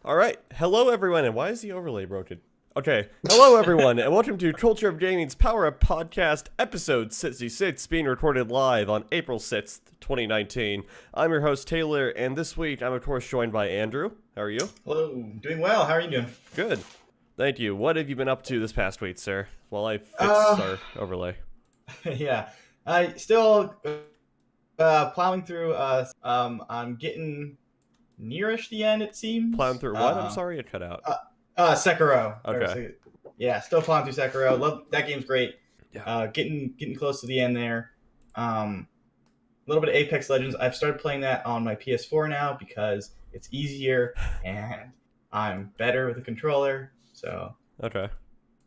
All right. Hello, everyone. And why is the overlay broken? Okay. Hello, everyone, and welcome to Culture of Gaming's Power Up Podcast, episode 66, being recorded live on April 6th, 2019. I'm your host, Taylor, and this week I'm, of course, joined by Andrew. How are you? Hello. Doing well. How are you doing? Good. Thank you. What have you been up to this past week, sir? While I fix our overlay. Yeah. I still plowing through. I'm getting nearish the end, it seems. Plowing through what? I'm sorry, it cut out. Sekiro. Okay. Yeah, still plowing through Sekiro. Love that game's great. Yeah. Getting close to the end there. A little bit of Apex Legends. I've started playing that on my PS4 now because it's easier and I'm better with a controller. So Okay.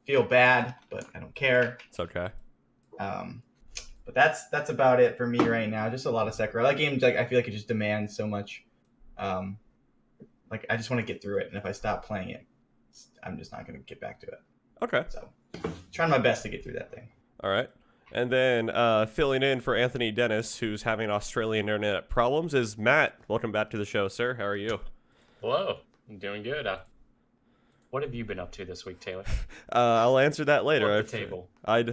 feel bad, but I don't care. It's okay. But that's about it for me right now. Just a lot of Sekiro. That game, like, I feel like it just demands so much. Like, I just want to get through it, and if I stop playing it, I'm just not going to get back to it. Okay. So, trying my best to get through that thing. All right. And then filling in for Anthony Dennis, who's having Australian internet problems, is Matt. Welcome back to the show, sir. How are you? Hello. I'm doing good. What have you been up to this week, Taylor? I'll answer that later. Flip the table.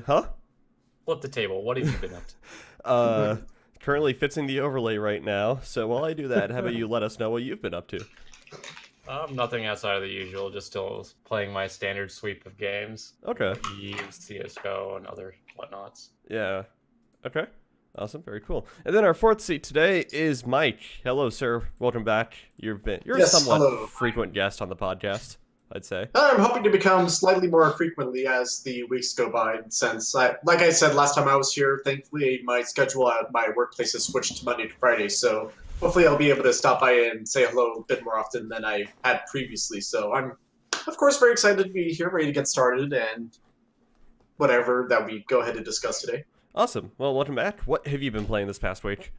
Huh? Flip the table. What have you been up to? Currently fixing the overlay right now. So while I do that, how about you let us know what you've been up to? Nothing outside of the usual. Just still playing my standard sweep of games. Okay. Eve, CSGO, and other whatnots. Yeah. Okay. Awesome. Very cool. And then our fourth seat today is Mike. Hello, sir. Welcome back. You're a somewhat hello. frequent guest on the podcast, I'd say. I'm hoping to become slightly more frequently as the weeks go by, since, like I said last time I was here, thankfully my schedule at my workplace has switched to Monday to Friday, so hopefully I'll be able to stop by and say hello a bit more often than I had previously. So I'm, of course, very excited to be here, ready to get started, and whatever that we go ahead and discuss today. Awesome. Well, welcome back. What have you been playing this past week?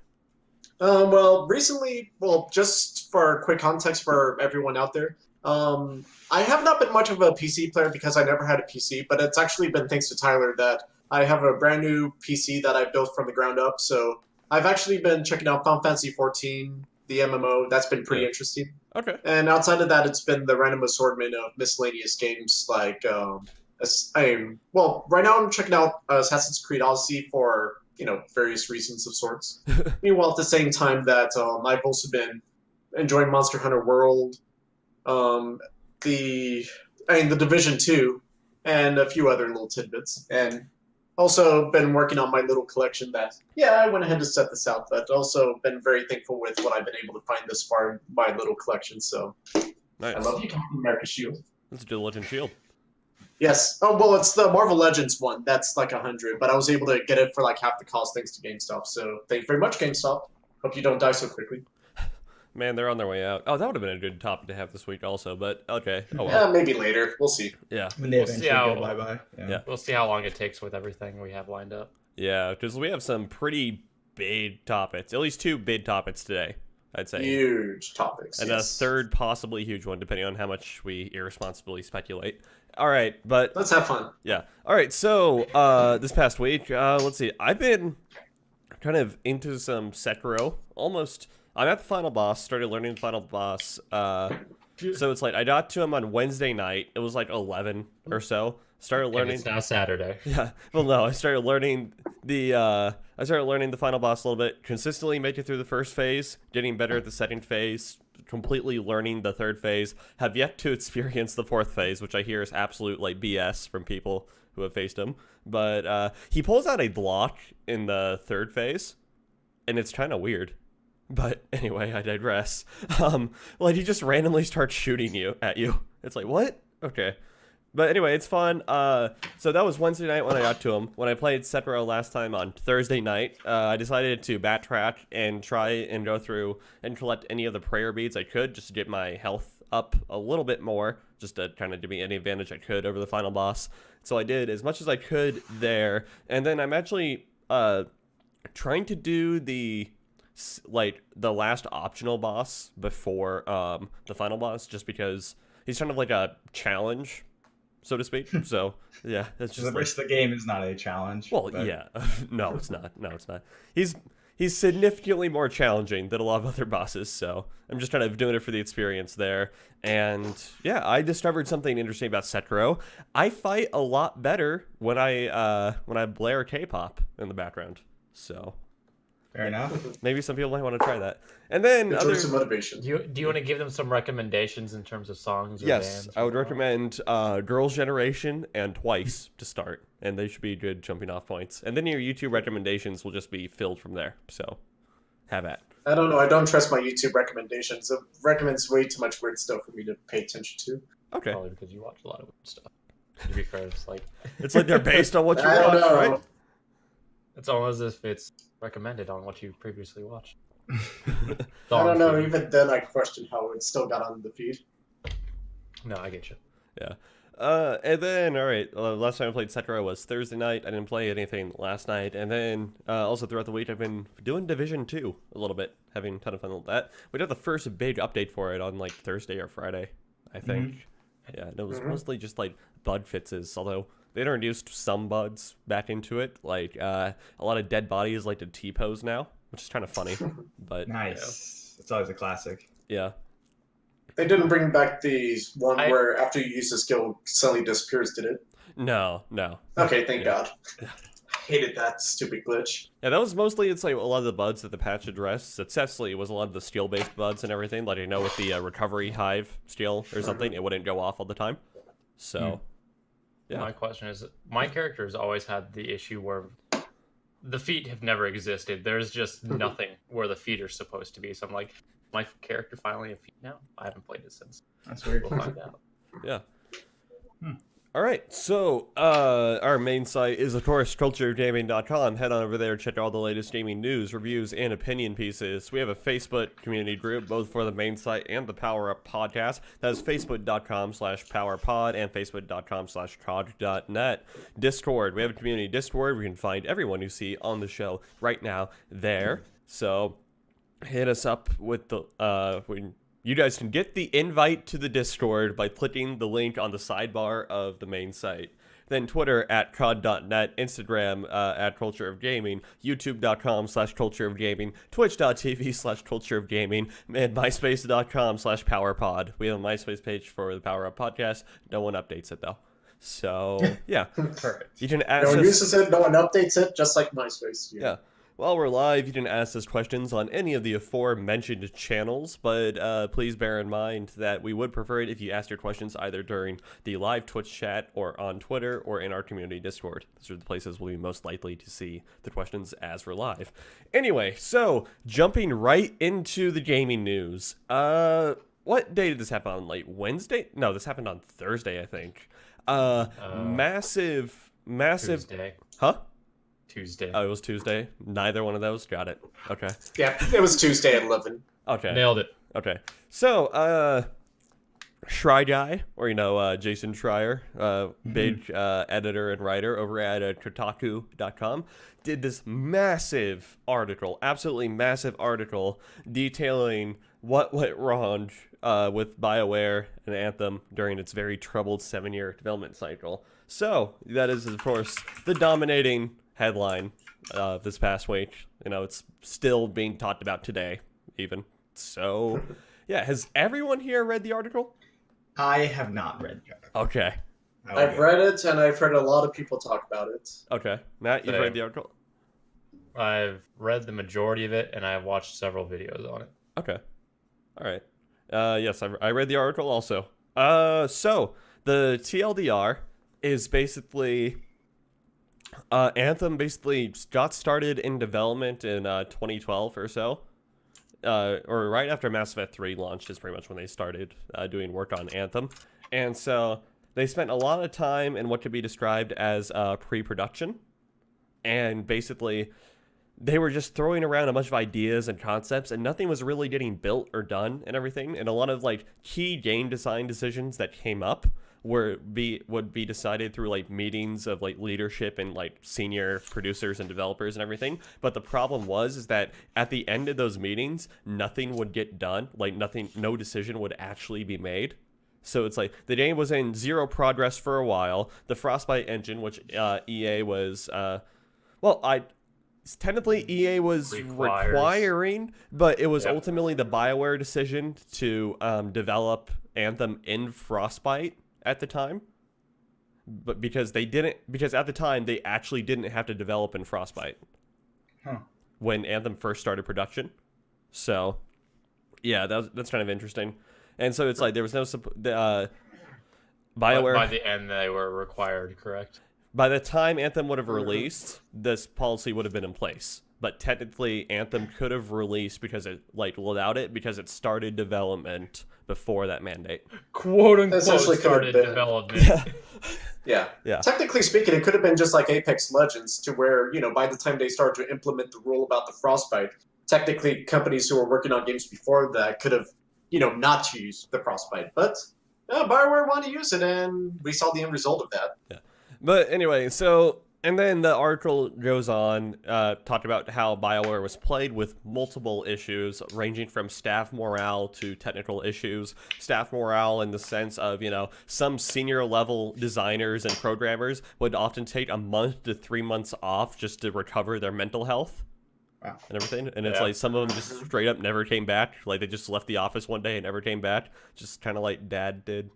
Recently, just for quick context for everyone out there, I have not been much of a PC player because I never had a PC, but it's actually been thanks to Tyler that I have a brand new PC that I built from the ground up. So I've actually been checking out Final Fantasy XIV, the MMO. That's been pretty interesting. Okay. And outside of that, it's been the random assortment of miscellaneous games like, right now I'm checking out Assassin's Creed Odyssey for, various reasons of sorts. Meanwhile, at the same time that I've also been enjoying Monster Hunter World, the Division 2, and a few other little tidbits. And also been working on my little collection that, I went ahead to set this out, but also been very thankful with what I've been able to find this far in my little collection. So, Nice. I love you, Captain America Shield. Let's do Legend Shield. Yes. Oh, well, it's the Marvel Legends one. That's like 100, but I was able to get it for like half the cost thanks to GameStop. So thank you very much, GameStop. Hope you don't die so quickly. Man, they're on their way out. Oh, that would have been a good topic to have this week also, but okay. Oh, well. Yeah, maybe later. We'll see. Yeah. When they We'll eventually see how- go bye-bye. Yeah. We'll see how long it takes with everything we have lined up. Yeah, because we have some pretty big topics. At least two big topics today, I'd say. Huge topics. And yes. a third possibly huge one, depending on how much we irresponsibly speculate. All right, but... Let's have fun. Yeah. All right, so this past week, let's see. I've been kind of into some Sekiro. Almost... I'm at the final boss, started learning the final boss. So it's like, I got to him on Wednesday night. It was like 11 or so. Started And learning... it's now Saturday. Yeah. Well, no, I started learning the final boss a little bit. Consistently make it through the first phase, getting better at the second phase, completely learning the third phase. Have yet to experience the fourth phase, which I hear is absolute like BS from people who have faced him. But he pulls out a block in the third phase, and it's kind of weird. But anyway, I digress. Like he just randomly starts shooting at you. It's like, what? Okay. But anyway, it's fun. So that was Wednesday night when I got to him. When I played Sekiro last time on Thursday night, I decided to backtrack and try and go through and collect any of the prayer beads I could just to get my health up a little bit more, just to kind of give me any advantage I could over the final boss. So I did as much as I could there. And then I'm actually trying to do the last optional boss before the final boss, just because he's kind of like a challenge, so to speak. So yeah, that's just The rest of the game is not a challenge. well, but- yeah. No, it's not. He's he's significantly more challenging than a lot of other bosses, so I'm just kind of doing it for the experience there. And yeah, I discovered something interesting about Sekiro. I fight a lot better when I blare K-pop in the background. So Fair enough. maybe some people might want to try that. And then Good choice of motivation. Do you want to give them some recommendations in terms of songs or yes, bands? I would recommend Girls' Generation and Twice to start, and they should be good jumping off points. And then your YouTube recommendations will just be filled from there. So have at. I don't know. I don't trust my YouTube recommendations. It recommends way too much weird stuff for me to pay attention to. Okay. Probably because you watch a lot of weird stuff. To be fair, it's like They're based on what you I don't watch, know. right? it's almost as if it's recommended on what you previously watched. I don't know. Even then, I question how it still got on the feed. No, I get you. Yeah. And then, all right, last time I played Sekiro was Thursday night. I didn't play anything last night. And then also throughout the week, I've been doing Division 2 a little bit, having a ton of fun with that. We got the first big update for it on like Thursday or Friday, I think. Yeah, and it was mostly just like bug fixes, although they introduced some bugs back into it. Like a lot of dead bodies like to T-pose now, which is kind of funny. But Nice. It's always a classic. yeah. They didn't bring back the one where after you use the skill, it suddenly disappears, did it? No. Okay, thank Yeah. God. I hated that stupid glitch. Yeah, that was mostly, it's like a lot of the buds that the patch addressed. Successfully, was a lot of the skill-based buds and everything, letting you know with the recovery hive skill or something, it wouldn't go off all the time. So, yeah. My question is, my character's always had the issue where the feet have never existed. There's just nothing where the feet are supposed to be. So I'm like, my character finally a feet now? I haven't played it since. That's weird. We'll find out. Yeah. All right, so our main site is, of course, culturegaming.com. Head on over there, check out all the latest gaming news, reviews, and opinion pieces. We have a Facebook community group, both for the main site and the Power Up podcast. That is facebook.com/powerpod and facebook.com/cog.net. Discord. We have a community Discord. We can find everyone you see on the show right now there. So hit us up with the you guys can get the invite to the Discord by clicking the link on the sidebar of the main site. Then Twitter @cod.net, Instagram @cultureofgaming, youtube.com/cultureofgaming, twitch.tv/cultureofgaming, and myspace.com/powerpod. We have a MySpace page for the Power Up podcast. No one updates it though. So yeah, Perfect. you can No ask one us. uses it, no one updates it, just like MySpace. Yeah. While we're live, you can ask us questions on any of the aforementioned channels, but please bear in mind that we would prefer it if you asked your questions either during the live Twitch chat or on Twitter or in our community Discord. Those are the places we'll be most likely to see the questions as we're live. Anyway, so jumping right into the gaming news. What day did this happen on? Like Wednesday? No, this happened on Thursday, I think. Massive. Tuesday. Huh? Tuesday. Oh, it was Tuesday. Neither one of those. Got it. Okay. Yeah, it was Tuesday at 11. Okay. Nailed it. Okay. So, Schry Guy, or Jason Schreier, big editor and writer over at Kotaku.com, did this massive article, absolutely massive article, detailing what went wrong with BioWare and Anthem during its very troubled 7-year development cycle. So, that is, of course, the dominating headline this past week. It's still being talked about today, even. So, yeah, has everyone here read the article? I have not read the article. Okay. I've read it, and I've heard a lot of people talk about it. Okay. Matt, you've Same. read the article? I've read the majority of it, and I've watched several videos on it. Okay. All right. Yes, I read the article also. So, the TLDR is basically... Anthem basically got started in development in 2012 or so. Or right after Mass Effect 3 launched is pretty much when they started doing work on Anthem. And so they spent a lot of time in what could be described as pre-production. And basically, they were just throwing around a bunch of ideas and concepts, and nothing was really getting built or done and everything. And a lot of key game design decisions that came up would be decided through meetings of leadership and senior producers and developers and everything. But the problem is that at the end of those meetings, nothing would get done. No decision would actually be made. So it's the game was in zero progress for a while. The Frostbite engine, which EA was, technically EA was requiring, but it was ultimately the BioWare decision to develop Anthem in Frostbite at the time. But because at the time they actually didn't have to develop in Frostbite when Anthem first started production. So yeah, that's kind of interesting. And so it's like there was no BioWare. By the end, they were required, correct? By the time Anthem would have released, this policy would have been in place. But technically, Anthem could have released because it without it because it started development before that mandate. "Quote unquote" Essentially started could have been. development. Yeah. Yeah. Technically speaking, it could have been just like Apex Legends, to where, by the time they started to implement the rule about the Frostbite, technically companies who were working on games before that could have, not used the Frostbite. But BioWare wanted to use it, and we saw the end result of that. Yeah. But anyway, and then the article goes on, talked about how BioWare was plagued with multiple issues, ranging from staff morale to technical issues. Staff morale in the sense of, some senior level designers and programmers would often take a month to 3 months off just to recover their mental health. Wow. And everything. And it's like some of them just straight up never came back. Like they just left the office one day and never came back. Just kind of like Dad did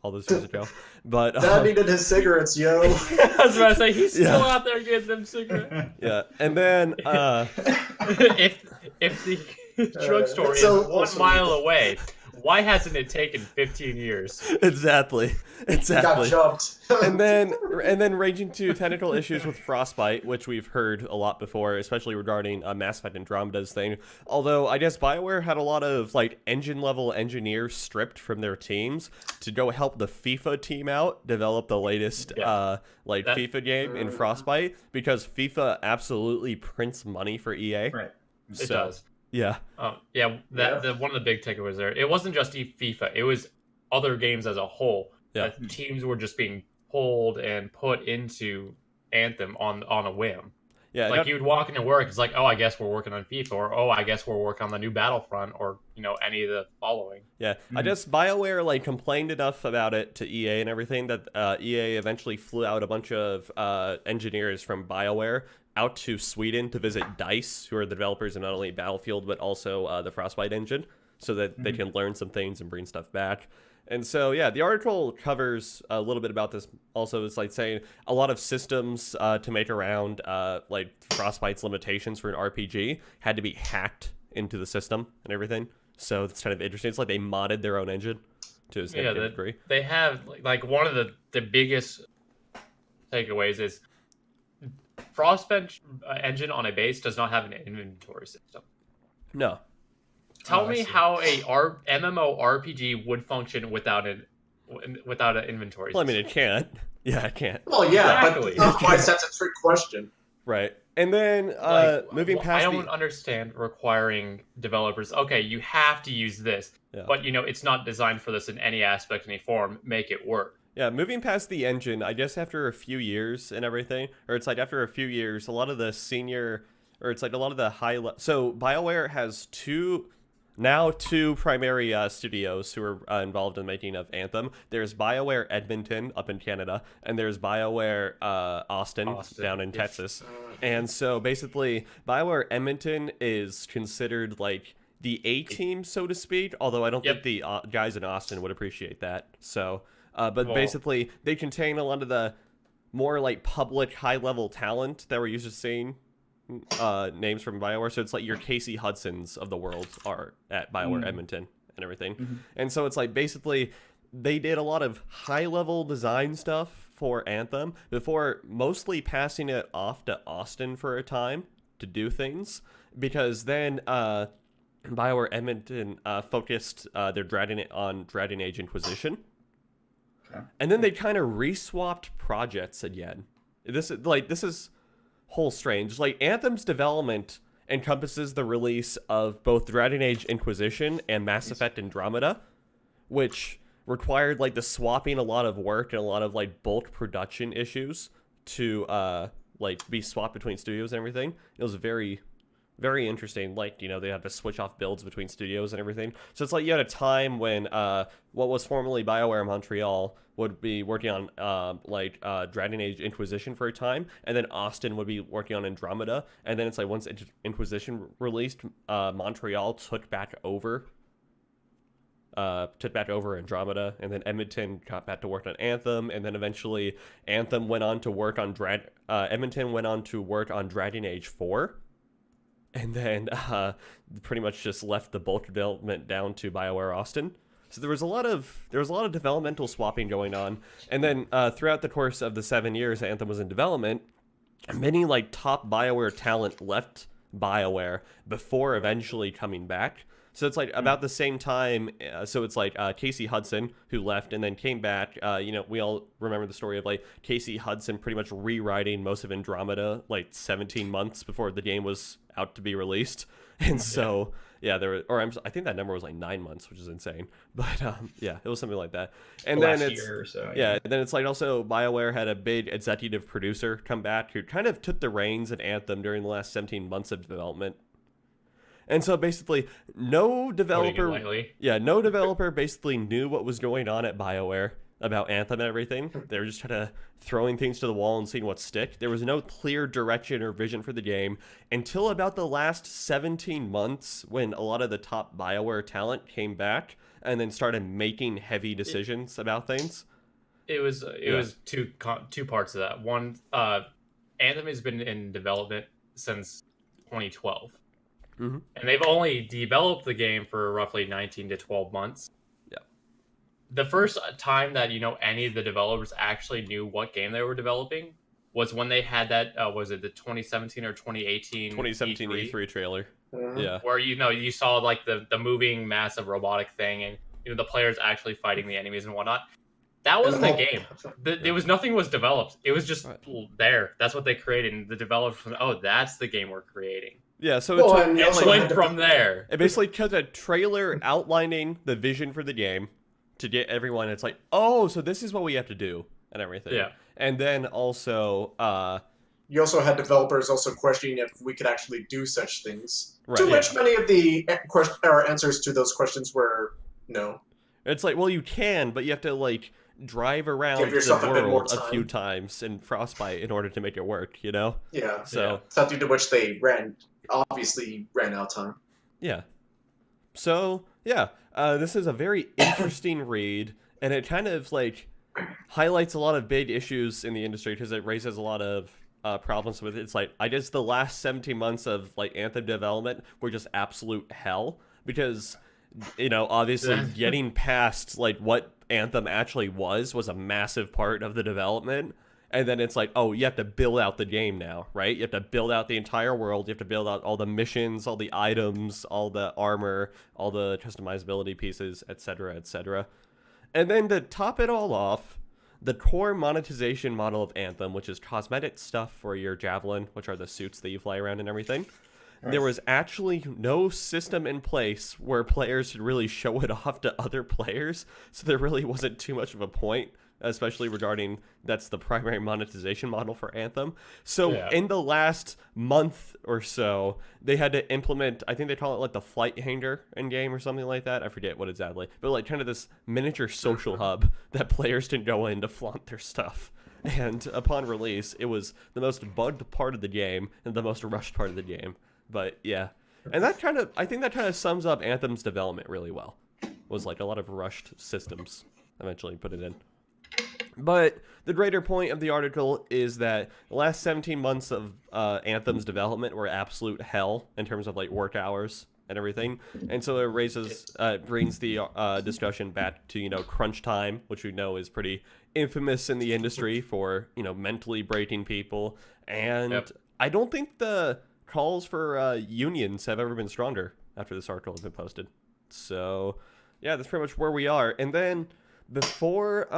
all those years ago. But Dad needed his cigarettes, yo. I was about to say, he's still out there getting them cigarettes. Yeah. And then if the drugstore is 1 mile away, why hasn't it taken 15 years? Exactly. Got jumped. and then ranging to technical issues with Frostbite, which we've heard a lot before, especially regarding Mass Effect Andromeda's thing. Although I guess BioWare had a lot of engine level engineers stripped from their teams to go help the FIFA team out develop the latest FIFA game in Frostbite, because FIFA absolutely prints money for EA. Right. It does. Yeah. One of the big takeaways there. It wasn't just FIFA. It was other games as a whole. Yeah. That teams were just being pulled and put into Anthem on a whim. Yeah. You'd walk into work, it's like, oh, I guess we're working on FIFA, or oh, I guess we're working on the new Battlefront, or any of the following. Yeah. I guess BioWare complained enough about it to EA and everything that EA eventually flew out a bunch of engineers from BioWare out to Sweden to visit DICE, who are the developers of not only Battlefield but also the Frostbite engine, so that they can learn some things and bring stuff back. And so, yeah, the article covers a little bit about this. Also, it's saying a lot of systems to make around Frostbite's limitations for an RPG had to be hacked into the system and everything. So it's kind of interesting. It's like they modded their own engine to a significant degree. They have one of the biggest takeaways is Frostbite engine on a base does not have an inventory system. No. Tell me how a MMO RPG would function without an inventory system. Well, I mean, it can't. Yeah, it can't. Well, yeah, Exactly. but otherwise that's a trick question. Right. And then moving past I don't understand requiring developers, okay, you have to use this, but it's not designed for this in any aspect, any form. Make it work. Yeah, moving past the engine, I guess after a few years and everything, or it's after a few years, a lot of the senior, or it's a lot of the high level. So BioWare has two primary studios who are involved in making of Anthem. There's BioWare Edmonton up in Canada, and there's BioWare Austin down in Texas. And so basically, BioWare Edmonton is considered the A team, so to speak, although I don't think the guys in Austin would appreciate that. So, basically, they contain a lot of the more public high-level talent that we're used to seeing names from BioWare. So it's your Casey Hudsons of the world are at BioWare Edmonton and everything. And so it's basically they did a lot of high-level design stuff for Anthem before mostly passing it off to Austin for a time to do things, because then BioWare Edmonton focused their Dragon Age Inquisition. And then they kind of re-swapped projects again. This is whole strange. Anthem's development encompasses the release of both Dragon Age Inquisition and Mass Effect Andromeda, which required the swapping a lot of work and a lot of bulk production issues to be swapped between studios and everything. It was very, very interesting. Like, they had to switch off builds between studios and everything. So it's like you had a time when what was formerly BioWare Montreal would be working on Dragon Age Inquisition for a time, and then Austin would be working on Andromeda, and then it's like once Inquisition released, Montreal took back over Andromeda, and then Edmonton got back to work on Anthem, and then eventually Anthem went on to work on Edmonton went on to work on Dragon Age 4. And then pretty much just left the bulk development down to BioWare Austin. So there was a lot of developmental swapping going on. And then throughout the course of the 7 years Anthem was in development, many like top BioWare talent left BioWare before eventually coming back. So it's like about the same time. So it's like Casey Hudson, who left and then came back. We all remember the story of like Casey Hudson pretty much rewriting most of Andromeda like 17 months before the game was out to be released. And so I think that number was like 9 months, which is insane. But it was something like that. And then last it's year or so, then it's like also BioWare had a big executive producer come back who kind of took the reins at Anthem during the last 17 months of development. And so basically, no developer basically knew what was going on at BioWare about Anthem and everything. They were just kind of throwing things to the wall and seeing what stick. There was no clear direction or vision for the game until about the last 17 months when a lot of the top BioWare talent came back and then started making heavy decisions about things. It was two parts of that. One, Anthem has been in development since 2012. Mm-hmm. And they've only developed the game for roughly 19 to 12 months. Yeah. The first time that, any of the developers actually knew what game they were developing was when they had that, was it the 2017 or 2018 E3 trailer. Yeah. Where, you saw like the moving massive robotic thing and, the players actually fighting the enemies and whatnot. That wasn't the game. There was nothing was developed. It was just there. That's what they created. And the developers, that's the game we're creating. Yeah, so it went from there. It basically cut a trailer outlining the vision for the game to get everyone. It's like, oh, so this is what we have to do and everything. Yeah. And then also, you also had developers also questioning if we could actually do such things. Right, to which many of the answers to those questions were no. It's like, well, you can, but you have to like drive around the world a few times in Frostbite in order to make it work. Yeah. So something to which they obviously ran out of time. Yeah. So, this is a very interesting read, and it kind of, like, highlights a lot of big issues in the industry because it raises a lot of problems with it. It's like, I guess the last 17 months of, like, Anthem development were just absolute hell because, obviously getting past, like, what Anthem actually was a massive part of the development. And then it's like, oh, you have to build out the game now, right? You have to build out the entire world. You have to build out all the missions, all the items, all the armor, all the customizability pieces, etc., etc. And then to top it all off, the core monetization model of Anthem, which is cosmetic stuff for your Javelin, which are the suits that you fly around and everything, there was actually no system in place where players could really show it off to other players. So there really wasn't too much of a point, especially regarding that's the primary monetization model for Anthem. So in the last month or so, they had to implement, I think they call it like the flight hangar in game or something like that. I forget what exactly, but like kind of this miniature social hub that players can go in to flaunt their stuff. And upon release, it was the most bugged part of the game and the most rushed part of the game. But yeah, and I think that kind of sums up Anthem's development really well. Was like a lot of rushed systems eventually put it in. But the greater point of the article is that the last 17 months of Anthem's development were absolute hell in terms of like work hours and everything. And so it brings the discussion back to, crunch time, which we know is pretty infamous in the industry for, mentally breaking people. And I don't think the calls for unions have ever been stronger after this article has been posted. So yeah, that's pretty much where we are. And then before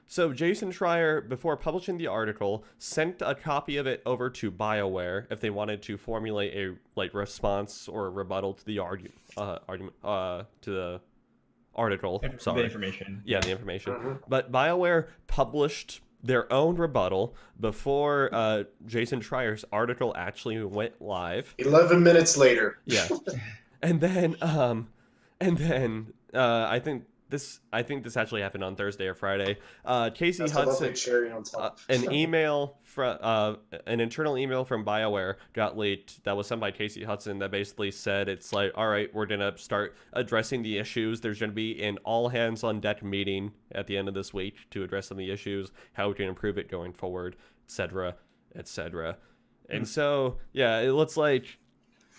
so Jason Schreier, before publishing the article, sent a copy of it over to BioWare if they wanted to formulate a response or a rebuttal to the argument to the article. The information. Yeah, the information. But BioWare published their own rebuttal before Jason Schreier's article actually went live. 11 minutes later. Yeah. And then I think this actually happened on Thursday or Friday. Casey That's a lovely Hudson, cherry on top. an email from an internal email from BioWare got leaked that was sent by Casey Hudson that basically said it's like, all right, we're gonna start addressing the issues. There's gonna be an all hands on deck meeting at the end of this week to address some of the issues, how we can improve it going forward, etc., etc. And so yeah, it looks like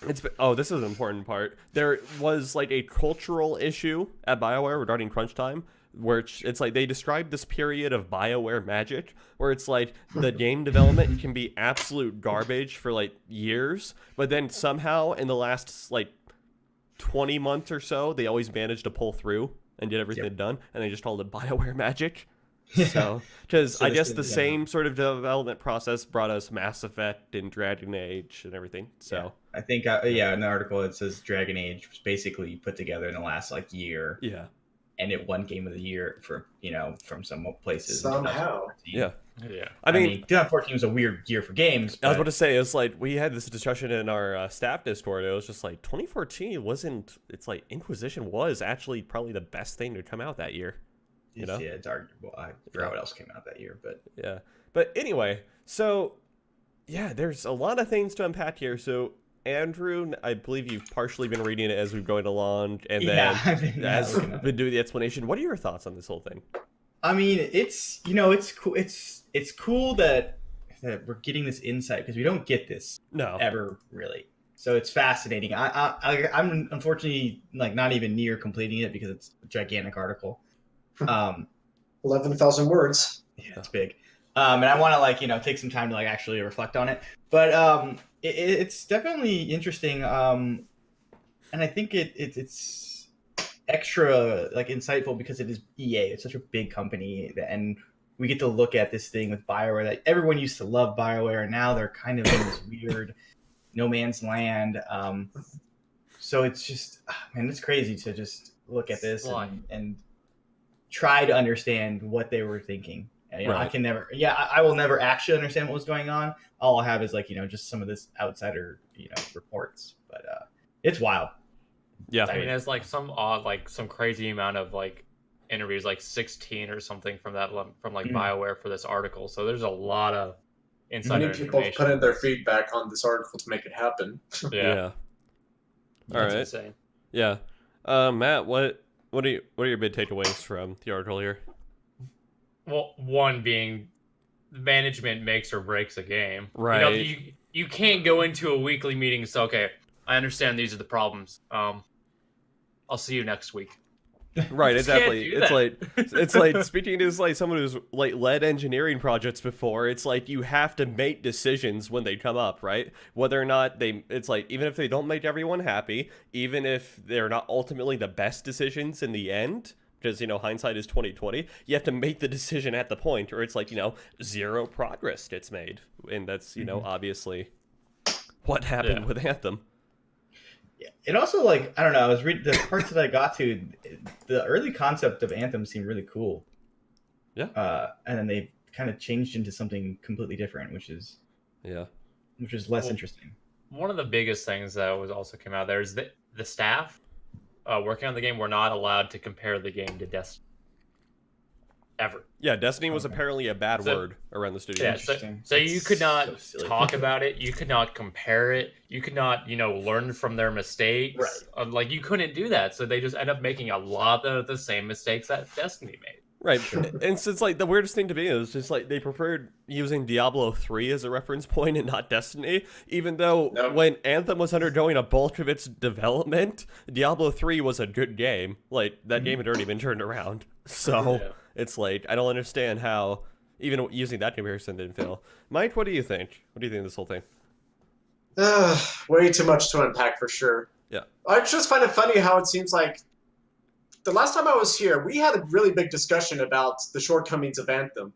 this is an important part. There was like a cultural issue at BioWare regarding crunch time, where it's like they described this period of BioWare magic, where it's like the game development can be absolute garbage for like years, but then somehow in the last like 20 months or so, they always managed to pull through and get everything done, and they just called it BioWare magic. So, because I guess the same sort of development process brought us Mass Effect and Dragon Age and everything. So I think in the article it says Dragon Age was basically put together in the last like year. Yeah. And it won Game of the Year from some places. Somehow. Yeah. Yeah. I mean 2014 was a weird year for games. I was about to say, it's like we had this discussion in our staff Discord. It was just like 2014 wasn't. It's like Inquisition was actually probably the best thing to come out that year. You know? Yeah, it's arguable. I forgot what else came out that year, but yeah. But anyway, so yeah, there's a lot of things to unpack here. So Andrew, I believe you've partially been reading it as we've going along, and then as we've been doing the explanation. What are your thoughts on this whole thing? I mean, it's cool. It's cool that we're getting this insight because we don't get this ever really. So it's fascinating. I'm unfortunately like not even near completing it because it's a gigantic article. 11,000 words. Yeah, it's big. And I want to take some time to actually reflect on it. But it's definitely interesting. And I think it's extra insightful because it is EA. It's such a big company, and we get to look at this thing with BioWare that everyone used to love BioWare, and now they're kind of in this weird no man's land. So it's just, man, it's crazy to just look at this and try to understand what they were thinking. You know, right. I will never actually understand what was going on. All I have is just some of this outsider, reports, but it's wild. Yeah. I mean, it's some odd, some crazy amount of interviews, 16 or something from BioWare for this article. So there's a lot of insider information. Many people put in their feedback on this article to make it happen. Yeah. All right. Insane. Yeah. Matt, what are your big takeaways from the article here? Well, one being management makes or breaks a game. Right. You can't go into a weekly meeting and say, okay, I understand these are the problems. I'll see you next week. Right, exactly. It's like speaking to someone who's led engineering projects before, it's like you have to make decisions when they come up, right? Whether or not even if they don't make everyone happy, even if they're not ultimately the best decisions in the end, because hindsight is 20/20, you have to make the decision at the point, or it's zero progress gets made, and that's obviously what happened with Anthem. Yeah. It also I don't know, I was reading the parts that I got to, the early concept of Anthem seemed really cool. Yeah. And then they kind of changed into something completely different, which is less interesting. One of the biggest things that was also came out there is that the staff working on the game were not allowed to compare the game to Destiny. Ever. Yeah, Destiny was apparently a bad word around the studio. Yeah, so you could not talk about it. You could not compare it. You could not, learn from their mistakes. Right. You couldn't do that. So they just end up making a lot of the same mistakes that Destiny made. Right. And so it's the weirdest thing to me is just they preferred using Diablo 3 as a reference point and not Destiny, even though when Anthem was undergoing a bulk of its development, Diablo 3 was a good game. That game had already been turned around. So it's I don't understand how even using that comparison didn't fail. Mike, what do you think? What do you think of this whole thing? Way too much to unpack for sure. Yeah. I just find it funny how it seems like the last time I was here, we had a really big discussion about the shortcomings of Anthem.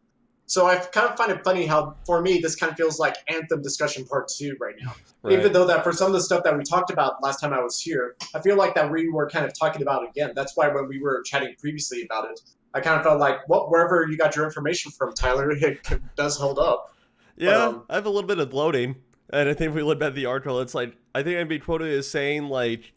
So I kind of find it funny how, for me, this kind of feels like Anthem discussion part 2 right now. Right. Even though that for some of the stuff that we talked about last time I was here, I feel like that we were kind of talking about again. That's why when we were chatting previously about it, I kind of felt like, well, wherever you got your information from, Tyler, it does hold up. Yeah, I have a little bit of bloating. And I think if we look at the article, it's like, I think I'd be quoted as saying, like,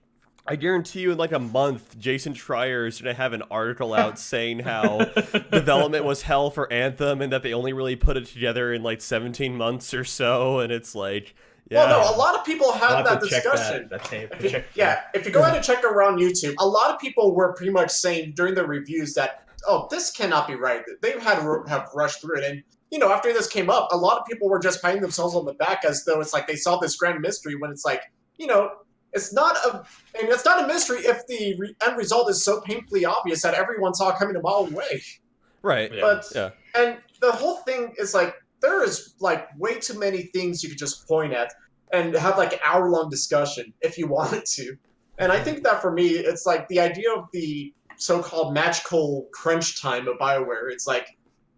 I guarantee you in like a month, Jason Schreier is going to have an article out saying how development was hell for Anthem and that they only really put it together in like 17 months or so. And it's like, yeah. Well, no, a lot of people had I'll have that to check discussion. that tape. If you go ahead and check around YouTube, a lot of people were pretty much saying during the reviews that, oh, this cannot be right. They've had to have rushed through it. And, you know, after this came up, a lot of people were just patting themselves on the back as though it's like they solved this grand mystery when it's like, you know, it's not a mystery if the end result is so painfully obvious that everyone saw coming a mile away. Right. Yeah. But and the whole thing is like there is like way too many things you could just point at and have like an hour-long discussion if you wanted to. And I think that for me, it's like the idea of the so-called magical crunch time of BioWare. It's like,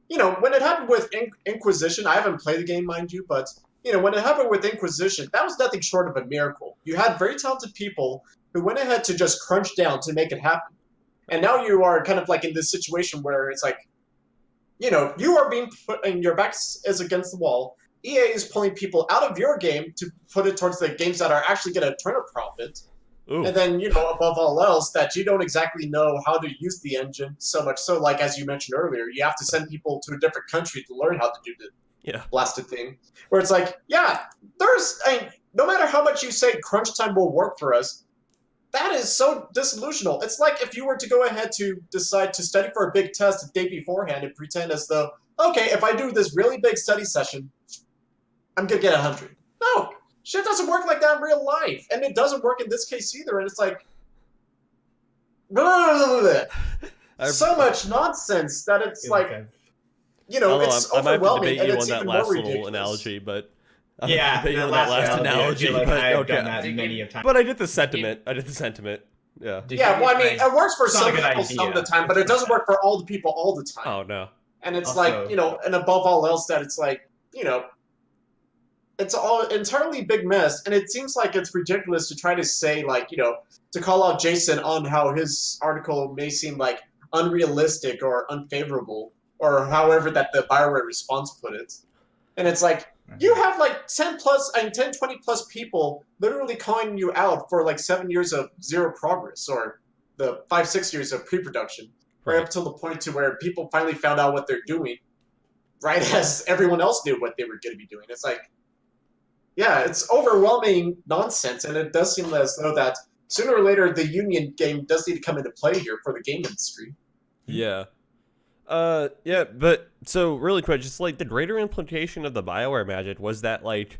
you know, when it happened with Inquisition, I haven't played the game, mind you, but you know, when it happened with Inquisition, that was nothing short of a miracle. You had very talented people who went ahead to just crunch down to make it happen. And now you are kind of like in this situation where it's like, you know, you are being put, and your back is against the wall. EA is pulling people out of your game to put it towards the games that are actually going to turn a profit. Ooh. And then, you know, above all else, that you don't exactly know how to use the engine so much. So, like, as you mentioned earlier, you have to send people to a different country to learn how to do the blasted thing. Where it's like, yeah, no matter how much you say crunch time will work for us, that is so disillusional. It's like if you were to go ahead to decide to study for a big test the day beforehand and pretend as though, okay, if I do this really big study session, I'm going to get 100. No, shit doesn't work like that in real life. And it doesn't work in this case either. And it's like, so much nonsense that it's like, you know, it's overwhelming and it's even more ridiculous. Analogy, but Yeah, that last analogy. Like, But, I've okay. done that many a time. But I get the sentiment. Yeah. Yeah, well, I mean, it works for It's not some a good people idea. some of the time, but it doesn't work for all the people all the time. Oh no. And it's Also- like, you know, and above all else, that it's like, you know, it's all entirely big mess, and it seems like it's ridiculous to try to say, like, you know, to call out Jason on how his article may seem like unrealistic or unfavorable, or however that the BioWare response put it. And it's like, you have like 10, 20 plus people literally calling you out for like 7 years of zero progress, or the 5-6 years of pre-production, right up till the point to where people finally found out what they're doing, right as everyone else knew what they were going to be doing. It's like, yeah, it's overwhelming nonsense, and it does seem as though that sooner or later the union game does need to come into play here for the game industry. Yeah. Yeah, but so really quick, just like the greater implication of the BioWare magic was that like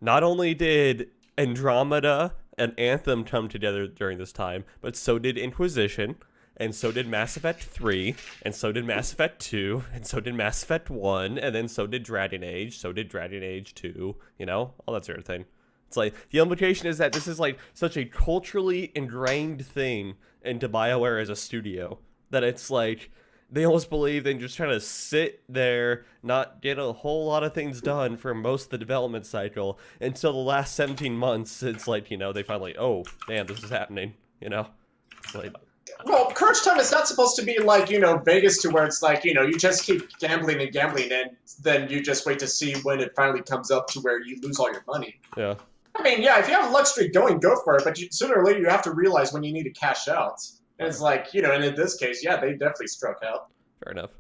not only did Andromeda and Anthem come together during this time, but so did Inquisition, and so did Mass Effect 3, and so did Mass Effect 2, and so did Mass Effect 1, and then so did Dragon Age, so did Dragon Age 2, you know, all that sort of thing. It's like, the implication is that this is like such a culturally ingrained thing into BioWare as a studio, that it's like, they almost believe they can just try to sit there, not get a whole lot of things done for most of the development cycle until the last 17 months. It's like, you know, they finally, oh, damn, this is happening, you know? Like, well, crunch time is not supposed to be like, you know, Vegas, to where it's like, you know, you just keep gambling and gambling, and then you just wait to see when it finally comes up to where you lose all your money. yeah. I mean, yeah, if you have a luck streak going, go for it, but sooner or later you have to realize when you need to cash out. And it's like, you know, and in this case, yeah, they definitely struck out. Fair enough.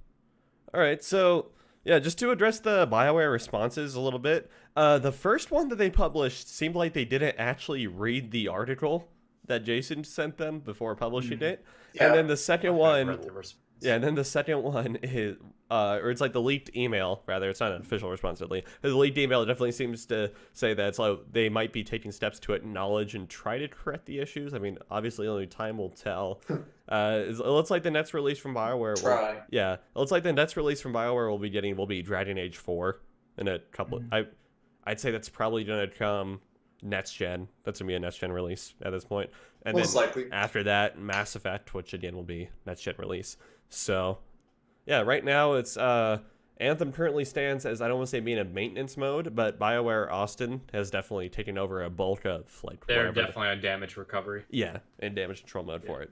All right, so yeah, just to address the BioWare responses a little bit, the first one that they published seemed like they didn't actually read the article that Jason sent them before publishing it, Yeah. and then the second I one, read the response. yeah, and then the second one is, or it's like the leaked email, rather, it's not an official response, at least. The leaked email definitely seems to say that it's like they might be taking steps to acknowledge and try to correct the issues. I mean, obviously only time will tell. It looks like the next release from BioWare Try. yeah, it looks like the next release from BioWare will be Dragon Age 4 in a couple. I'd say that's probably gonna come next gen. That's gonna be a next gen release at this point, and Most then likely. after that, Mass Effect, which again will be next gen release. So, yeah, right now it's Anthem currently stands as, I don't want to say being in maintenance mode, but BioWare Austin has definitely taken over a bulk of like They're whatever. definitely on damage recovery. Yeah, and damage control mode for it.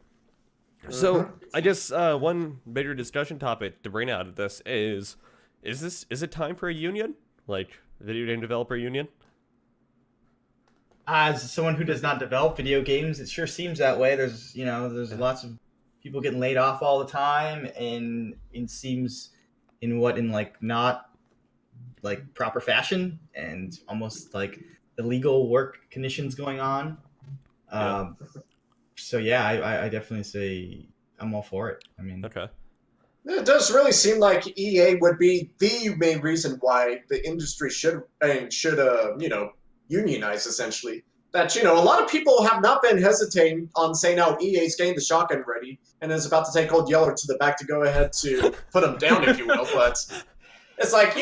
So I guess one bigger discussion topic to bring out of this is it time for a union, like video game developer union? As someone who does not develop video games, it sure seems that way. There's lots of people getting laid off all the time, and it seems in like not like proper fashion and almost like illegal work conditions going on. Yeah. So yeah, I definitely say I'm all for it. I mean, Okay. It does really seem like EA would be the main reason why the industry should unionize, essentially. That, a lot of people have not been hesitating on saying, oh, EA's getting the shotgun ready and is about to take Old Yeller to the back to go ahead to put him down, if you will. But it's like,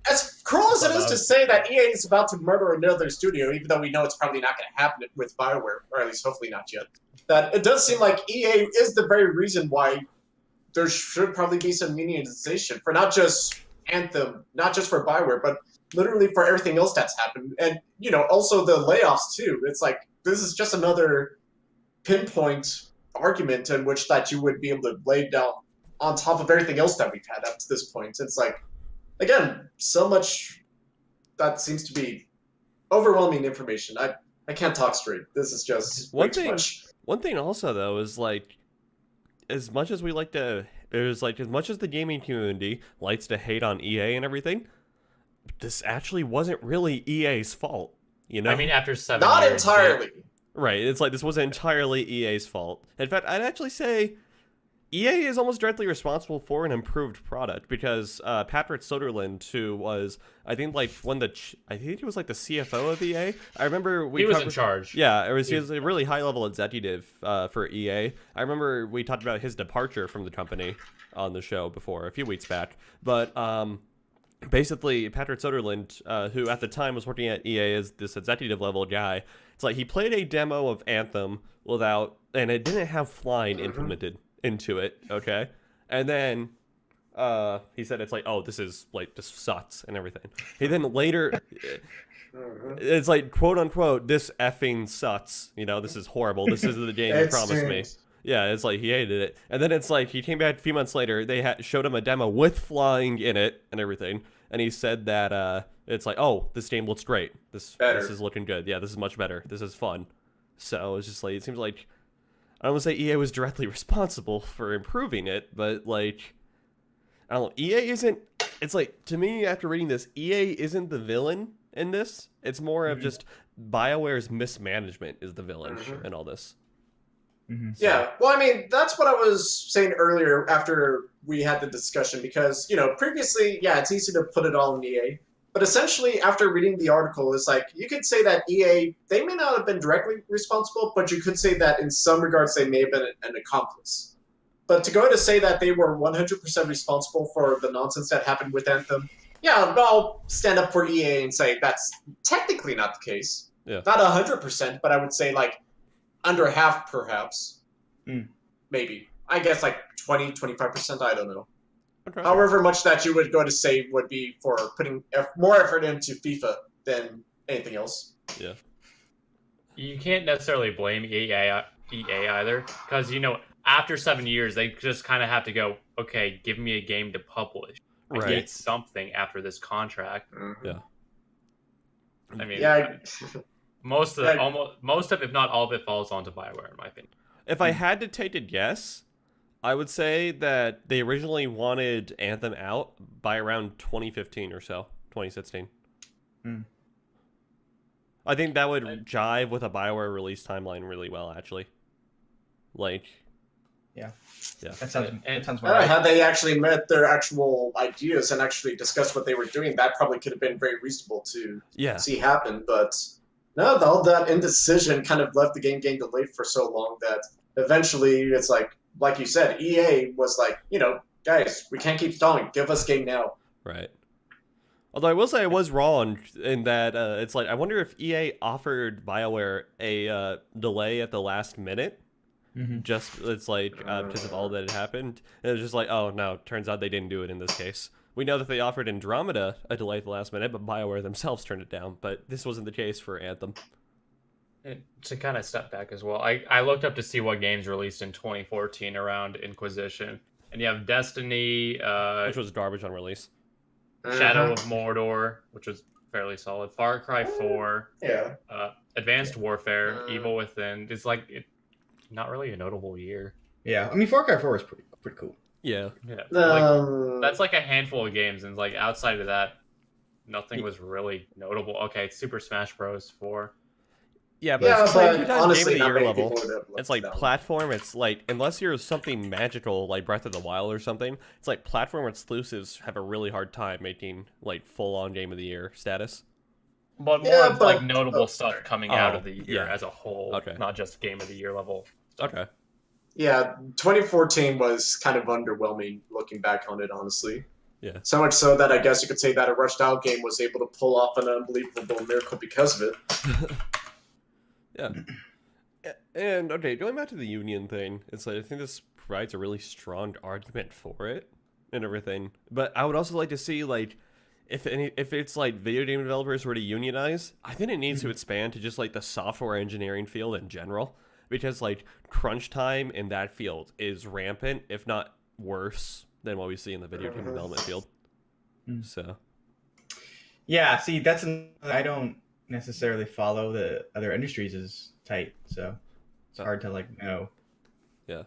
as cruel as it is to say that EA is about to murder another studio, even though we know it's probably not going to happen with Bioware, or at least hopefully not yet, that it does seem like EA is the very reason why there should probably be some unionization for not just Anthem, not just for Bioware, but literally for everything else that's happened. And, also the layoffs too. It's like, this is just another pinpoint argument in which that you would be able to lay down on top of everything else that we've had up to this point. It's like, again, so much that seems to be overwhelming information. I can't talk straight. This is just way too much. One thing also though is like, as much as as much as the gaming community likes to hate on EA and everything, this actually wasn't really EA's fault, I mean, after 7 Not years, entirely. Right, it's like this wasn't entirely EA's fault. In fact, I'd actually say EA is almost directly responsible for an improved product because Patrick Soderlund, who was, I think, like I think he was like the CFO of EA. I remember he was in charge. Yeah, he was a really high level executive for EA. I remember we talked about his departure from the company on the show before a few weeks back. But basically, Patrick Soderlund, who at the time was working at EA as this executive level guy, it's like he played a demo of Anthem and it didn't have flying implemented into it, okay? And then he said it's like, oh, this sucks and everything. He then later, it's like, quote unquote, this effing sucks. This is horrible. This isn't the game you promised me. Yeah, it's like he hated it. And then it's like he came back a few months later. They showed him a demo with flying in it and everything. And he said that it's like, oh, this game looks great. This is looking good. Yeah, this is much better. This is fun. So it's just like, it seems like, I don't want to say EA was directly responsible for improving it, but like, I don't know, EA isn't, it's like, to me, after reading this, EA isn't the villain in this. It's more of just BioWare's mismanagement is the villain in all this. Mm-hmm. So. Yeah, well, I mean, that's what I was saying earlier after we had the discussion, because, previously, yeah, it's easy to put it all in EA, but essentially, after reading the article, it's like, you could say that EA, they may not have been directly responsible, but you could say that in some regards, they may have been an accomplice. But to go to say that they were 100% responsible for the nonsense that happened with Anthem, yeah, I'll stand up for EA and say that's technically not the case. Yeah. Not 100%, but I would say, like, under half, perhaps. Maybe. I guess like 20, 25%, I don't know. Okay. However much that you would go to say would be for putting more effort into FIFA than anything else. Yeah. You can't necessarily blame EA either, because, after 7 years, they just kind of have to go, okay, give me a game to publish. I Right. need something after this contract. Yeah. I mean, Yeah. most of, if not all of it, falls onto Bioware, in my opinion. If I had to take a guess, I would say that they originally wanted Anthem out by around 2015 or so, 2016. I think that would jive with a BioWare release timeline really well, actually. Like, Yeah. Yeah. That sounds Yeah, right. had they actually met their actual ideas and actually discussed what they were doing, that probably could have been very reasonable to see happen. But no, all that indecision kind of left the game getting delayed for so long that eventually it's like you said, EA was like, guys, we can't keep stalling. Give us game now. Right. Although I will say I was wrong in that it's like, I wonder if EA offered BioWare a delay at the last minute. Just it's like because of all that had happened, and it's just like, oh no, turns out they didn't do it in this case. We know that they offered Andromeda a delay at the last minute, but BioWare themselves turned it down. But this wasn't the case for Anthem. And to kind of step back as well, I looked up to see what games released in 2014 around Inquisition, and you have Destiny, which was garbage on release. Shadow of Mordor, which was fairly solid, Far Cry 4, Yeah. Advanced Warfare, Evil Within. It's like not really a notable year. Yeah, I mean, Far Cry 4 was pretty cool. Yeah. Yeah, like, that's like a handful of games, and like outside of that, nothing was really notable. Okay, Super Smash Bros. 4. Yeah, but Yeah, it's like, but honestly, game of not the year many level. people would have It's like looked platform. It's like unless you're something magical like Breath of the Wild or something, it's like platform exclusives have a really hard time making like full-on game of the year status. But more Yeah, of like but- notable stuff coming out of the year yeah. as a whole, Okay. not just game of the year level. Okay. Yeah, 2014 was kind of underwhelming looking back on it, honestly. Yeah. So much so that I guess you could say that a rushed out game was able to pull off an unbelievable miracle because of it. Yeah. And okay, going back to the union thing, it's like I think this provides a really strong argument for it and everything. But I would also like to see like if it's like video game developers were to unionize, I think it needs to expand to just like the software engineering field in general, because like crunch time in that field is rampant, if not worse than what we see in the video game development field. So Yeah, see, I don't necessarily follow the other industries as tight, so it's hard to like know. yeah.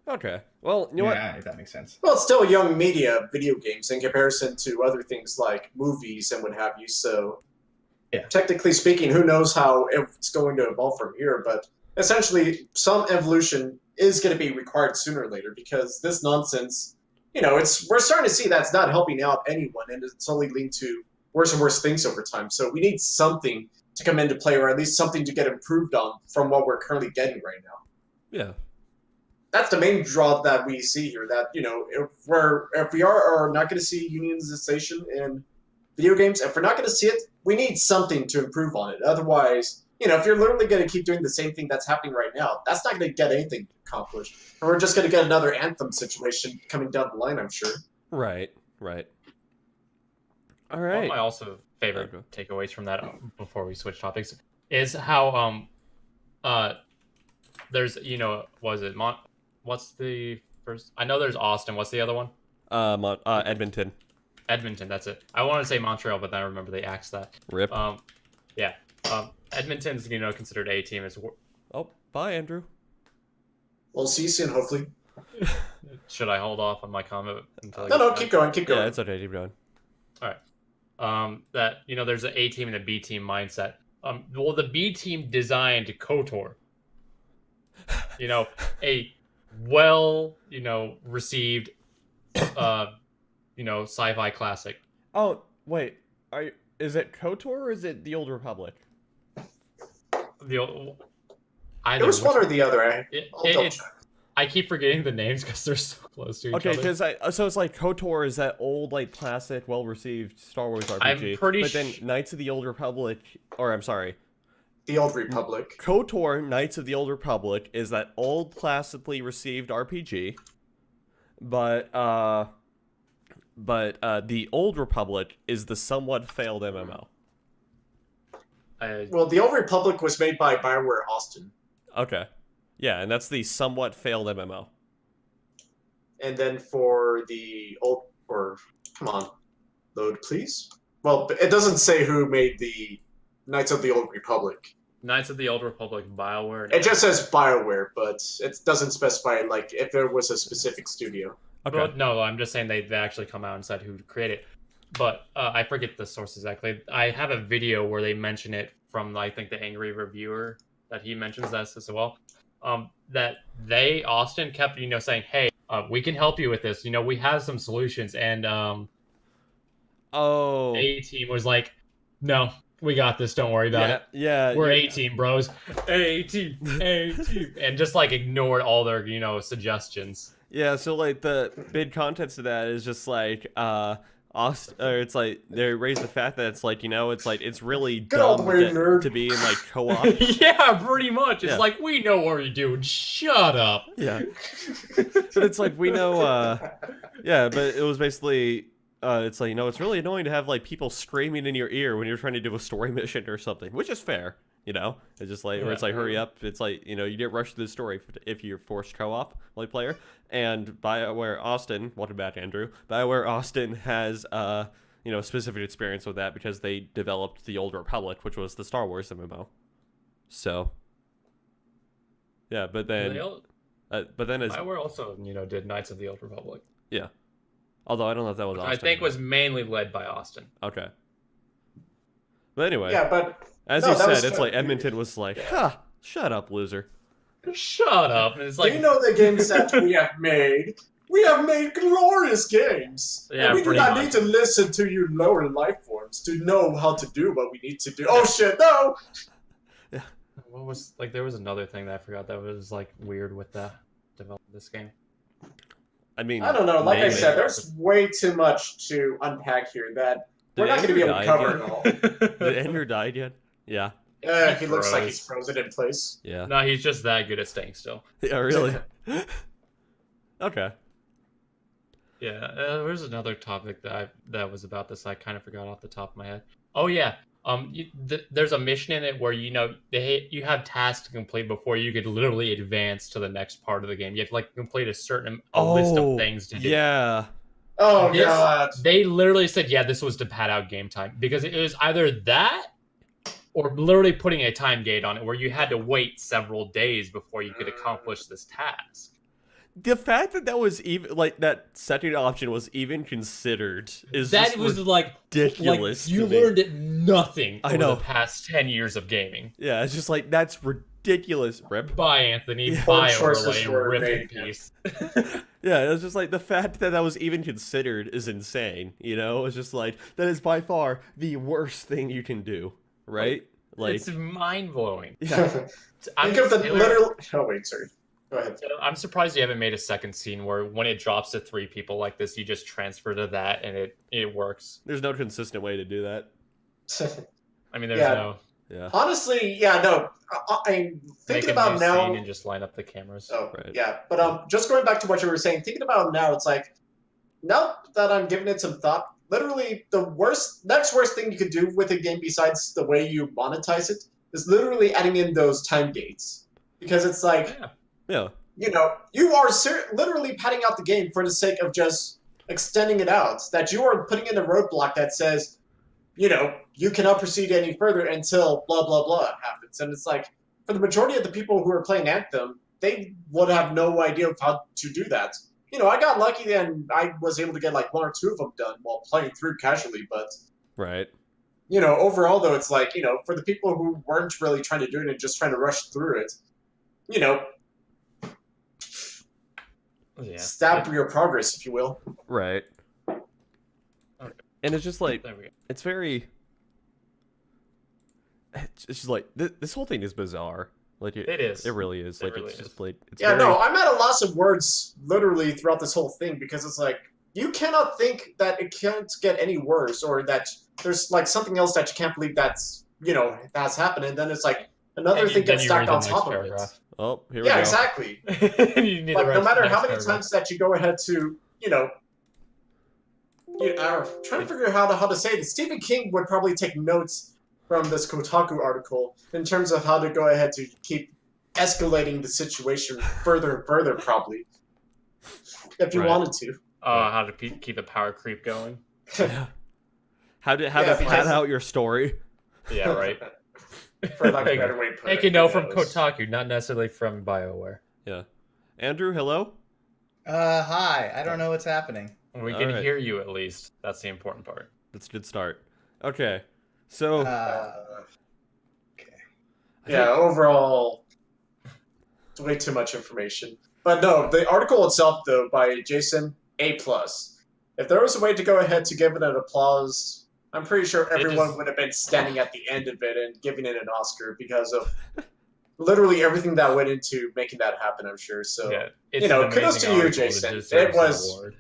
Okay. Well, you know what? Yeah, if that makes sense. Well, it's still young media, video games, in comparison to other things like movies and what have you. So, Yeah. technically speaking, who knows how it's going to evolve from here? But essentially, some evolution is going to be required sooner or later because this nonsense, we're starting to see that's not helping out anyone, and it's only leading to worse and worse things over time. So we need something to come into play, or at least something to get improved on from what we're currently getting right now. Yeah. That's the main draw that we see here. That if we are not going to see unionization in video games, if we're not going to see it, we need something to improve on it. Otherwise, if you're literally going to keep doing the same thing that's happening right now, that's not going to get anything accomplished. And we're just going to get another Anthem situation coming down the line, I'm sure. Right. All One of right. my also favorite Okay. takeaways from that before we switch topics is how there's what's the first? I know there's Austin. What's the other one? Edmonton. Edmonton. That's it. I want to say Montreal, but then I remember they axed that. Rip. Yeah. Edmonton's considered A team as. Oh, bye, Andrew. We'll see you soon, hopefully. Should I hold off on my comment until? No, keep going, keep going. Yeah, it's okay. Keep going. All right. That there's an A team and a B team mindset. Well, the B team designed KOTOR. A well, received, sci-fi classic. Oh, wait. Is it KOTOR or is it the Old Republic? It was one or the other. I'll double check. I keep forgetting the names because they're so close to each Okay, other. because so it's like KOTOR is that old, like, classic, well-received Star Wars RPG. I'm pretty But then Knights of the Old Republic, or I'm sorry, The Old Republic. KOTOR, Knights of the Old Republic, is that old, classically received RPG. But the Old Republic is the somewhat failed MMO. Well, The Old Republic was made by Bioware Austin. Okay. Yeah, and that's the somewhat failed MMO. And then for come on, load please. Well, it doesn't say who made the Knights of the Old Republic. Knights of the Old Republic, Bioware. It just says Bioware, but it doesn't specify like if there was a specific studio. Okay. Well, no, I'm just saying they actually come out and said who created it. But I forget the source exactly. I have a video where they mention it from, I think, the Angry Reviewer, that he mentions this as well. That Austin kept, saying, hey, we can help you with this. We have some solutions. And A-Team was like, no, we got this. Don't worry about it. Yeah. We're A-Team, bros. A-Team, A-Team. And just, ignored all their, suggestions. Yeah, so, the big context of that is just, it's they raise the fact that it's it's really Get out dumb the way, nerd. to be in co-op. Yeah, pretty much. It's Yeah. we know what you're doing. Shut up. Yeah, but it's we know. Yeah, but it was basically it's it's really annoying to have people screaming in your ear when you're trying to do a story mission or something, which is fair. You know, it's just like, or it's like, hurry up. It's like, you know, you get rushed through the story if you're forced co-op player. And BioWare Austin, welcome back, Andrew. BioWare Austin has, you know, specific experience with that because they developed the Old Republic, which was the Star Wars MMO. So, yeah, but then as BioWare also, you know, did Knights of the Old Republic. Yeah, although I don't know if that was Austin. I think was mainly led by Austin. Okay. But anyway, Yeah, but as you said, it's like Edmonton was like, "Ha, shut up, loser." Shut up! And it's like, do you know the games that we have made? We have made glorious games. Yeah, and we do pretty not much. need to listen to you lower life forms to know how to do what we need to do. Oh shit, no! what was like? There was another thing that I forgot that was like weird with the development of this game. I mean, I don't know. Like I maybe. said, there's way too much to unpack here that we're Did not going to be able to Andrew cover die it all. Did Andrew died yet? Yeah. He looks like he's froze. frozen in place. Yeah. No, he's just that good at staying still. Yeah, really. Okay. Yeah, there's another topic that was about this. I kind of forgot off the top of my head. Oh yeah, there's a mission in it where you know you have tasks to complete before you could literally advance to the next part of the game. You have to like complete a certain list of things to do. Yeah. Oh This- god. They literally said, yeah, this was to pad out game time because it was either that or literally putting a time gate on it where you had to wait several days before you could accomplish this task. The fact that was even like that second option was even considered is That just was like ridiculous. you to me. learned it nothing I over know. the past 10 years of gaming. Yeah, it's just like that's ridiculous. Rip. Bye, Anthony. Yeah. Bye, Choices Overlay. were Rip in made, yeah. peace. Yeah, it's just like the fact that was even considered is insane. You know, it's just like that is by far the worst thing you can do, right? Like, It's mind blowing. yeah, Think of the literal. Oh wait, sorry. Go ahead. I'm surprised you haven't made a second scene where when it drops to 3 people like this, you just transfer to that and it works. there's no consistent way to do that. I mean, there's Yeah. no Yeah, Honestly, yeah, no. I'm make thinking a about new now. scene and just line up the cameras. Oh, Right. yeah. But just going back to what you were saying, thinking about now, it's like, now that I'm giving it some thought, literally the next worst thing you could do with a game besides the way you monetize it is literally adding in those time gates. Because it's like, yeah, you know, you are literally padding out the game for the sake of just extending it out. That you are putting in a roadblock that says, you know, you cannot proceed any further until blah, blah, blah happens. And it's like, for the majority of the people who are playing Anthem, they would have no idea of how to do that. You know, I got lucky and I was able to get like 1 or 2 of them done while playing through casually. But, right. you know, overall, though, it's like, you know, for the people who weren't really trying to do it and just trying to rush through it, you know, Yeah. stab your progress, if you will. Right. Okay. And it's just like There we go. it's very. It's just like this whole thing is bizarre. Like It is. It really is. It Like really it's just is. like it's Yeah, very, no, I'm at a loss of words literally throughout this whole thing because it's like, you cannot think that it can't get any worse or that there's like something else that you can't believe that's, you know, that's happened. And then it's like another thing gets stacked on top of it. Oh, here we Yeah, go. exactly. You need Like, the no matter next how many paragraph. times that you go ahead to, you know, I'm trying to figure out how to say this. Stephen King would probably take notes from this Kotaku article in terms of how to go ahead to keep escalating the situation further and further, probably, if you Right. wanted to. How to keep a power creep going. Yeah. How to Yeah, pad because- out your story. Yeah, right. For lack of a better way to put it. Take a note from Because- Kotaku, not necessarily from BioWare. Yeah. Andrew, hello. Hi. I don't know what's happening. We can Alright. hear you at least. That's the important part. That's a good start. Okay. So Okay. Yeah, overall, it's way too much information. But no, the article itself, though, by Jason, A+. If there was a way to go ahead to give it an applause, I'm pretty sure everyone just- would have been standing at the end of it and giving it an Oscar because of literally everything that went into making that happen, I'm sure. So Yeah, you know, an kudos amazing to you, article that Jason. deserves It an was- award.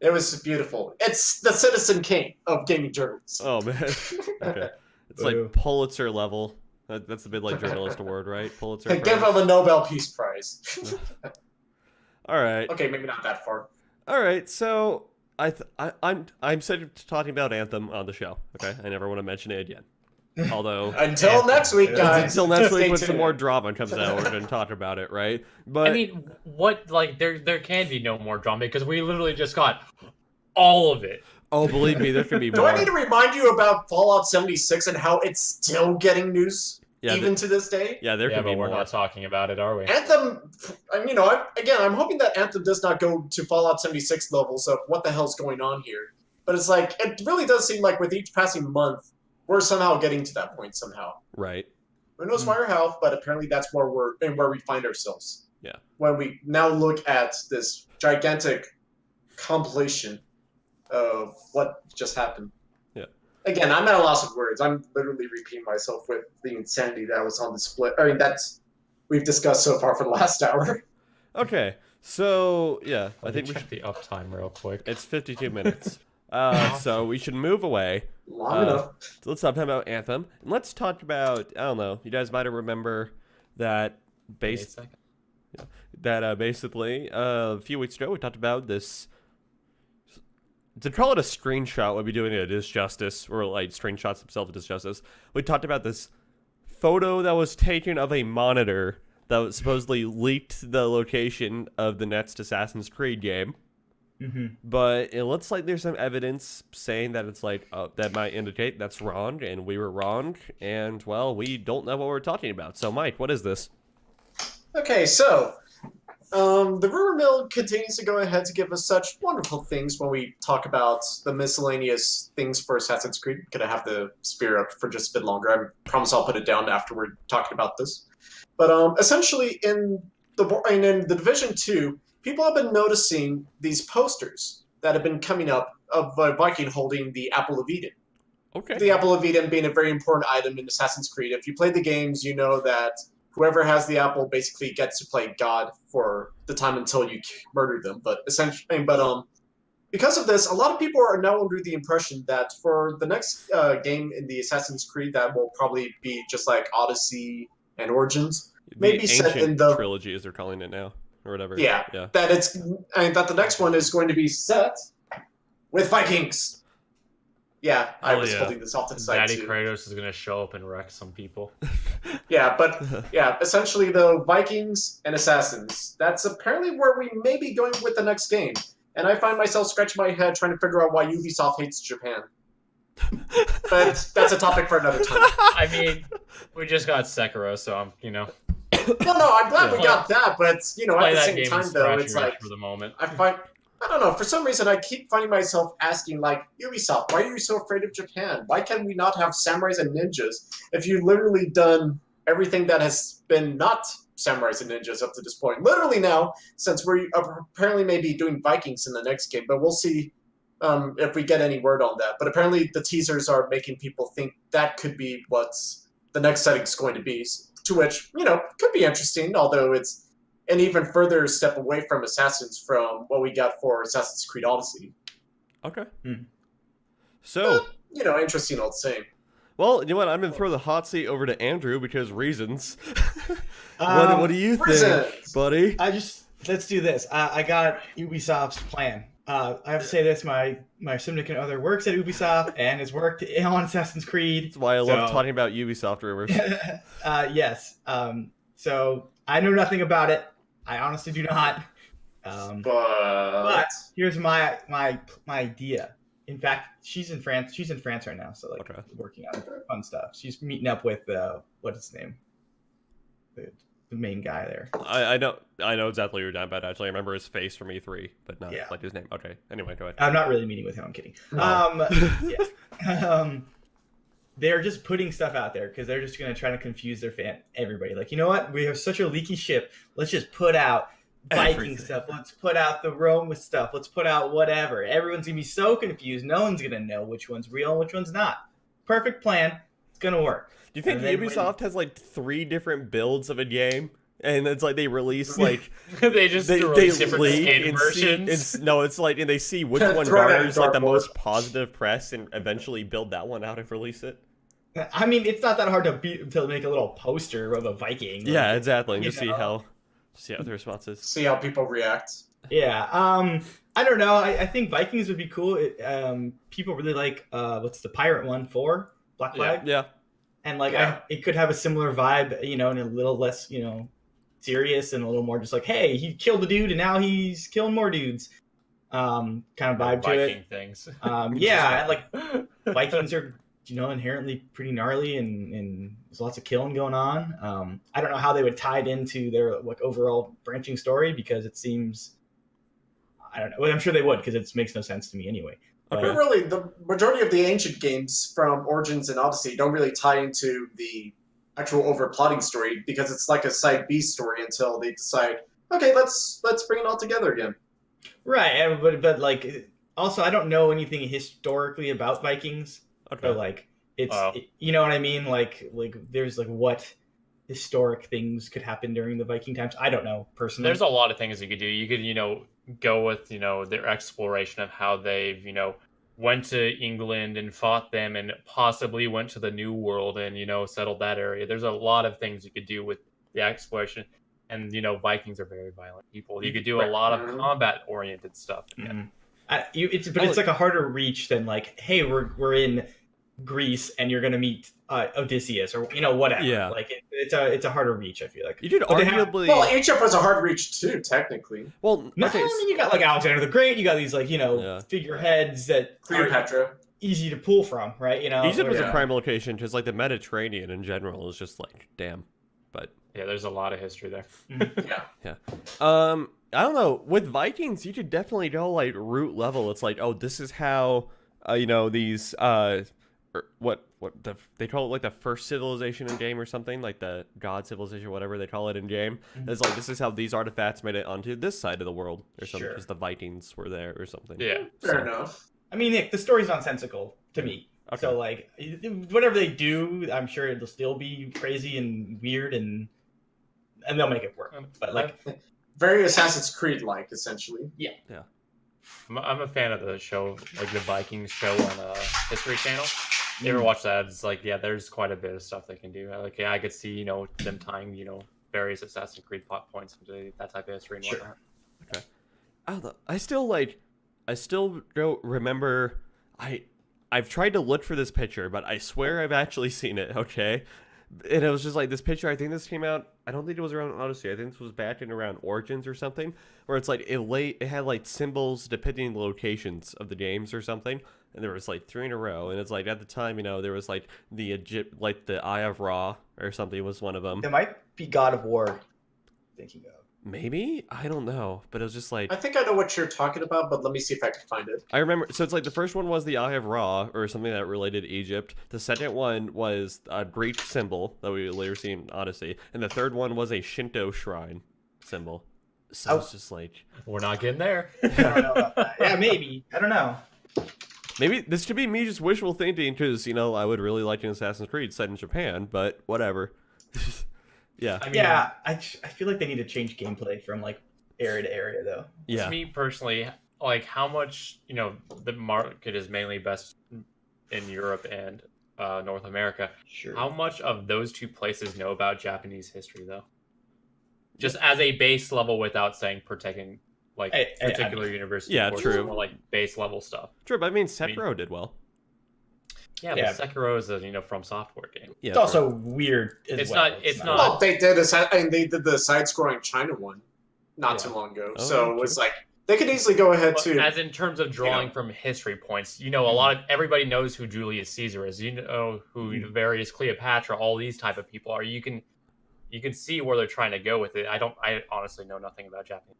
it was beautiful. It's the Citizen Kane of gaming journalists. oh man. Okay. It's like Boo. Pulitzer level. That's a bit like journalist award, right? Pulitzer. And give Prize. him a Nobel Peace Prize. All right. Okay, maybe not that far. All right. So I'm sick of talking about Anthem on the show. Okay. I never want to mention it again. Although Until next week, guys. until next Stay week when some tuned. more drama comes out, we're going to talk about it, right? But I mean, what? Like, there can be no more drama because we literally just got all of it. oh, believe me, there's going to be Do more. I need to remind you about Fallout 76 and how it's still getting news Yeah, even to this day? Yeah, there Yeah, can be but we're more. not talking about it, are we? Anthem, I'm hoping that Anthem does not go to Fallout 76 levels of what the hell's going on here. But it's like, it really does seem like with each passing month, we're somehow getting to that point somehow. Right. Who knows why or how, but apparently that's where where we find ourselves. Yeah. When we now look at this gigantic compilation of what just happened. Yeah. Again, I'm at a loss of words. I'm literally repeating myself with the insanity that was on display. I mean, that's we've discussed so far for the last hour. Okay. So, yeah, I Let think me we check the uptime real quick. it's 52 minutes. So we should move away. Long enough. So let's stop talking about Anthem. And let's talk about, I don't know, you guys might remember that Wait a second. basically a few weeks ago we talked about this. To call it a screenshot would be doing it a disjustice, or like screenshots themselves a disjustice. We talked about this photo that was taken of a monitor that was supposedly leaked the location of the next Assassin's Creed game. But it looks like there's some evidence saying that it's like that might indicate that's wrong, and we were wrong, and well, we don't know what we're talking about. So, Mike, what is this? Okay, so the rumor mill continues to go ahead to give us such wonderful things when we talk about the miscellaneous things for Assassin's Creed. Gonna have to spear up for just a bit longer. I promise I'll put it down after we're talking about this. But essentially, in the Division 2, people have been noticing these posters that have been coming up of Viking holding the Apple of Eden. Okay. The Apple of Eden being a very important item in Assassin's Creed. If you play the games, you know that whoever has the apple basically gets to play God for the time until you murder them. But because of this, a lot of people are now under the impression that for the next game in the Assassin's Creed, that will probably be just like Odyssey and Origins, maybe the set in ancient the trilogy, as they're calling it now, or whatever. yeah. That the next one is going to be set with Vikings. Yeah, I was holding this off to the side Daddy too. Kratos is gonna show up and wreck some people. Yeah, but essentially though, Vikings and Assassins. That's apparently where we may be going with the next game. And I find myself scratching my head trying to figure out why Ubisoft hates Japan. But that's a topic for another time. I mean, we just got Sekiro, so I'm, No, I'm glad we got that, but at play the that same game time and though, scratch it's your itch like for the moment. I don't know, for some reason I keep finding myself asking, like, Ubisoft, why are you so afraid of Japan? Why can we not have samurais and ninjas if you've literally done everything that has been not samurais and ninjas up to this point? Literally now, since we're apparently maybe doing Vikings in the next game, but we'll see if we get any word on that. But apparently the teasers are making people think that could be what the next setting's going to be, to which, could be interesting, although it's an even further step away from Assassins from what we got for Assassin's Creed Odyssey. Okay. So, interesting old saying. well, you know what? I'm going to throw the hot seat over to Andrew because reasons. What do you think, reasons. buddy? Let's do this. I got Ubisoft's plan. I have to say this: my significant other works at Ubisoft and has worked on Assassin's Creed. That's why I love talking about Ubisoft rumors. Yes. So I know nothing about it. I honestly do not. But here's my idea. In fact, she's in France. She's in France right now, so Okay. working on fun stuff. She's meeting up with what's his name, the main guy there. I know exactly what you're talking about. Actually, I remember his face from E3, but not Yeah. like his name. Okay. Anyway, go ahead. I'm not really meeting with him. I'm kidding. They're just putting stuff out there because they're just going to try to confuse everybody. Like, you know what? We have such a leaky ship. Let's just put out Viking Everything. stuff. Let's put out the Rome stuff. Let's put out whatever. Everyone's going to be so confused. No one's going to know which one's real and which one's not. Perfect plan. It's going to work. Do you think And then Ubisoft has like 3 different builds of a game? And it's like they release like they just they release different leak skin and versions. no, it's like and they see which one Throw it at garners like the dartboard. most positive press and eventually build that one out and release it. I mean, it's not that hard to make a little poster of a Viking. Yeah, exactly. And you just see know. how the response is. See how people react. Yeah. I don't know. I think Vikings would be cool. People really like what's the pirate one for Black Flag. Yeah. and like Yeah. it could have a similar vibe, and a little less, serious and a little more just like, hey, he killed a dude and now he's killing more dudes, kind of vibe to Viking it. things. Yeah, like Vikings are inherently pretty gnarly, and there's lots of killing going on. I don't know how they would tie it into their like overall branching story, because it seems, I don't know. Well, I'm sure they would, because it makes no sense to me anyway. But really, the majority of the ancient games from Origins and Odyssey don't really tie into the actual overplotting story, because it's like a side B story until they decide, okay, let's bring it all together again. Right, but like, also I don't know anything historically about Vikings. Okay. So like, it's you know what I mean? Like there's like what historic things could happen during the Viking times. I don't know personally. There's a lot of things you could do. You could, go with, their exploration of how they've, went to England and fought them and possibly went to the New World and, settled that area. There's a lot of things you could do with the exploration. And, Vikings are very violent people. You could do a lot of combat-oriented stuff. Mm-hmm. It's like a harder reach than like, hey, we're in Greece and you're gonna meet Odysseus or whatever. Yeah. Like it's a harder reach, I feel like. You could arguably. Well, Egypt was a hard reach too, technically. Well, No, okay. I mean, you got like Alexander the Great. You got these like figureheads that are Cleopatra. easy to pull from, right? Egypt was Yeah. a prime location, because like the Mediterranean in general is just like damn. But Yeah, there's a lot of history there. Yeah. I don't know. With Vikings, you could definitely go like root level. It's like, oh, this is how these they call it, like the first civilization in game or something, like the god civilization, whatever they call it in game. It's like, this is how these artifacts made it onto this side of the world or something, Sure. because the Vikings were there or something. Yeah. Fair enough. I mean, Nick, the story's nonsensical to me. Okay. So like, whatever they do, I'm sure it'll still be crazy and weird, and they'll make it work. But like, Very Assassin's Creed-like, essentially. I'm a fan of the show, like the Vikings show on History Channel. You ever watch that? It's like, there's quite a bit of stuff they can do. Like, I could see, them tying, various Assassin's Creed plot points into that type of history and Sure. whatnot. Okay. I don't know. I still don't remember. I've tried to look for this picture, but I swear I've actually seen it. Okay. And it was just like this picture. I think this came out. I don't think it was around Odyssey. I think this was back in around Origins or something, where it's like it had like symbols depicting the locations of the games or something, and there was like 3 in a row. And it's like, at the time, there was like the Eye of Ra or something was one of them. it might be God of War. Thinking of. Maybe, I don't know, but it was just like, I think I know what you're talking about, but let me see if I can find it. I remember. So it's like the first one was the Eye of Ra or something that related to Egypt. The second one was a Greek symbol that we later see in Odyssey, and the third one was a Shinto shrine symbol. So it's just like, We're not getting there. I don't know about that. Yeah, maybe. I don't know. maybe this could be me just wishful thinking, because I would really like an Assassin's Creed set in Japan, but whatever. Yeah. I mean, Yeah, I feel like they need to change gameplay from like area to area though. Yeah. To me personally, like how much, the market is mainly best in Europe and North America. Sure. How much of those two places know about Japanese history, though? Just as a base level, without saying protecting like particular university. Yeah, courses, true. More like base level stuff. True, but I mean, Sekiro did well. Yeah, Yeah. but Sekiro is a From Software game. Yeah. It's also weird as It's well. not- it's not- Well, they did the side-scrolling China one not too long ago, Oh, so true. it's like they could easily go ahead But to. as in terms of drawing from history points, a lot of everybody knows who Julius Caesar is. You know who various Cleopatra, all these type of people are. You can see where they're trying to go with it. I honestly know nothing about Japanese.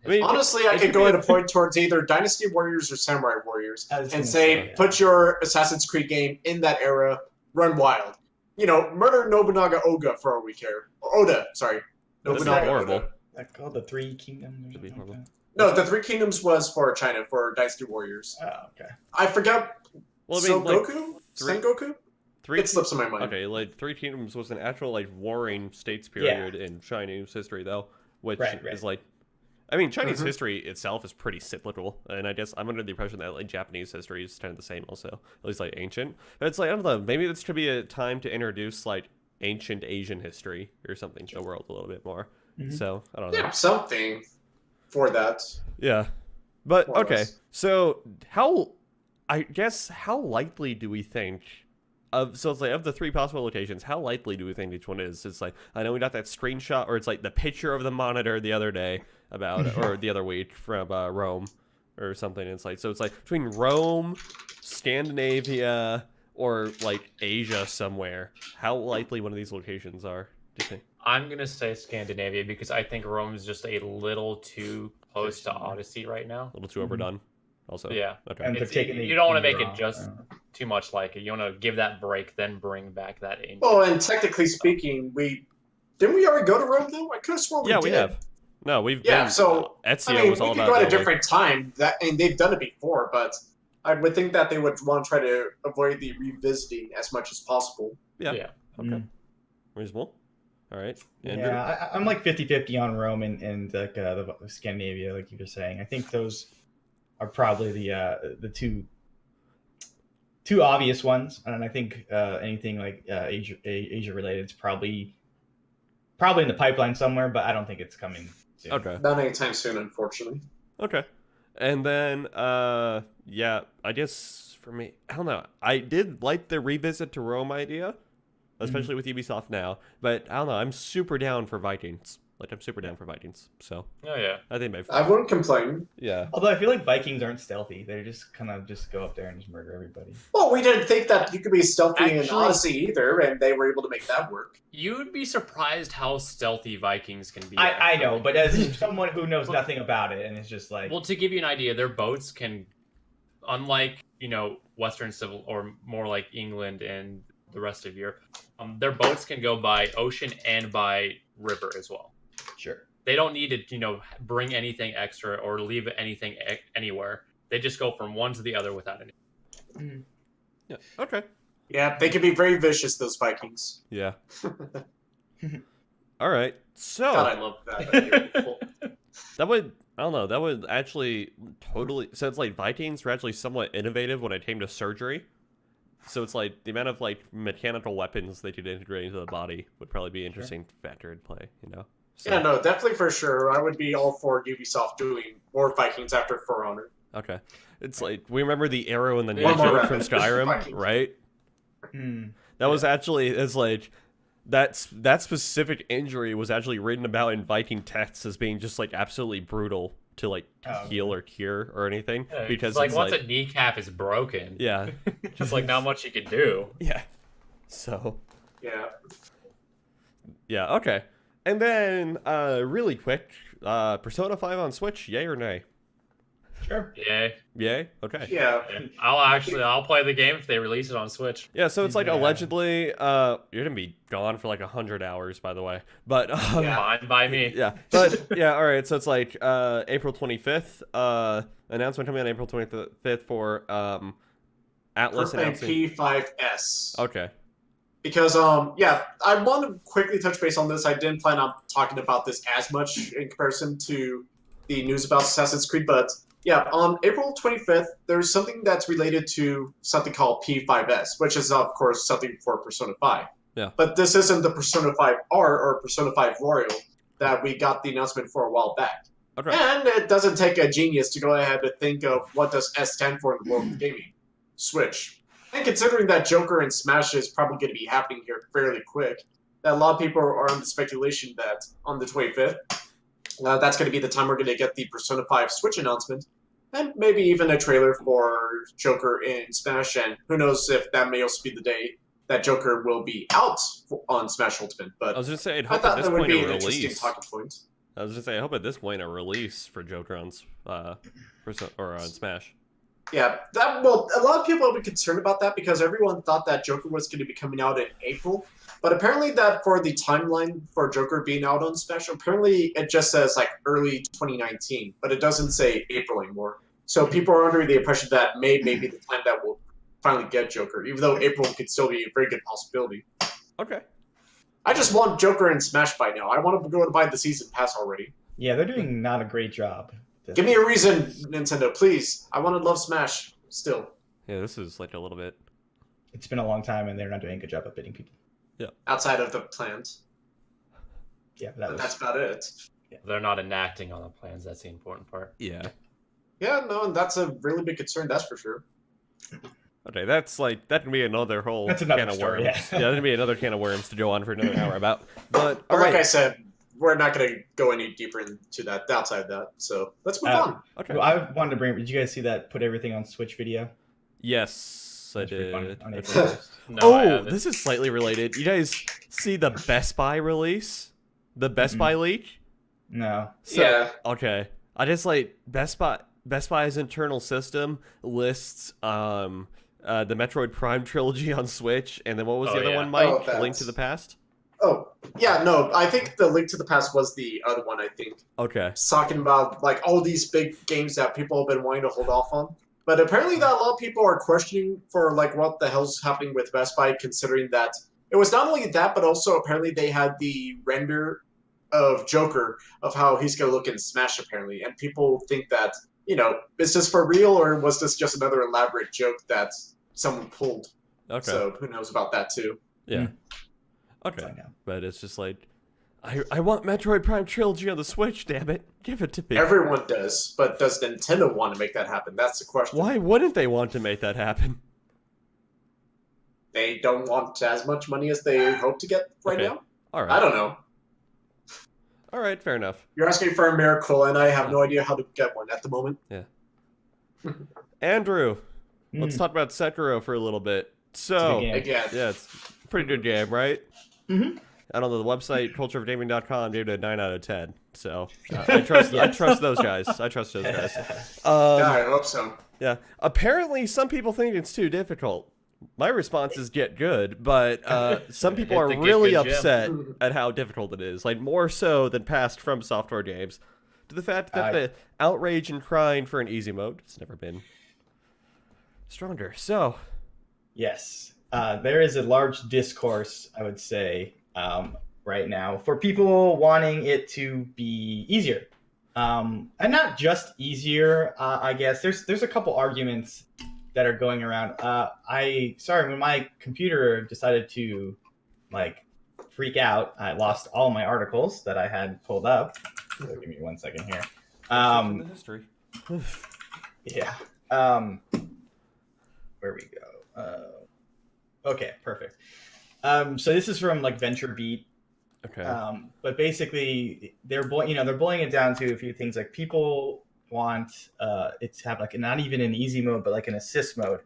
I mean, Honestly, I it could could go be ahead and point towards either Dynasty Warriors or Samurai Warriors I was and gonna say, say, yeah. put your Assassin's Creed game in that era, run wild. Murder Nobunaga Oga for all we care. Or Oda, sorry. That's Nobunaga not horrible. Oda. That called the Three Kingdoms. Or That'd be something like horrible. No, the Three Kingdoms was for China, for Dynasty Warriors. that. Oh, okay. I forgot. Well, I mean, like, Goku? three- Sengoku? Three. It slips in my mind. Okay, like Three Kingdoms was an actual like warring states period in Chinese history, though, which Right. is like, I mean, Chinese Mhm. history itself is pretty cyclical, and I guess I'm under the impression that like Japanese history is kind of the same, also, at least like ancient. But it's like, I don't know, maybe this could be a time to introduce like ancient Asian history or something to the world a little bit more. Mhm. So I don't know. Yeah, something for that. Yeah. But More or okay. less. So how likely do we think So it's like of the 3 possible locations, how likely do we think each one is? It's like I know we got that screenshot, or it's like the picture of the monitor the other day about, or the other week from Rome, or something. It's like so it's like between Rome, Scandinavia, or like Asia somewhere. How likely one of these locations are? Do you think? I'm gonna say Scandinavia because I think Rome is just a little too close to Odyssey right now. A little too overdone. Also, Yeah. Okay. And they're taking You don't want to the make year it off, just too much like it. You want to give that break, then bring back that ancient. Well, and technically speaking, didn't we already go to Rome though? I could have sworn we Yeah, did. we have. No, we've Yeah, been, so Ezio I mean, was we all could about go at a Italy. different time, and they've done it before, but I would think that they would want to try to avoid the revisiting as much as possible. Yeah. Yeah. Okay. Reasonable. All right. Andrew? Yeah, I'm like 50-50 on Rome and like the Scandinavia, like you were saying. I think those are probably the two obvious ones, and I think anything like Asia related is probably in the pipeline somewhere, but I don't think it's coming soon. Okay. Not anytime soon, unfortunately. Okay. And then, yeah, I guess for me, I don't know. I did like the revisit to Rome idea, especially with Ubisoft now. But I don't know. I'm super down for Vikings. Like, I'm super down for Vikings. So, Oh yeah. I think I wouldn't complain. yeah. Although I feel like Vikings aren't stealthy; they just kind of just go up there and just murder everybody. Well, we didn't think that you could be stealthy in Actually- Odyssey either, and they were able to make that work. You'd be surprised how stealthy Vikings can be. I know, actually. but as someone who knows nothing about it, and it's just like, Well, to give you an idea, their boats can, unlike Western civil or more like England and the rest of Europe, their boats can go by ocean and by river as well. sure. They don't need to bring anything extra or leave anything anywhere. They just go from one to the other without any. Yeah. Okay. Yeah, they can be very vicious, those Vikings. Yeah. All right. So God, I love that. that would, I don't know, that would actually totally, so it's like Vikings were actually somewhat innovative when it came to surgery. So it's like the amount of like mechanical weapons they could integrate into the body would probably be an interesting factor in play, So, Yeah, no, definitely for sure. I would be all for Ubisoft doing more Vikings after For Honor. Okay. It's like, we remember the arrow and the One knee more joke from weapon. Skyrim, Vikings. right? Hmm. That was actually, it's like, that specific injury was actually written about in Viking texts as being just like absolutely brutal to like heal or cure or anything. Yeah, Because it's like it's once like, a kneecap is broken, yeah. just like not much you can do. Yeah. So, Yeah. yeah, okay. And then, really quick, Persona 5 on Switch, yay or nay? Sure. Yeah. Yay? Okay. Yeah. I'll play the game if they release it on Switch. Yeah, so it's like Yeah. allegedly, you're gonna be gone for like 100 hours, by the way. But, Yeah. Fine by me. yeah. But, yeah, alright, so it's like, April 25th, announcement coming on April 25th for, Atlas And announcing. P5S. Okay. Because, yeah, I want to quickly touch base on this. I didn't plan on talking about this as much in comparison to the news about Assassin's Creed, but yeah, on April 25th, there's something that's related to something called P5S, which is, of course, something for Persona 5. Yeah. But this isn't the Persona 5R or Persona 5 Royal that we got the announcement for a while back. Okay. And it doesn't take a genius to go ahead and think of what does S stand for in the world of gaming. Switch. And considering that Joker and Smash is probably going to be happening here fairly quick, that a lot of people are on the speculation that on the 25th, that's going to be the time we're going to get the Persona 5 Switch announcement, and maybe even a trailer for Joker in Smash, and who knows if that may also be the day that Joker will be out on Smash Ultimate. But I was gonna say, I'd I hope at thought this that would point be a an interesting release. talking point. I was gonna say, I hope at this point a release for Joker on, on Smash. Yeah, a lot of people have been concerned about that because everyone thought that Joker was going to be coming out in April. But apparently that for the timeline for Joker being out on Smash, apparently it just says like early 2019, but it doesn't say April anymore. So people are under the impression that May may be the time that we'll finally get Joker, even though April could still be a very good possibility. Okay. I just want Joker in Smash by now. I want to go and buy the season pass already. Yeah, they're doing not a great job. Give me a reason, Nintendo, please. I want to love Smash still. Yeah, this is like a little bit. It's been a long time, and they're not doing a good job of bidding people. Outside of the plans. Yeah, But that's about it. They're not enacting on the plans. That's the important part. Yeah. Yeah, no, and that's a really big concern, that's for sure. Okay, that's like that can be another whole That's another can of story, worms. yeah. That can be another can of worms to go on for another hour about. But all But like right, I said, we're not going to go any deeper into that outside that. So let's move on. okay. Well, I wanted to bring. Did you guys see that put everything on Switch video? Yes, I That's pretty funny, did. on I April did. 1st. No, I Oh, haven't. this is slightly related. You guys see the Best Buy release? The Best Buy leak? No. So, Yeah. Okay. I just like Best Buy's internal system lists the Metroid Prime trilogy on Switch, and then what was Oh, the other yeah. one, Mike? Oh, Link that's- to the Past? Oh, yeah, no, I think the Link to the Past was the other one, I think. Okay. It's talking about like all these big games that people have been wanting to hold off on. But apparently that a lot of people are questioning for like what the hell's happening with Best Buy, considering that it was not only that, but also apparently they had the render of Joker of how he's gonna look in Smash apparently. And people think that, is this for real or was this just another elaborate joke that someone pulled? Okay. So who knows about that too. Yeah. Hmm. Okay. I know. But it's just like, I want Metroid Prime trilogy on the Switch, damn it. Give it to me. Everyone does, but does Nintendo want to make that happen? That's the question. Why wouldn't they want to make that happen? They don't want as much money as they hope to get right Okay. now? All right. I don't know. All right, fair enough. You're asking for a miracle, and I have no idea how to get one at the moment. Andrew, Hmm. let's talk about Sekiro for a little bit. It's a So, good game. Again, yeah, it's a pretty good game, right? Mhm. And on the website cultureofgaming.com, gave it a 9 out of 10. So I trust those guys. I trust those guys. yeah, I hope so. Yeah. Apparently, some people think it's too difficult. My response is get good, but some people Hit are the get really good gem. upset at how difficult it is. Like more so than past From Software games. To the fact that the outrage and crying for an easy mode has never been stronger. So, Yes. There is a large discourse, I would say, right now for people wanting it to be easier. And not just easier, I guess. There's a couple arguments that are going around. When my computer decided to freak out, I lost all my articles that I had pulled up. So give me 1 second here. the history. Yeah. Where we go. Okay, perfect. So this is from Venture Beat. Okay. But basically, they're boiling it down to a few things. Like people want it to have not even an easy mode, but an assist mode.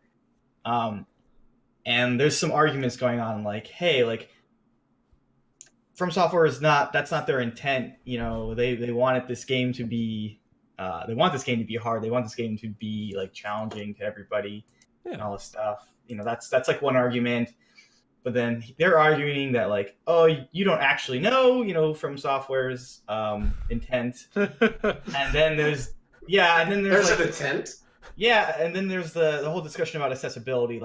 And there's some arguments going on, hey, From Software that's not their intent. They wanted this game to be they want this game to be hard. They want this game to be challenging to everybody and all this stuff. That's one argument. But then they're arguing that oh, you don't actually know, From Software's intent. And then there's There's an intent. yeah, and then there's the whole discussion about accessibility.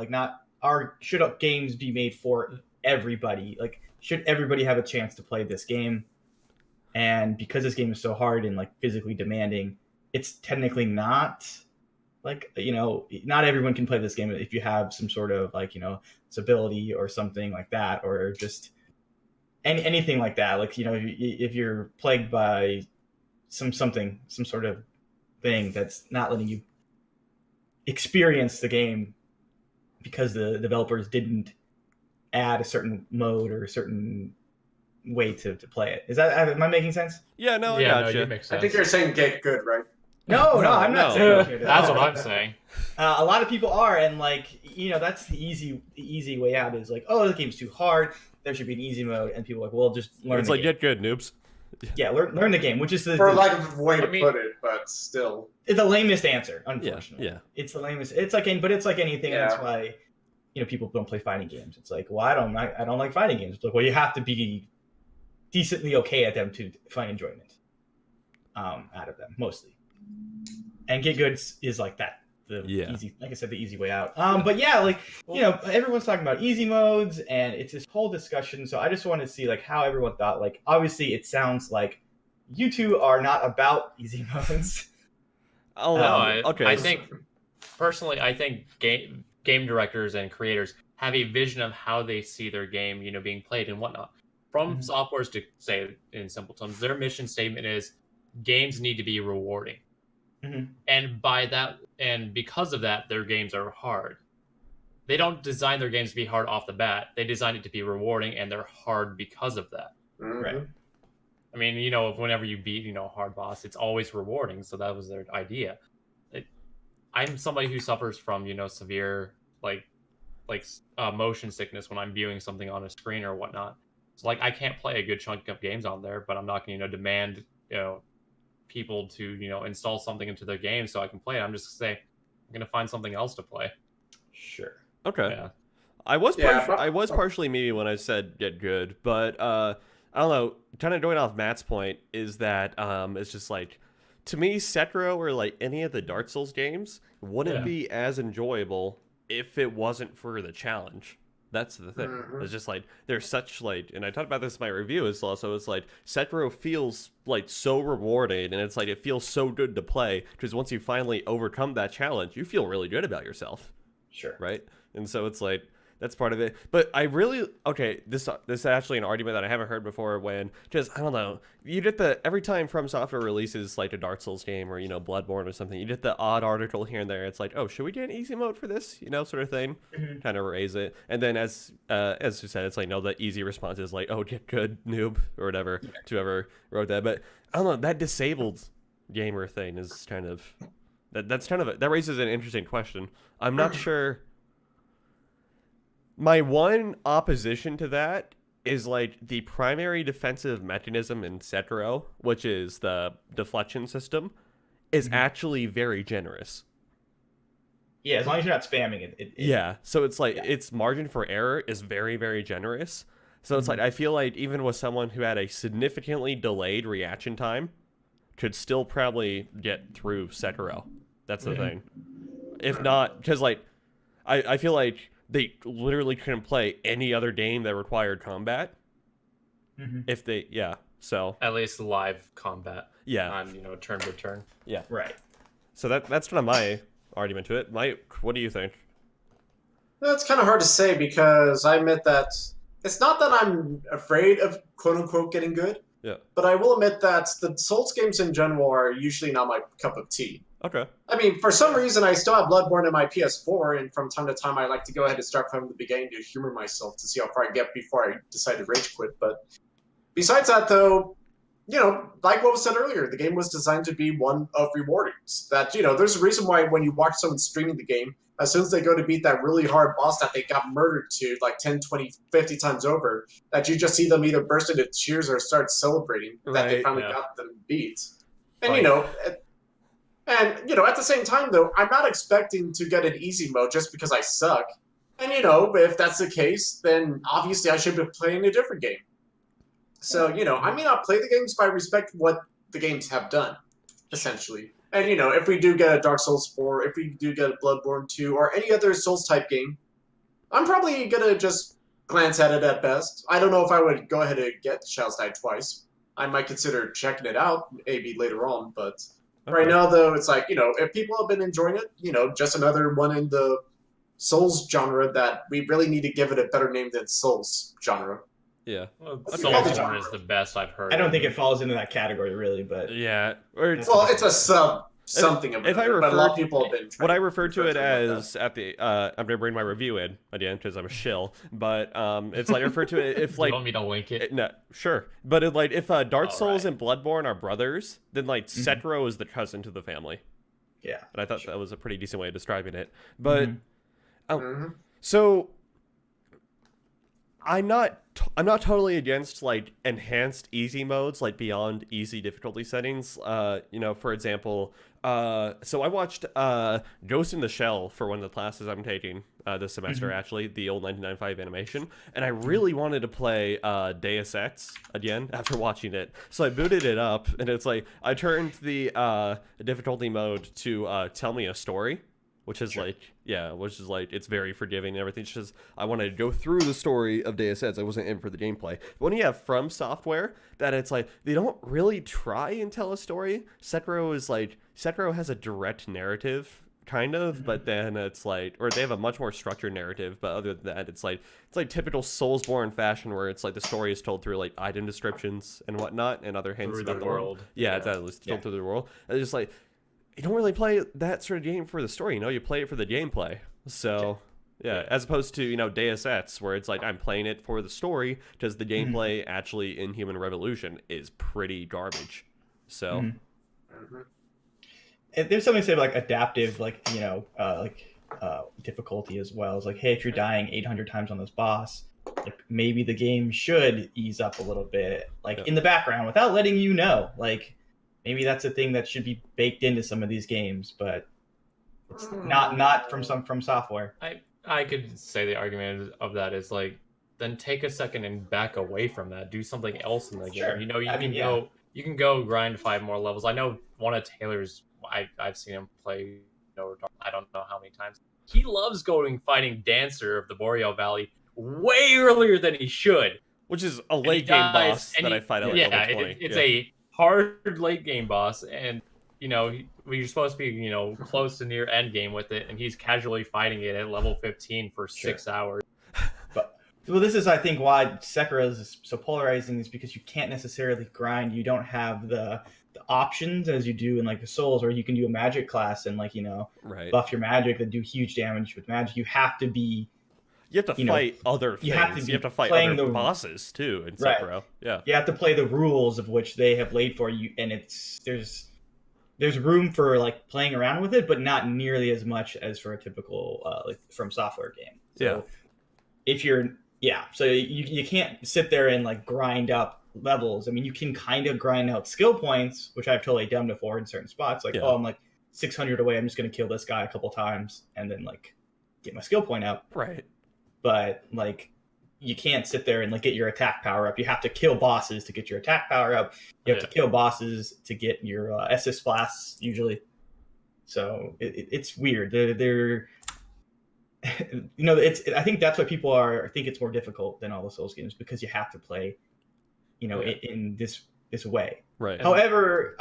Should games be made for everybody? Should everybody have a chance to play this game? And because this game is so hard and physically demanding, it's technically not not everyone can play this game if you have some sort of disability or something like that, or just anything like that. If you're plagued by some sort of thing that's not letting you experience the game because the developers didn't add a certain mode or a certain way to play it. Am I making sense? Yeah, no, I yeah, no, gotcha. you make sense. I think you're saying get good, right? No, I'm not no. saying that. That's what I'm saying. A lot of people are, and that's the easy way out is oh, the game's too hard. There should be an easy mode, and people are well, just learn. It's the game. get good, noobs. Yeah, learn the game, which is For lack of a way to put it, but still. the lamest answer, unfortunately. Yeah. It's the lamest. It's but it's like anything. Yeah. That's why people don't play fighting games. It's well, I don't like fighting games. It's well, you have to be decently okay at them to find enjoyment out of them, mostly. And get good is that. Easy, like I said, the easy way out. But yeah, everyone's talking about easy modes, and it's this whole discussion. So I just want to see how everyone thought. Obviously, it sounds like you two are not about easy modes. Oh, No, okay. I think personally, game directors and creators have a vision of how they see their game, being played and whatnot. From Software's, to say in simple terms, their mission statement is games need to be rewarding. Mm-hmm. And by that, and because of that, their games are hard. they don't design their games to be hard off the bat. They design it to be rewarding, and they're hard because of that. Right. I mean, whenever you beat, a hard boss, it's always rewarding. So that was their idea. I'm somebody who suffers from, severe motion sickness when I'm viewing something on a screen or whatnot. So I can't play a good chunk of games on there, but I'm not going to demand people to install something into their game so I can play it. I'm just gonna say I'm going to find something else to play. Sure. Okay. Yeah. I was partially maybe when I said get good, but I don't know. Kind of going off Matt's point is that it's just to me, Sekiro or any of the Dark Souls games wouldn't be as enjoyable if it wasn't for the challenge. That's the thing. It's just there's such and I talked about this in my review as well. So it's Sekiro feels so rewarding, and it's it feels so good to play because once you finally overcome that challenge, you feel really good about yourself. Sure. Right. And so it's that's part of it. But I really this is actually an argument that I haven't heard before. When just I don't know, you get every time From Software releases a Dark Souls game or Bloodborne or something, you get the odd article here and there. It's oh, should we get an easy mode for this? Sort of thing. Kind of raise it. And then as you said, it's no, the easy response is oh, get good, noob, or whatever. To whoever wrote that. But I don't know, that disabled gamer thing is kind of that raises an interesting question. I'm not sure. My one opposition to that is the primary defensive mechanism in Sekiro, which is the deflection system, is actually very generous. Yeah, as long as you're not spamming it. Yeah, so it's its margin for error is very, very generous. So it's I feel even with someone who had a significantly delayed reaction time, could still probably get through Sekiro. That's the thing. If not, because I feel they literally couldn't play any other game that required combat. If they, so At least live combat. Yeah. On, turn to turn. Yeah. Right. So that's kind of my argument to it. Mike, what do you think? That's kind of hard to say because I admit that it's not that I'm afraid of quote unquote getting good. Yeah. But I will admit that the Souls games in general are usually not my cup of tea. Okay. I mean, for some reason, I still have Bloodborne in my PS4, and from time to time, I like to go ahead and start from the beginning to humor myself to see how far I get before I decide to rage quit. But besides that, though, like what was said earlier, the game was designed to be one of rewardings. That, there's a reason why when you watch someone streaming the game, as soon as they go to beat that really hard boss that they got murdered to 10, 20, 50 times over, that you just see them either burst into tears or start celebrating that they finally got them beat. And, at the same time, though, I'm not expecting to get an easy mode just because I suck. And, if that's the case, then obviously I should be playing a different game. So, I may not play the games, but I respect what the games have done, essentially. And, if we do get a Dark Souls 4, if we do get a Bloodborne 2, or any other Souls-type game, I'm probably going to just glance at it at best. I don't know if I would go ahead and get Shall's Die Twice. I might consider checking it out, maybe later on, but... Okay. Right now, though, it's if people have been enjoying it, just another one in the Souls genre that we really need to give it a better name than Souls genre. Yeah. Well, Okay. Souls genre is the best I've heard. I don't think it falls into that category, really, but... Yeah. Well, it's a something of it, but a lot of people have been trying what I refer to it about as at the I'm gonna bring my review in again because I'm a shill, but it's I refer to it if You want me to link it? no, sure, but if Dark Souls and Bloodborne are brothers, then Sekiro is the cousin to the family. Yeah. And I thought that was a pretty decent way of describing it. But Mm-hmm. so I'm not totally against enhanced easy modes beyond easy difficulty settings. For example, so I watched Ghost in the Shell for one of the classes I'm taking this semester, actually, the old 1995 animation, and I really wanted to play Deus Ex again after watching it. So I booted it up, and it's I turned the difficulty mode to tell me a story. Which is it's very forgiving and everything. It's just I wanted to go through the story of Deus Ex. I wasn't in for the gameplay. But when you have From Software, that it's they don't really try and tell a story. Sekiro has a direct narrative, kind of, but then it's or they have a much more structured narrative. But other than that, it's typical Soulsborne fashion, where it's the story is told through item descriptions and whatnot, and other hints about the world. Yeah, it's at least told through the world. And it's just you don't really play that sort of game for the story, you play it for the gameplay. So, Yeah, as opposed to, Deus Ex, where it's like I'm playing it for the story, because the gameplay actually in Human Revolution is pretty garbage. So, And there's something to say about, like, adaptive, difficulty as well. It's like, hey, if you're dying 800 times on this boss, like, maybe the game should ease up a little bit, in the background, without letting you know. Like, maybe that's a thing that should be baked into some of these games, but it's not from software. I could say the argument of that is like, then take a second and back away from that. Do something else in the game. You can go grind 5 more levels. I know one of Taylor's. I've seen him play. I don't know how many times. He loves fighting Dancer of the Boreal Valley way earlier than he should. Which is a late game boss that I fight at level 20. It's a hard late game boss, and you're supposed to be close to near end game with it, and he's casually fighting it at level 15 for 6 hours. Well, this is, I think, why Sekiro is so polarizing, is because you can't necessarily grind. You don't have the options as you do in like the Souls, where you can do a magic class and buff your magic and do huge damage with magic. You have to fight other things. You have to fight other bosses too in Sekiro. Right. Yeah. You have to play the rules of which they have laid for you, and there's room for like playing around with it, but not nearly as much as for a typical From Software game. So if you're so you can't sit there and like grind up levels. I mean, you can kind of grind out skill points, which I've totally done before in certain spots. Like, I'm like 600 away. I'm just going to kill this guy a couple times and then like get my skill point up. Right. But like, you can't sit there and like get your attack power up. You have to kill bosses to get your attack power up. You have to kill bosses to get your SS blasts usually. So it's weird. They're I think that's why people think it's more difficult than all the Souls games, because you have to play, in this way. Right. However,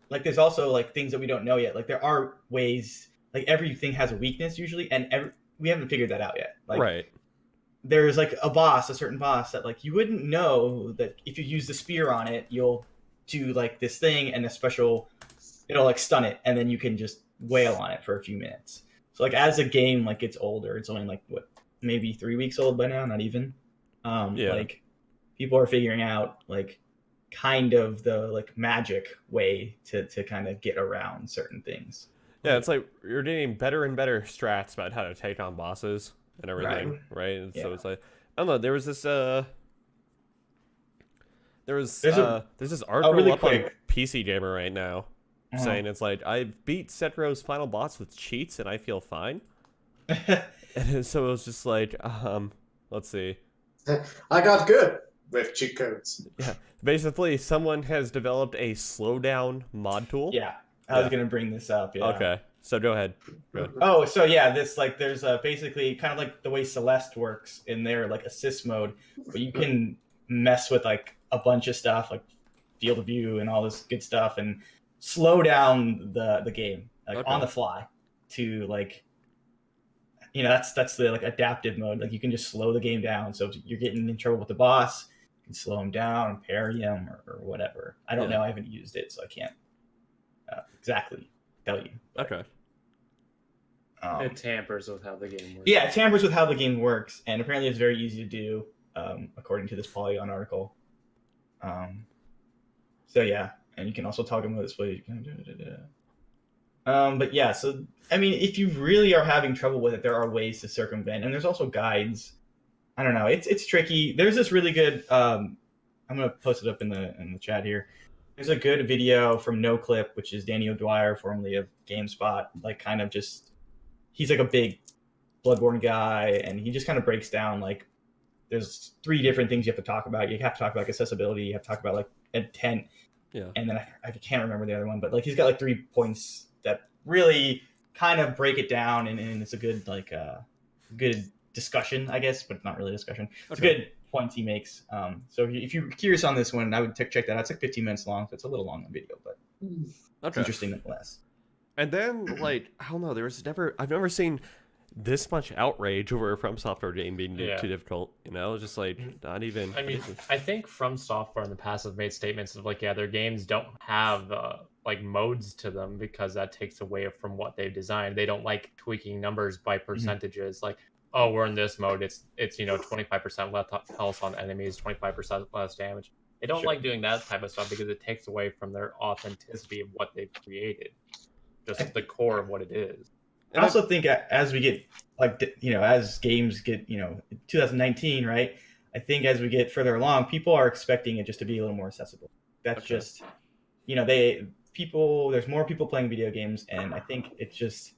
like there's also like things that we don't know yet. Like there are ways, like everything has a weakness usually, and we haven't figured that out yet. Like, right. There's like a certain boss that like you wouldn't know that if you use the spear on it, you'll do like this thing and it'll like stun it, and then you can just wail on it for a few minutes. So like as a game like gets older, it's only like maybe 3 weeks old by now, not even. Like people are figuring out like kind of the like magic way to kind of get around certain things. Yeah, it's like you're getting better and better strats about how to take on bosses and everything, right? And so it's like, I don't know, there was this there's this article really up quick on PC Gamer right now saying it's like, I beat Sekiro's final boss with cheats and I feel fine. And so it was just like, let's see. I got good with cheat codes. Yeah, basically someone has developed a slowdown mod tool. Yeah, I was gonna bring this up. Yeah. Okay, so go ahead. Oh, so yeah, this like there's basically kind of like the way Celeste works in their like assist mode, but you can mess with like a bunch of stuff like field of view and all this good stuff and slow down the game like on the fly to like, that's the like adaptive mode. Like you can just slow the game down. So if you're getting in trouble with the boss, you can slow him down and parry him or whatever. I don't know. I haven't used it, so I can't exactly tell you. But, okay. It tampers with how the game works. Yeah, it tampers with how the game works, and apparently it's very easy to do, according to this Polygon article. So yeah, and you can also talk about this way. But yeah, so I mean, if you really are having trouble with it, there are ways to circumvent, and there's also guides. I don't know, it's tricky. There's this really good. I'm gonna post it up in the chat here. There's a good video from NoClip, which is Danny O'Dwyer, formerly of GameSpot. Like, kind of just, he's like a big Bloodborne guy, and he just kind of breaks down like there's 3 different things you have to talk about. You have to talk about like accessibility, you have to talk about like intent, and then I can't remember the other one, but like he's got like 3 points that really kind of break it down, and it's a good like good discussion, I guess, but not really discussion. It's a good points he makes. So if you're curious on this one, I would check that out. It's like 15 minutes long, so it's a little long on video, but it's interesting nonetheless. And then, like, I don't know, I've never seen this much outrage over a From Software game being too difficult, just like not even. I mean, I think From Software in the past have made statements of like, their games don't have like modes to them because that takes away from what they've designed. They don't like tweaking numbers by percentages. Like, oh, we're in this mode. It's 25% less health on enemies, 25% less damage. They don't like doing that type of stuff because it takes away from their authenticity of what they've created, just the core of what it is. I also think as we get as games get 2019, right? I think as we get further along, people are expecting it just to be a little more accessible. That's just there's more people playing video games, and I think it's just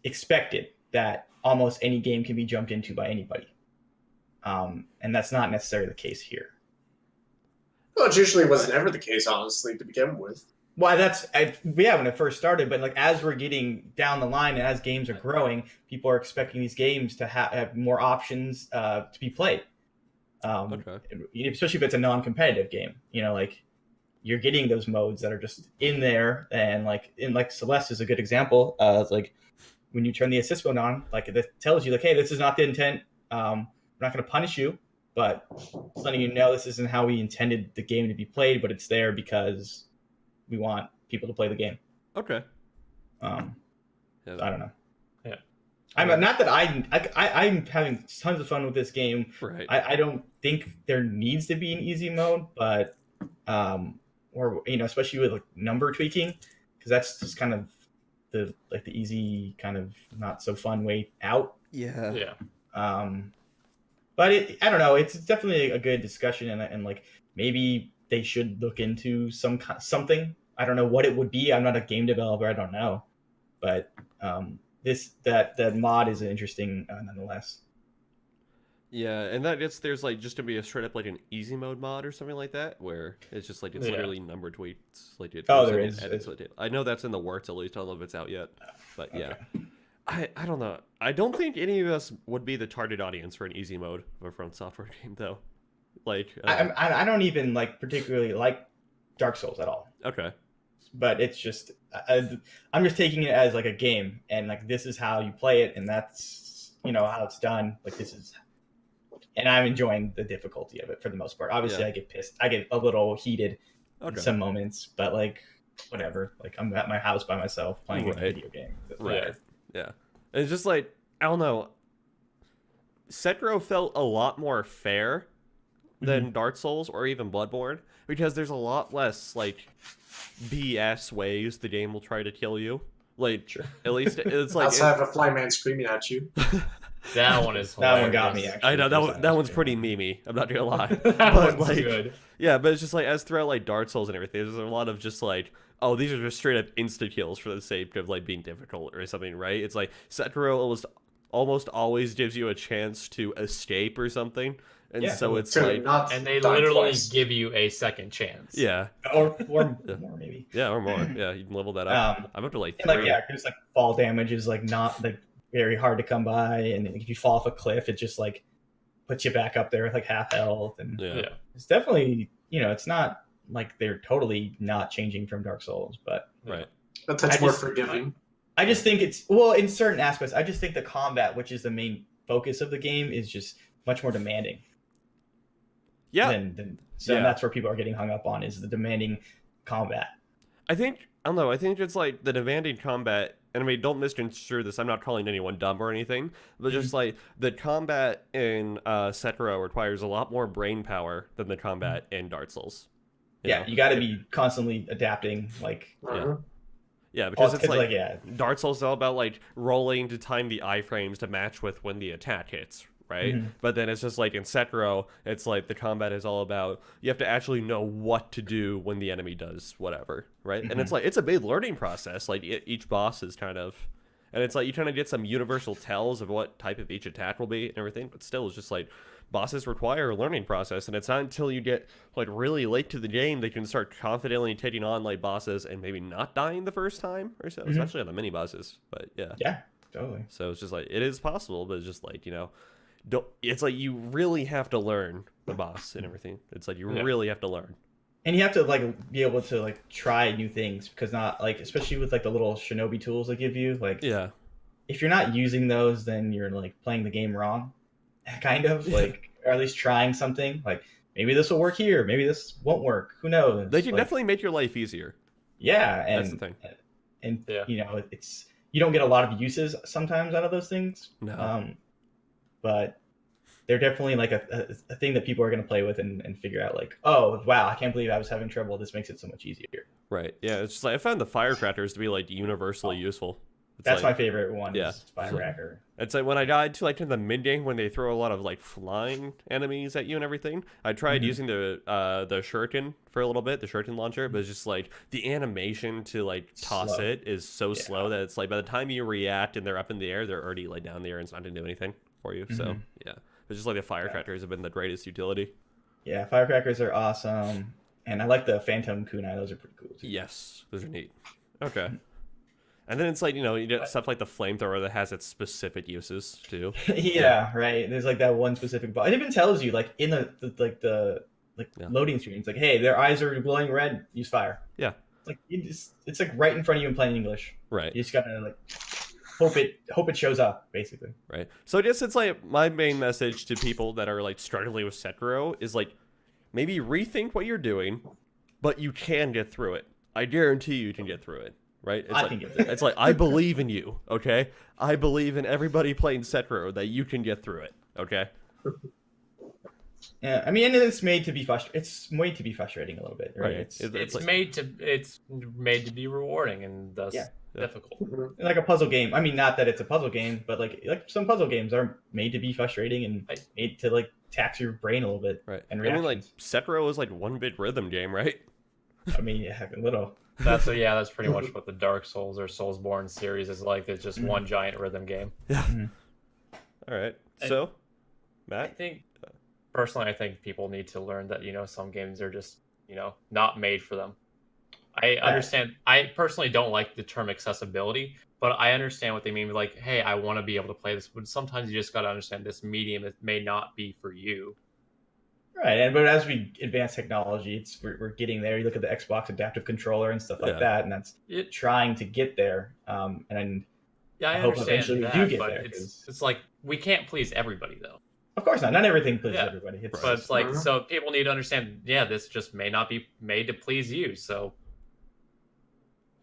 expected that almost any game can be jumped into by anybody. And that's not necessarily the case here. Well, it usually wasn't ever the case, honestly, to begin with. Well, when it first started, but like as we're getting down the line and as games are growing, people are expecting these games to have more options to be played. Especially if it's a non-competitive game, like you're getting those modes that are just in there, and like Celeste is a good example. Like when you turn the assist mode on, like it tells you like, hey, this is not the intent. We're not going to punish you, but it's letting you know this isn't how we intended the game to be played, but it's there because we want people to play the game. Okay. I don't know. Yeah. I'm not that I'm having tons of fun with this game. Right. I don't think there needs to be an easy mode, but or especially with like number tweaking, because that's just kind of the easy kind of not so fun way out. Yeah. Yeah. But I don't know. It's definitely a good discussion, and like maybe they should look into something. I don't know what it would be. I'm not a game developer. I don't know, but that mod is interesting nonetheless. Yeah, and there's like just to be a straight up like an easy mode mod or something like that, where it's just like it's literally number tweets. Like there is. I know that's in the works at least. I don't know if it's out yet, but yeah. I don't know. I don't think any of us would be the target audience for an easy mode of a From Software game, though. Like, I don't even particularly like Dark Souls at all. Okay. But it's just I'm just taking it as like a game, and like this is how you play it, and that's how it's done. Like this is, and I'm enjoying the difficulty of it for the most part. Obviously, I get pissed. I get a little heated in some moments, but like whatever. Like I'm at my house by myself playing a video game. Right. Yeah. And it's just like, I don't know. Sekiro felt a lot more fair than Dark Souls or even Bloodborne, because there's a lot less like BS ways the game will try to kill you. Like, at least it's like outside of a fly man screaming at you. That one is hilarious. That one got me, actually. I know that one's pretty memey. I'm not gonna lie. That But one's like, good. yeah, but it's just like as throughout like Dark Souls and everything, there's a lot of just like, oh, these are just straight up insta kills for the sake of like being difficult or something, right? It's like Sekiro almost always gives you a chance to escape or something, and so it's like, and they literally give you a second chance. Yeah, or more maybe. Yeah, or more. Yeah, you can level that up. I'm up to like 3. Because like fall damage is like not like very hard to come by, and if you fall off a cliff, it just like puts you back up there with like half health, and it's definitely it's not like they're totally not changing from Dark Souls, but right. A touch more forgiving. I just think it's in certain aspects. I just think the combat, which is the main focus of the game, is just much more demanding. Yeah. And that's where people are getting hung up on, is the demanding combat. I don't know. I think it's like the demanding combat. And I mean, don't misconstrue this. I'm not calling anyone dumb or anything, but just like the combat in Sekiro requires a lot more brain power than the combat in Dark Souls. You got to be constantly adapting. Like, yeah, because it's like Dark Souls is all about like rolling to time the iframes to match with when the attack hits, right? But then it's just like in Sekiro, it's like the combat is all about you have to actually know what to do when the enemy does whatever, right? And it's like it's a big learning process. Like each boss is kind of, and it's like you kind of get some universal tells of what type of each attack will be and everything, but still it's just like bosses require a learning process, and it's not until you get like really late to the game that you can start confidently taking on like bosses and maybe not dying the first time or so, especially on the mini bosses. But yeah, totally. So it's just like it is possible, but it's just like it's like you really have to learn the boss and everything. It's like you really have to learn, and you have to like be able to like try new things, because not like, especially with like the little shinobi tools they give you, like if you're not using those, then you're like playing the game wrong. Kind of like, or at least trying something like maybe this will work here, maybe this won't work, who knows. They can definitely make your life easier. Yeah, That's the thing. And Yeah. you know, it's you don't get a lot of uses sometimes out of those things. No. But they're definitely like a thing that people are going to play with and figure out like, oh wow, I can't believe I was having trouble. This makes it so much easier. Right. Yeah. It's just like I found the firecrackers to be like universally useful. It's That's like, my favorite one. Yeah. Is Firecracker. It's like when I died to like in the mid game when they throw a lot of like flying enemies at you and everything. I tried using the shuriken for a little bit, the shuriken launcher, but it's just like the animation to like toss Slow. it is so slow that it's like by the time you react and they're up in the air, they're already like down in the air and it's not gonna do anything for you. So yeah, it's just like the firecrackers have been the greatest utility. Yeah, Firecrackers are awesome, and I like the Phantom Kunai. Those are pretty cool too. Yes, those are neat. Okay. And then it's like, you know, you get stuff like the flamethrower that has its specific uses too. Yeah, right. There's like that one specific boss. It even tells you like in the loading screen. It's like, hey, their eyes are glowing red. Use fire. Yeah. It's like right in front of you in plain English. Right. You just gotta like hope it shows up basically. Right. So I guess it's like my main message to people that are like struggling with Sekiro is like maybe rethink what you're doing, but you can get through it. I guarantee you can get through it. Right? It's I like, can get through it. It's like I believe in you, okay? I believe in everybody playing Sekiro that you can get through it, okay? Yeah, I mean, and it's made to be It's made to be frustrating a little bit, right? Right. It's like, made to be rewarding and thus difficult. like a puzzle game. I mean, not that it's a puzzle game, but like some puzzle games are made to be frustrating and made to like tax your brain a little bit. right. And I mean, like reactions. Sekiro is like one big rhythm game, right? I mean, yeah, a little. That's pretty much what the Dark Souls or Soulsborne series is like. It's just one giant rhythm game. Yeah. Mhm. All right. And- So, I Matt? think personally, people need to learn that some games are just not made for them. I understand. I personally don't like the term accessibility, but I understand what they mean. Like, hey, I want to be able to play this, but sometimes you just got to understand this medium it may not be for you. Right, but as we advance technology, we're getting there. You look at the Xbox adaptive controller and stuff like that, and that's trying to get there. And Yeah, I hope understand eventually we that, do get but there, it's like we can't please everybody though. of course not. Not everything pleases Yeah. everybody. But it's like so people need to understand. Yeah, this just may not be made to please you. So,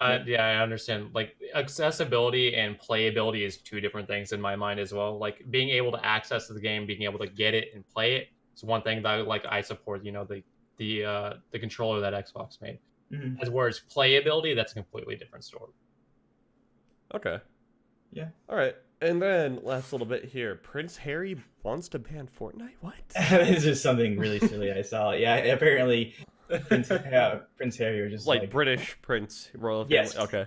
I understand. Like accessibility and playability is two different things in my mind as well. Like being able to access the game, being able to get it and play it. It's one thing that I support. The controller that Xbox made. Mhm. As whereas playability, that's a completely different story. Okay. Yeah. All right. And then last little bit here. Prince Harry wants to ban Fortnite? What? This is something really silly I saw. Yeah, apparently Prince Harry was just Like British Prince Royal Family. Yes. Okay.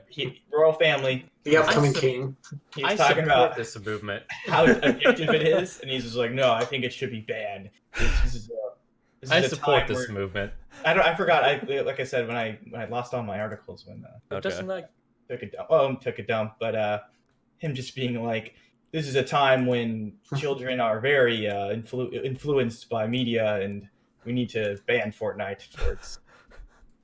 Royal family. The upcoming king. He's I talking support about this movement. how addictive it is, and he's just like, no, I think it should be banned. This is I a support time this where- movement. I forgot. Like I said, when I lost all my articles when Okay. Doesn't like took a dump, but him just being like, this is a time when children are very influenced by media, and we need to ban Fortnite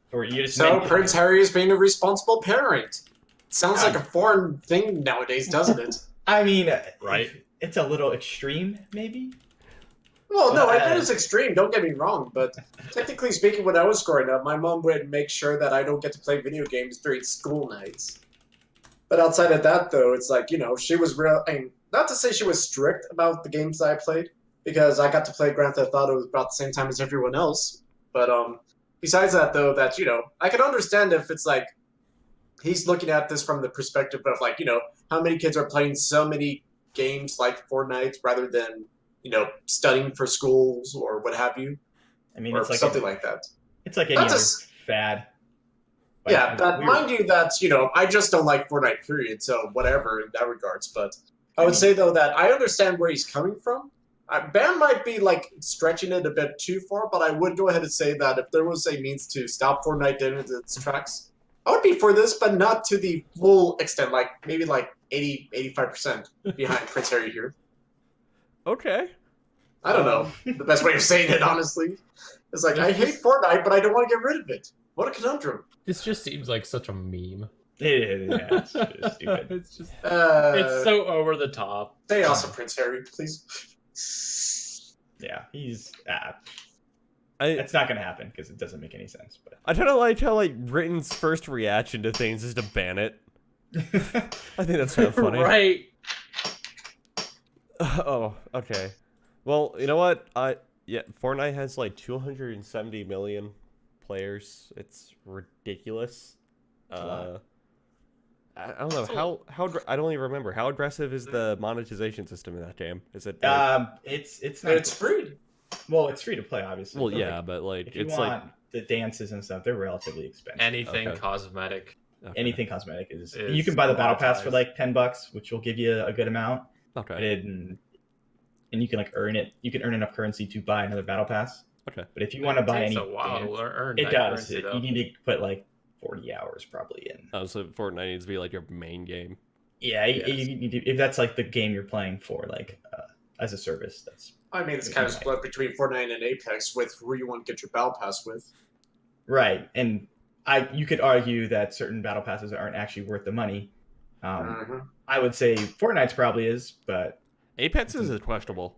for you just So mentioned- Prince Harry is being a responsible parent. Sounds like a foreign thing nowadays, doesn't it? I mean, Right. It's a little extreme, maybe. Well, no, it is extreme, don't get me wrong, but technically speaking, when I was growing up, my mom would make sure that I don't get to play video games during school nights. But outside of that, though, it's like, she was real, not to say she was strict about the games that I played, because I got to play Grand Theft Auto about the same time as everyone else, but besides that, though, that, I can understand if it's like, he's looking at this from the perspective of, like, how many kids are playing so many games like Fortnite rather than studying for schools or what have you. I mean, or it's like something like that. It's like any That's other fad. Yeah, but mind you that, I just don't like Fortnite, period, so whatever in that regards. But I would say, though, that I understand where he's coming from. Ban might be, like, stretching it a bit too far, but I would go ahead and say that if there was a means to stop Fortnite dead in its tracks, I would be for this, but not to the full extent, like, maybe, like, 80-85% behind Prince Harry here. Okay. I don't know the best way of saying it, honestly. It's like, I hate Fortnite, but I don't want to get rid of it. What a conundrum. this just seems like such a meme. It is, yeah, it's stupid. It's just It's so over the top. Stay awesome, Prince Harry, please. Yeah, he's That's not gonna happen because it doesn't make any sense. But I kind of like how like Britain's first reaction to things is to ban it. I think that's kind of funny. Right. Oh, okay. Well, you know what? Fortnite has like 270 million players. It's ridiculous. I don't know I don't even remember how aggressive is the monetization system in that game. Is it? It's not. It's free. Well, it's free to play, obviously. Well, but, yeah, like, but like if you it's want the dances and stuff, they're relatively expensive. Anything Okay. cosmetic. like Anything cosmetic is. Is You can buy the battle pass for monetized. like $10, which will give you a good amount. Okay. And you can like earn it. You can earn enough currency to buy another battle pass. Okay. But if you want to buy Takes any, a while dance, to earn it that does. currency, though. You need to put like 40 hours probably in. Oh, so Fortnite needs to be like your main game. Yeah, Yes. you need to, if that's like the game you're playing for, like as a service, that's I mean, it's kind of split between Fortnite and Apex with who you want to get your battle pass with. right. And you could argue that certain battle passes aren't actually worth the money. I would say Fortnite's probably is, but Apex is questionable,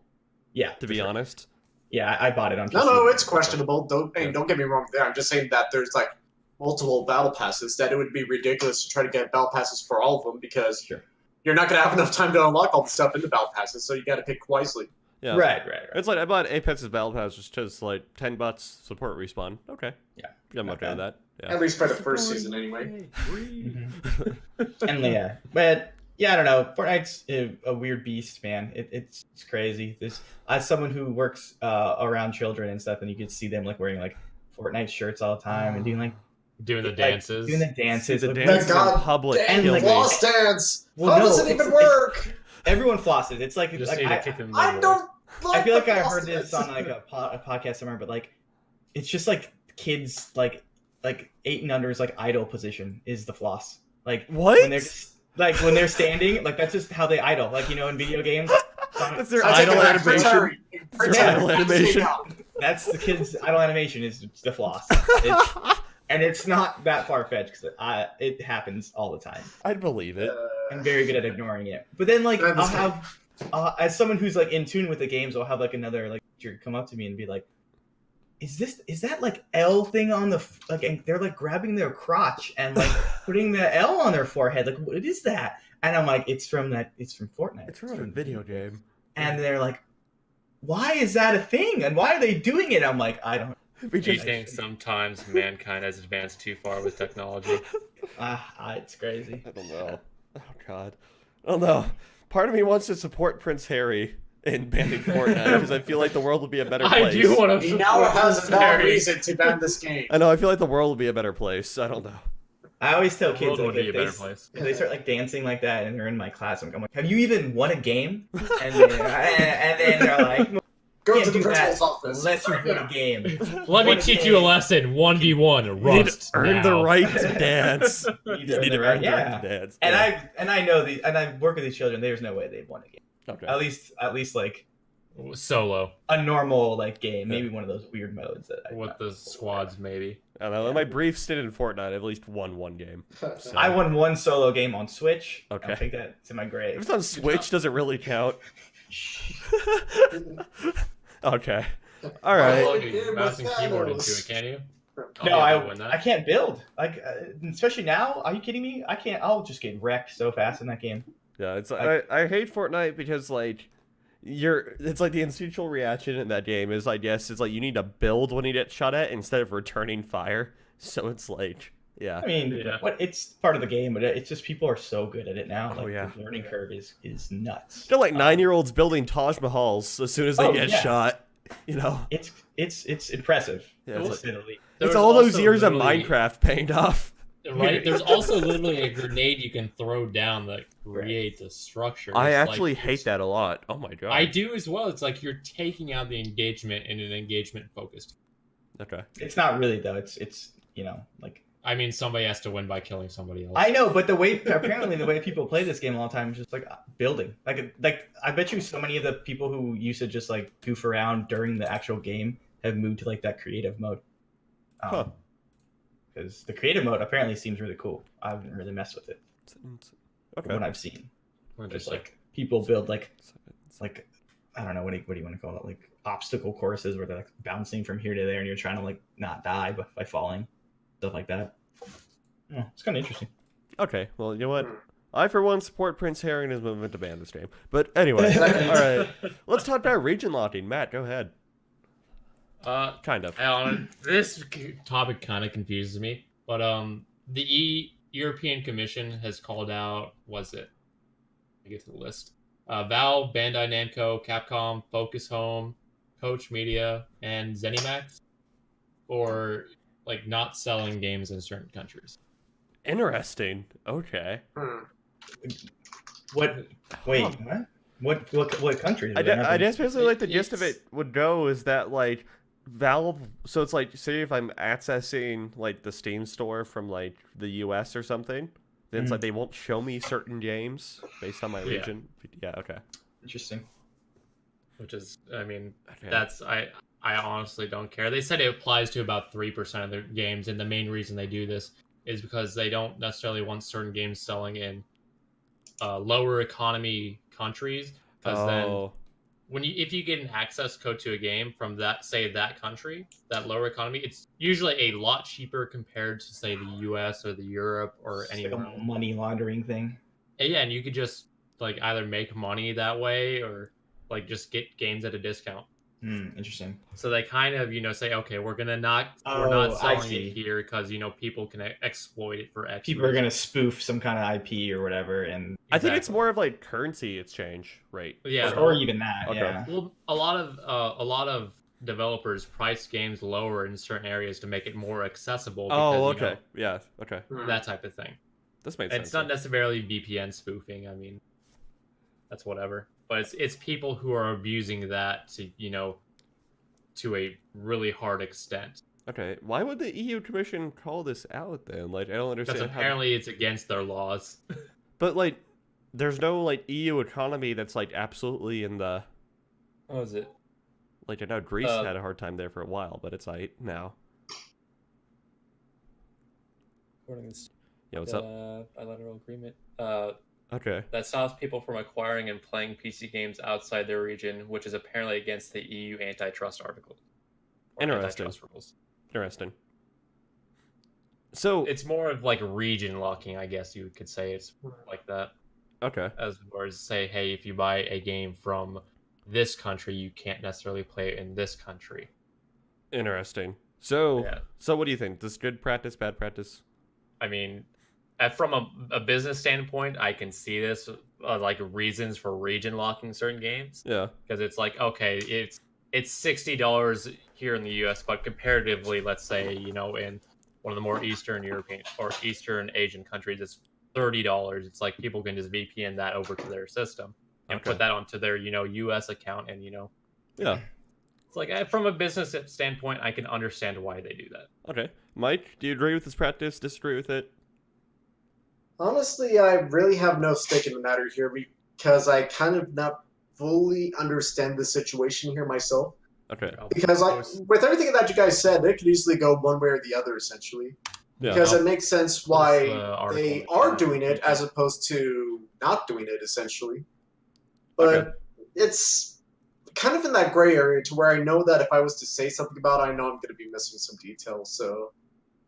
yeah, to for be sure. honest. Yeah, I bought it on PC. No, it's questionable. Don't get me wrong there. I'm just saying that there's like multiple battle passes, that it would be ridiculous to try to get battle passes for all of them because Sure. you're not going to have enough time to unlock all the stuff in the battle passes, so you got to pick wisely. Yeah. Right. It's like I bought Apex's battle pass just like $10 support respawn. Okay. Yeah. I'm Not okay with that. Yeah. At least for the first season, anyway. And yeah, but yeah, I don't know. Fortnite's a weird beast, man. It's crazy. As someone who works around children and stuff, and you can see them like wearing like Fortnite shirts all the time and doing like Doing the like, dances. doing the dances. The like, dances in God public damn, kill like, me. Floss dance! Well, How no, does it even it's- work? everyone flosses. It's like, You just like need to kick them in the I balls. don't like I feel like the I floss heard this dance. on like a podcast somewhere, but like it's just like kids like 8 and under is like idle position is the floss. Like What? when they're just, like when they're standing, like that's just how they idle. Like in video games. That's their Sounds like idle an animation. actor. It's their idle animation. That's the kids' idle animation is the floss. And it's not that far fetched because it happens all the time. I'd believe it. I'm very good at ignoring it. But then like That's I'll have as someone who's like in tune with the games, I'll have like another like teacher come up to me and be like, is that like L thing on the like, and they're like grabbing their crotch and like putting the L on their forehead, like what is that? And I'm like, it's from Fortnite. It's from a video game. And they're like, why is that a thing? And why are they doing it? I'm like, I don't. Do you think sometimes mankind has advanced too far with technology? It's crazy. I don't know. Oh god. I don't know. Part of me wants to support Prince Harry in banning Fortnite because I feel like the world would be a better place. I do want to. He now has a valid reason to ban this game. I know. I feel like the world would be a better place. I don't know. I always tell The kids world like, would be a better place. if they start like dancing like that and they're in my class, I'm like, have you even won a game? And then they're like, Go can't to the do that principal's office. unless you win a game. Let me One teach game. you a lesson. 1v1. You need Rust. to earn the now. right to dance. You You need to earn the right yeah. to dance. And Yeah. I know I work with these children. There's no way they've won a game. Okay. At least like Solo a normal like game, maybe one of those weird modes that with the squads, maybe. I don't know. In my brief stint in Fortnite, I've at least won one game. So. I won one solo game on Switch. Okay. I'll take that to my If grave. it's on Switch, does it really count? Okay. All right. Plug your mouse and keyboard into it, can you? No, I'll win I that. can't build. Like, especially now. Are you kidding me? I can't. I'll just get wrecked so fast in that game. Yeah, it's I hate Fortnite because like it's like the instinctual reaction in that game is I guess it's like you need to build when you get shot at instead of returning fire. So it's like yeah. I mean, Yeah. it's part of the game, but it's just people are so good at it now. Oh, Like yeah. the learning curve is nuts. They're like 9-year-olds building Taj Mahals as soon as they Oh, get yeah. shot. You know. It's impressive. Yeah, to it's like- say the least. There It's was all those also years of literally- Minecraft paying off. Right? There's also literally a grenade you can throw down that creates a structure. I It's actually like- hate that a lot. Oh my god. I do as well. It's like you're taking out the engagement in an engagement focused. Okay. It's not really though. It's like I mean, somebody has to win by killing somebody else. I know, but the way people play this game a long time is just like building. Like I bet you so many of the people who used to just like goof around during the actual game have moved to like that creative mode. Huh. Because the creative mode apparently seems really cool. I haven't really messed with it from Okay. what I've seen. We're Just just like people build like I don't know what do you want to call it, like obstacle courses where they're like bouncing from here to there and you're trying to like not die by falling, stuff like that. Yeah, it's kind of interesting. Okay, well, you know what? I, for one, support Prince Harry and his movement to ban this game. But anyway, all right. Let's talk about region locking. Matt, go ahead. Kind of. This topic kind of confuses me, but the European Commission has called out, was it? I get to the list. Valve, Bandai Namco, Capcom, Focus Home, Koch Media, and ZeniMax for like not selling games in certain countries. Interesting. Okay. What? Wait, what country? I guess basically like the gist of it would go is that like Valve. So it's like, say if I'm accessing like the Steam store from like the US or something, then it's like they won't show me certain games based on my region. Yeah. Okay. Interesting. Which is, I mean, that's I honestly don't care. They said it applies to about 3% of their games, and the main reason they do this is because they don't necessarily want certain games selling in lower economy countries. Because then, if you get an access code to a game from that country, that lower economy, it's usually a lot cheaper compared to say the U.S. or the Europe or anywhere. Like a money laundering thing. Yeah, and you could just like either make money that way or like just get games at a discount. Interesting. So they kind of, say, okay, we're not selling it here because people can exploit it for X. People are gonna spoof some kind of IP or whatever, and I think it's more of like currency exchange, right? Yeah, or even that. Okay. Yeah. Well, a lot of developers price games lower in certain areas to make it more accessible. Because, okay. Yeah. Okay. That type of thing. This makes sense. It's not necessarily VPN spoofing. I mean, that's whatever. But it's people who are abusing that to to a really hard extent. Okay, why would the EU Commission call this out then? Like, I don't understand. Because apparently it's against their laws. But like, there's no like EU economy that's like absolutely in the. What is it? Like, I know Greece had a hard time there for a while, but it's like now. Yeah, what's up? Bilateral agreement. Okay. That stops people from acquiring and playing PC games outside their region, which is apparently against the EU antitrust article. Interesting. Antitrust rules. Interesting. So It's more of like region locking, I guess you could say. It's like that. okay. As far as say, hey, if you buy a game from this country, you can't necessarily play it in this country. Interesting. So Yeah. so what do you think? This good practice, bad practice? I mean, from a business standpoint, I can see this like reasons for region locking certain games. Yeah. Because it's like, okay, it's $60 here in the U.S., but comparatively, let's say, in one of the more Eastern European or Eastern Asian countries, it's $30. It's like people can just VPN that over to their system and put that onto their, U.S. account, and Yeah. it's like from a business standpoint, I can understand why they do that. Okay. Mike, do you agree with this practice? Disagree with it? Honestly, I really have no stake in the matter here because I kind of not fully understand the situation here myself. Okay. Because with everything that you guys said, it could easily go one way or the other, essentially. Yeah. Because it makes sense why article. they are doing it as opposed to not doing it, essentially. But it's kind of in that gray area to where I know that if I was to say something about it, I know I'm going to be missing some details. So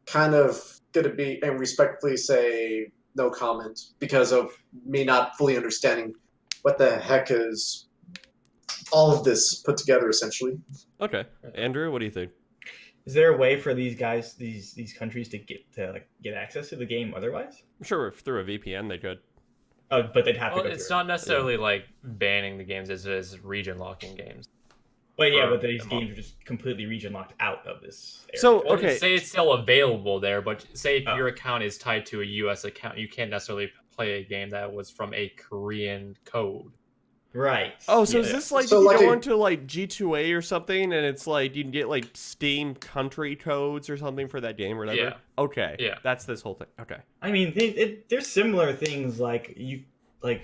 kind of going to be, and respectfully say no comment because of me not fully understanding what the heck is all of this put together, essentially. Okay. Andrew, what do you think? Is there a way for these guys, these countries, to get access to the game otherwise? I'm sure if through a VPN they could. Oh, but they'd have to. Well, go it's through not necessarily like banning the games as region locking games. But yeah, but these games are just completely region locked out of this area. So Well, okay. say it's still available there, but say if your account is tied to a U.S. account, you can't necessarily play a game that was from a Korean code. Right. Oh, so Yeah. is this like So if you like go a- into like G2A or something, and it's like you can get like Steam country codes or something for that game or whatever? Yeah. Okay. Yeah. That's this whole thing. Okay. I mean, there's similar things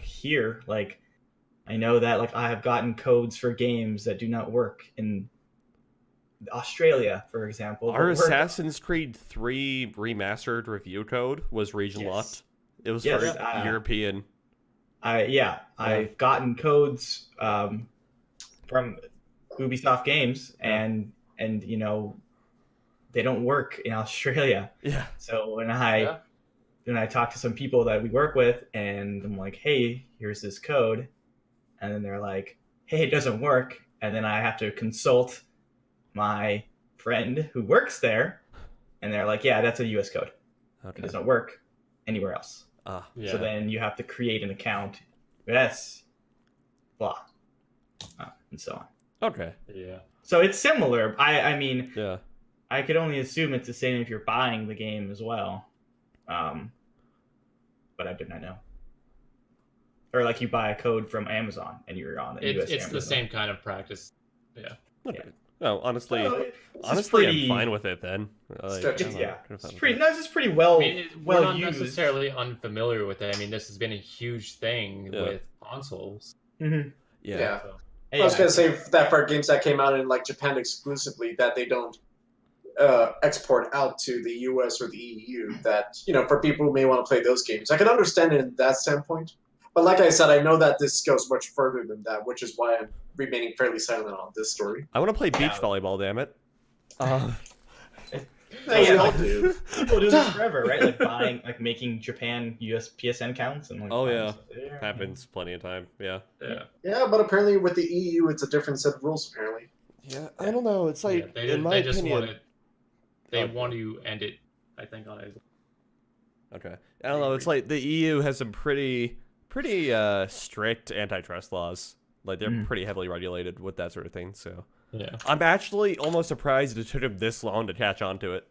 here. Like, I know that like I have gotten codes for games that do not work in Australia, for example. Our but work- Assassin's Creed 3 remastered review code was region Yes. locked. It was Yes, for European. I've gotten codes from Ubisoft games, and you know, they don't work in Australia. Yeah. So when I talk to some people that we work with, and I'm like, hey, here's this code, and then they're like, hey, it doesn't work, and then I have to consult my friend who works there, and they're like, yeah, that's a US code. It Okay. doesn't work anywhere else. Yeah. So then you have to create an account. Yes. Blah. And so on. Okay. Yeah. So it's similar. I mean, Yeah. I could only assume it's the same if you're buying the game as well. But I did not know. Or like you buy a code from Amazon and you're on the US It's Amazon. the same kind of practice. Yeah. Okay. No, honestly, So, it's honestly, pretty- I'm fine with it then. Like, It's- I'm Yeah, kind of fine it's with pretty. it. No, it's pretty well I mean, we're well not used. necessarily unfamiliar with it. I mean, this has been a huge thing Yeah. with consoles. Mm-hmm. Yeah. So. I was gonna say that for games that came out in like Japan exclusively, that they don't export out to the US or the EU. That, you know, for people who may want to play those games, I can understand it in that standpoint. But like I said, I know that this goes much further than that, which is why I'm remaining fairly silent on this story. I want to play beach Yeah. volleyball. Damn it. We all do. People do this forever, right? Like buying, like making Japan US PSN counts and like. Oh, buying yeah. stuff there. Happens plenty of time. Yeah. Yeah. Yeah, but apparently with the EU, it's a different set of rules. Apparently, Yeah. I don't know. It's like, Yeah, in my just opinion. want it. They Oh. want to end it. I think on it. Okay. I don't know. It's like the EU has some pretty strict antitrust laws. Like they're pretty heavily regulated with that sort of thing. So Yeah. I'm actually almost surprised it took them this long to catch on to it.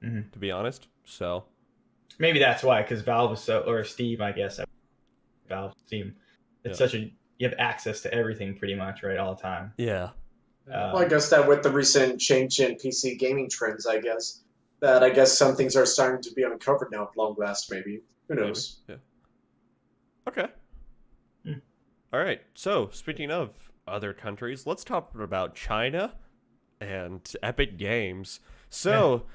Mhm. To be honest. So Maybe that's why, because Valve was so, or Steam, I guess. Valve, Steam. It's Yeah. such a, you have access to everything pretty much, right, all the time. yeah. well, I guess that with the recent change in PC gaming trends, I guess some things are starting to be uncovered now at long last. Maybe, who knows? Yeah. Okay. Hmm. All right. So speaking of other countries, let's talk about China and Epic Games. So,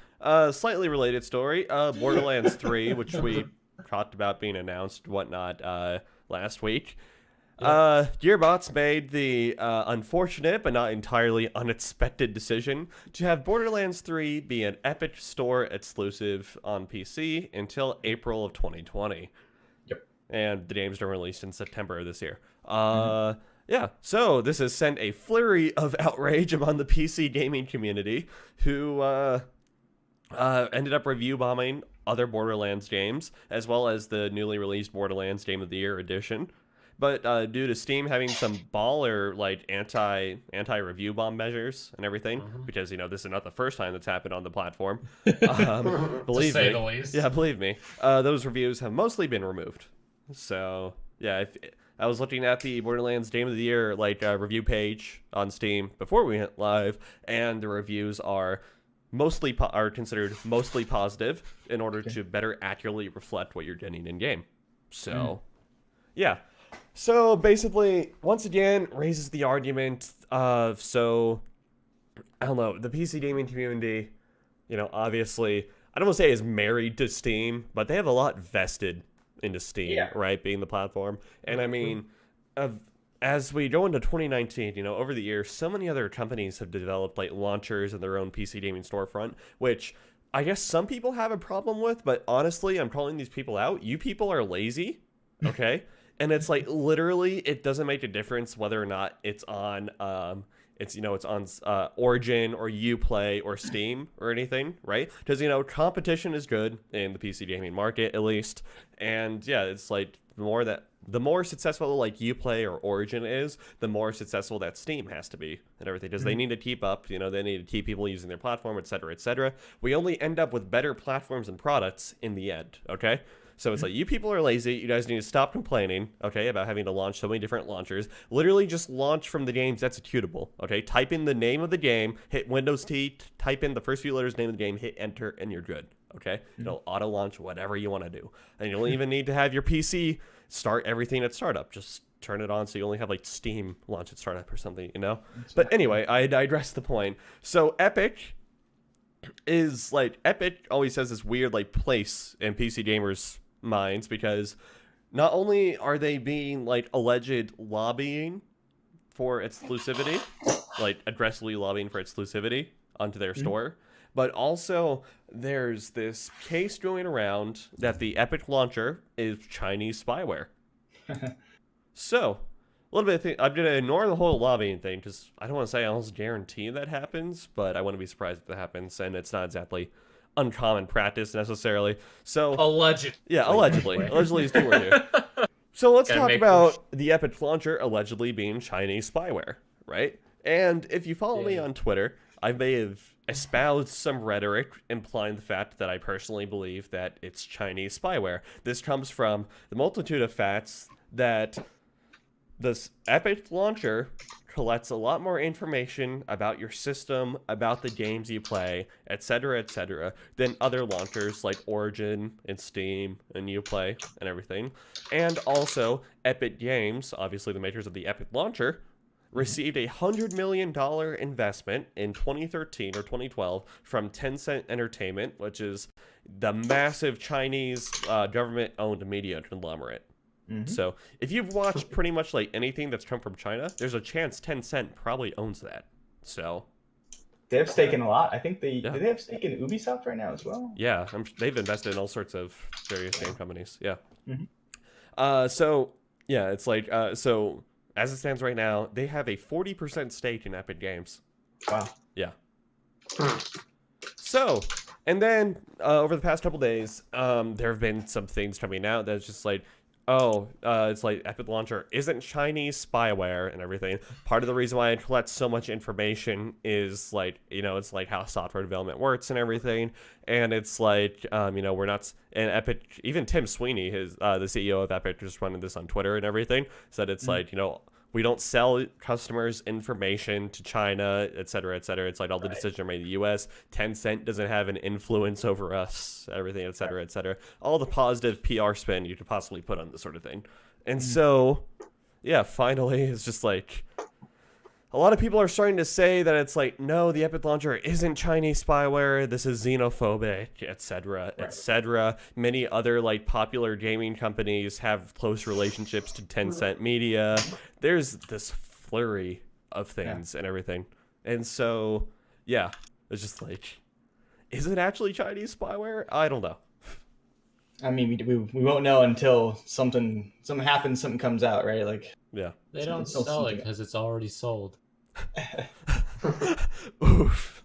slightly related story. Borderlands 3, which we talked about being announced, whatnot, last week. Gearbox made the unfortunate but not entirely unexpected decision to have Borderlands 3 be an Epic Store exclusive on PC until April of 2020. Yep. And the game's been released in September of this year. Yeah, so this has sent a flurry of outrage among the PC gaming community who ended up review bombing other Borderlands games, as well as the newly released Borderlands Game of the Year edition. But due to Steam having some baller like anti review bomb measures and everything, because you know this is not the first time that's happened on the platform. Believe to say me, the least. yeah, believe me, those reviews have mostly been removed. So yeah, I was looking at the Borderlands Game of the Year like review page on Steam before we went live, and the reviews are mostly are considered mostly positive in order to better accurately reflect what you're getting in game. So yeah. So basically, once again, raises the argument of, so, I don't know, the PC gaming community, you know, obviously, I don't want to say is married to Steam, but they have a lot vested into Steam, right, being the platform. And I mean, as we go into 2019, you know, over the years, so many other companies have developed, like, launchers in their own PC gaming storefront, which I guess some people have a problem with, but honestly, I'm calling these people out. You people are lazy, okay? And it's like literally, it doesn't make a difference whether or not it's on, it's on Origin or Uplay or Steam or anything, right? Because you know competition is good in the PC gaming market at least, and yeah, it's like the more successful like Uplay or Origin is, the more successful that Steam has to be and everything, because they need to keep up. You know, they need to keep people using their platform, etc., etc. We only end up with better platforms and products in the end. Okay. So it's like, you people are lazy. You guys need to stop complaining, okay, about having to launch so many different launchers. Literally just launch from the game's executable, okay? Type in the name of the game, hit Windows T, type in the first few letters, name of the game, hit enter, and you're good, okay? It'll auto-launch whatever you want to do. And you don't even need to have your PC start everything at startup. Just turn it on so you only have, like, Steam launch at startup or something, you know? But anyway, I digress the point. So Epic always has this weird, like, place in PC gamers' minds, because not only are they being like alleged lobbying for exclusivity, like aggressively lobbying for exclusivity onto their store. But also, there's this case going around that the Epic launcher is Chinese spyware. So, a little bit of thing, I'm going to ignore the whole lobbying thing, because I don't want to say I almost guarantee that happens, but I wouldn't be surprised if that happens, and it's not exactly uncommon practice necessarily. So, Allegedly. yeah, allegedly. Allegedly is the word here. So let's Gotta talk make about the Epic launcher allegedly being Chinese spyware, right? And if you follow me on Twitter, I may have espoused some rhetoric implying the fact that I personally believe that it's Chinese spyware. This comes from the multitude of facts that this Epic launcher collects a lot more information about your system, about the games you play, etc., than other launchers like Origin and Steam and Uplay and everything. And also, Epic Games, obviously the makers of the Epic launcher, received a $100 million investment in 2013 or 2012 from Tencent Entertainment, which is the massive Chinese government-owned media conglomerate. So if you've watched pretty much like anything that's come from China, there's a chance Tencent probably owns that. So They have stake in a lot. I think do they have stake in Ubisoft right now as well? yeah, they've invested in all sorts of various game companies. Yeah. So yeah, it's like so as it stands right now, they have a 40% stake in Epic Games. Wow. Yeah. So, and then over the past couple days, there have been some things coming out that's just like, it's like Epic Launcher isn't Chinese spyware and everything. Part of the reason why I collect so much information is like, it's like how software development works and everything. And it's like, we're not, and Epic, even Tim Sweeney, the CEO of Epic, just running this on Twitter and everything, said it's like, we don't sell customers information to China, et cetera, et cetera. It's like all the decisions are made in the U.S. Tencent doesn't have an influence over us, everything, et cetera, et cetera. All the positive PR spin you could possibly put on this sort of thing. And so, yeah, finally, it's just like, a lot of people are starting to say that it's like, no, the Epic Launcher isn't Chinese spyware. This is xenophobic, et cetera, et cetera. Many other like popular gaming companies have close relationships to Tencent Media. There's this flurry of things and everything. And so, yeah, it's just like, is it actually Chinese spyware? I don't know. I mean, we won't know until something happens, something comes out, right? Like, yeah, they don't sell it because it's already sold. Oof.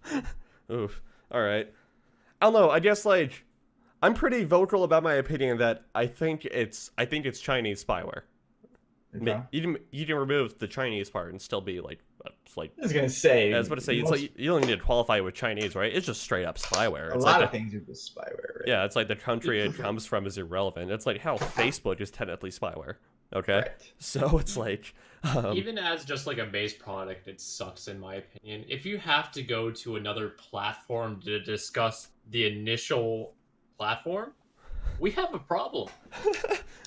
All right. I don't know. I guess like I'm pretty vocal about my opinion that I think it's Chinese spyware. okay. You can remove the Chinese part and still be like it's like. I was gonna say. I was about to say it's like you don't need to qualify with Chinese, right? It's just straight up spyware. A It's lot like of things are just spyware, right? Yeah, it's like the country it comes from is irrelevant. It's like how Facebook is technically spyware. Okay, Right. so it's like Even as just like a base product, it sucks in my opinion. If you have to go to another platform to discuss the initial platform, we have a problem.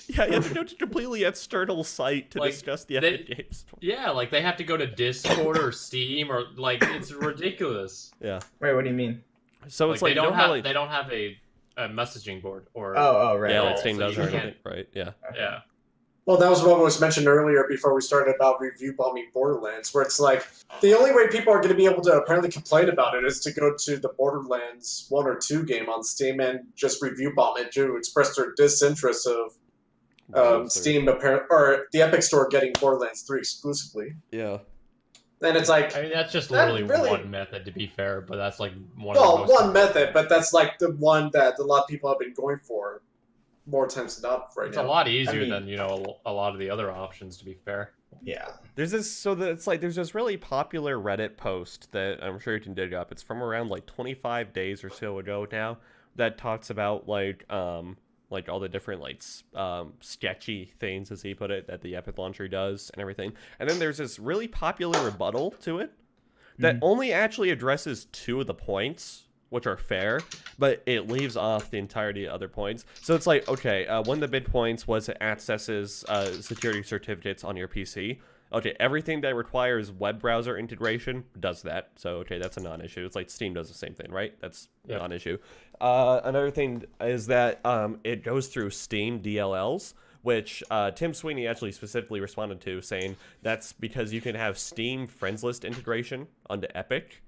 yeah, you have to go to a completely external site to Like, discuss the Epic Games. Yeah, like they have to go to Discord or Steam or like it's ridiculous. Yeah. Wait, what do you mean? So it's like they you don't know how, have they don't have a messaging board or Oh, right. yeah, right. like Steam so does you or can't- anything, right? Yeah. yeah. Well, that was what was mentioned earlier before we started about review bombing Borderlands, where it's like the only way people are going to be able to apparently complain about it is to go to the Borderlands 1 or 2 game on Steam and just review bomb it to express their disinterest of Steam or the Epic Store getting Borderlands 3 exclusively. Yeah. Then it's like, I mean that's just That literally really- one method to be fair, but that's like one well, of the most one method, but that's like the one that a lot of people have been going for more times than not right It's now. a lot easier mean- than, a lot of the other options to be fair. Yeah. There's this there's this really popular Reddit post that I'm sure you can dig up. It's from around like 25 days or so ago now that talks about like all the different sketchy things, as he put it, that the Epic Launcher does and everything. And then there's this really popular rebuttal to it that only actually addresses 2 of the points, which are fair, but it leaves off the entirety of other points. So it's like, okay, one of the big points was it accesses security certificates on your PC. Okay, everything that requires web browser integration does that. So, okay, that's a non-issue. It's like Steam does the same thing, right? That's a non-issue. Another thing is that it goes through Steam DLLs, which Tim Sweeney actually specifically responded to, saying that's because you can have Steam friends list integration onto Epic,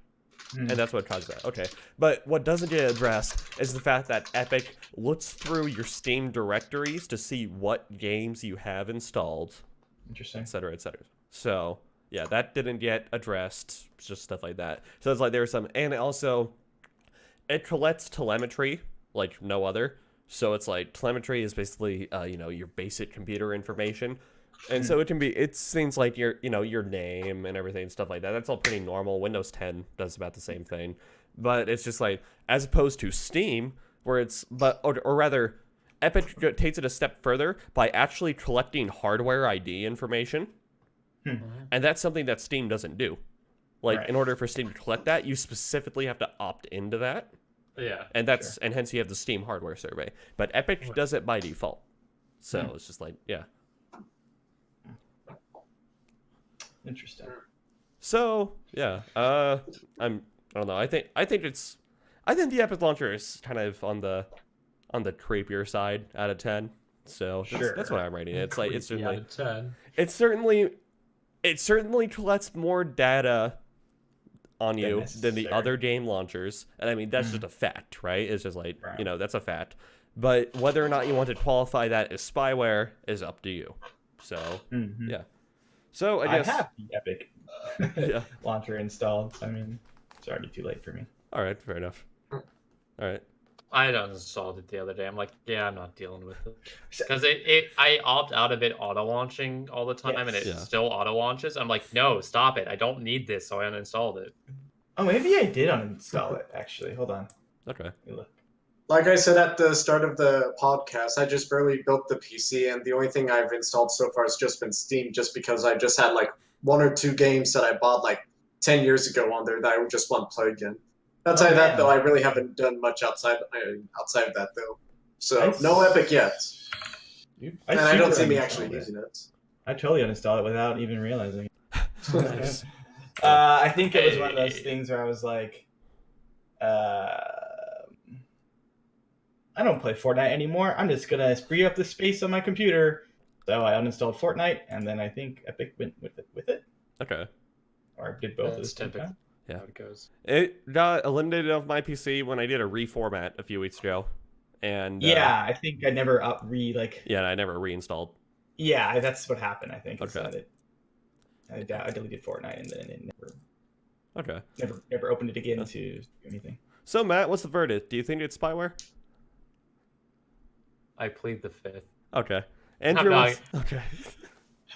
and that's what causes that. Okay, but what doesn't get addressed is the fact that Epic looks through your Steam directories to see what games you have installed, Interesting. et cetera, et cetera. So yeah, that didn't get addressed. It's just stuff like that. So it's like there's some, and also it collects telemetry like no other. So it's like telemetry is basically your basic computer information. And so it's things like your name and everything, stuff like that. That's all pretty normal. Windows 10 does about the same thing. But it's just like, as opposed to Steam, where or rather, Epic takes it a step further by actually collecting hardware ID information. And that's something that Steam doesn't do. Like, in order for Steam to collect that, you specifically have to opt into that. Yeah. And and hence you have the Steam hardware survey. But Epic does it by default. So it's just like, yeah. Interesting. So yeah, I don't know. I think the Epic launcher is kind of on the creepier side out of 10. So that's what I'm rating it. It's like it's certainly out of 10. It certainly collects more data on you than the necessary. other game launchers, and I mean that's just a fact, right? It's just like that's a fact. But whether or not you want to qualify that as spyware is up to you. So yeah. So I guess I have the Epic yeah. launcher installed. I mean, it's already too late for me. All right, fair enough. All right. I uninstalled it the other day. I'm like, yeah, I'm not dealing with it because I opt out of it auto launching all the time, and it still auto launches. I'm like, no, stop it! I don't need this, so I uninstalled it. Oh, maybe I did uninstall it. Actually, hold on. Okay. Let me look. Like I said at the start of the podcast, I just barely built the PC, and the only thing I've installed so far has just been Steam, just because I just had like 1 or 2 games that I bought like 10 years ago on there that I just want to play again. Outside of that, though, I really haven't done much outside of that, though. So, no Epic yet. And I don't see me actually using it. I totally uninstalled it without even realizing it. Nice. I think it was one of those things where I was like, I don't play Fortnite anymore. I'm just going to free up the space on my computer. So I uninstalled Fortnite, and then I think Epic went with it. Okay. Or did both at the That's same typical. time. Yeah. How it goes. It got eliminated off my PC when I did a reformat a few weeks ago. And Yeah, I think I never yeah, I never reinstalled. Yeah, that's what happened, I think. is Okay. that I deleted Fortnite, and then it Okay. never opened it again to do anything. So Matt, what's the verdict? Do you think it's spyware? I plead the fifth. Okay. Andrew, not- okay.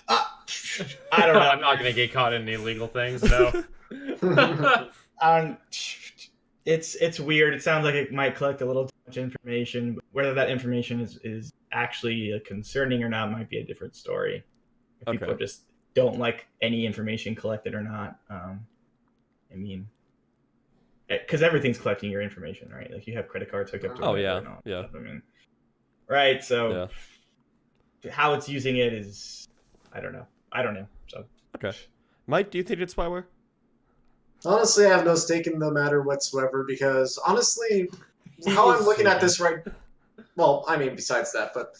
I don't know. I'm not gonna get caught in any illegal things. No. It's weird. It sounds like it might collect a little too much information. But whether that information is actually concerning or not might be a different story. If people just don't like any information collected or not. I mean, because everything's collecting your information, right? Like you have credit cards hooked up to it. And all that stuff. I mean, right? So how it's using it is, I don't know. So Okay. Mike, do you think it's spyware? Honestly, I have no stake in the matter whatsoever because, honestly, how I'm looking at this well, I mean, besides that, but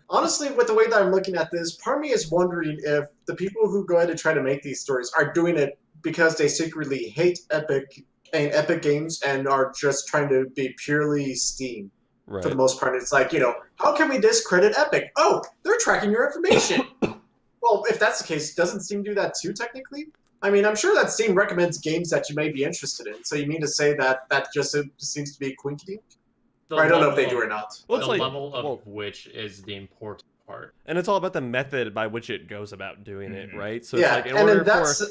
honestly, with the way that I'm looking at this, part of me is wondering if the people who go ahead and try to make these stories are doing it because they secretly hate Epic and Epic Games and are just trying to be purely Steam. Right. For the most part, it's like, how can we discredit Epic? Oh, they're tracking your information. Well, if that's the case, doesn't Steam do that too, technically? I mean, I'm sure that Steam recommends games that you may be interested in. So you mean to say that just seems to be quinkydink? Or I don't know if they do or not. Well, The it's level of which is the important part. And it's all about the method by which it goes about doing it, right? So Yeah, it's like and then that's...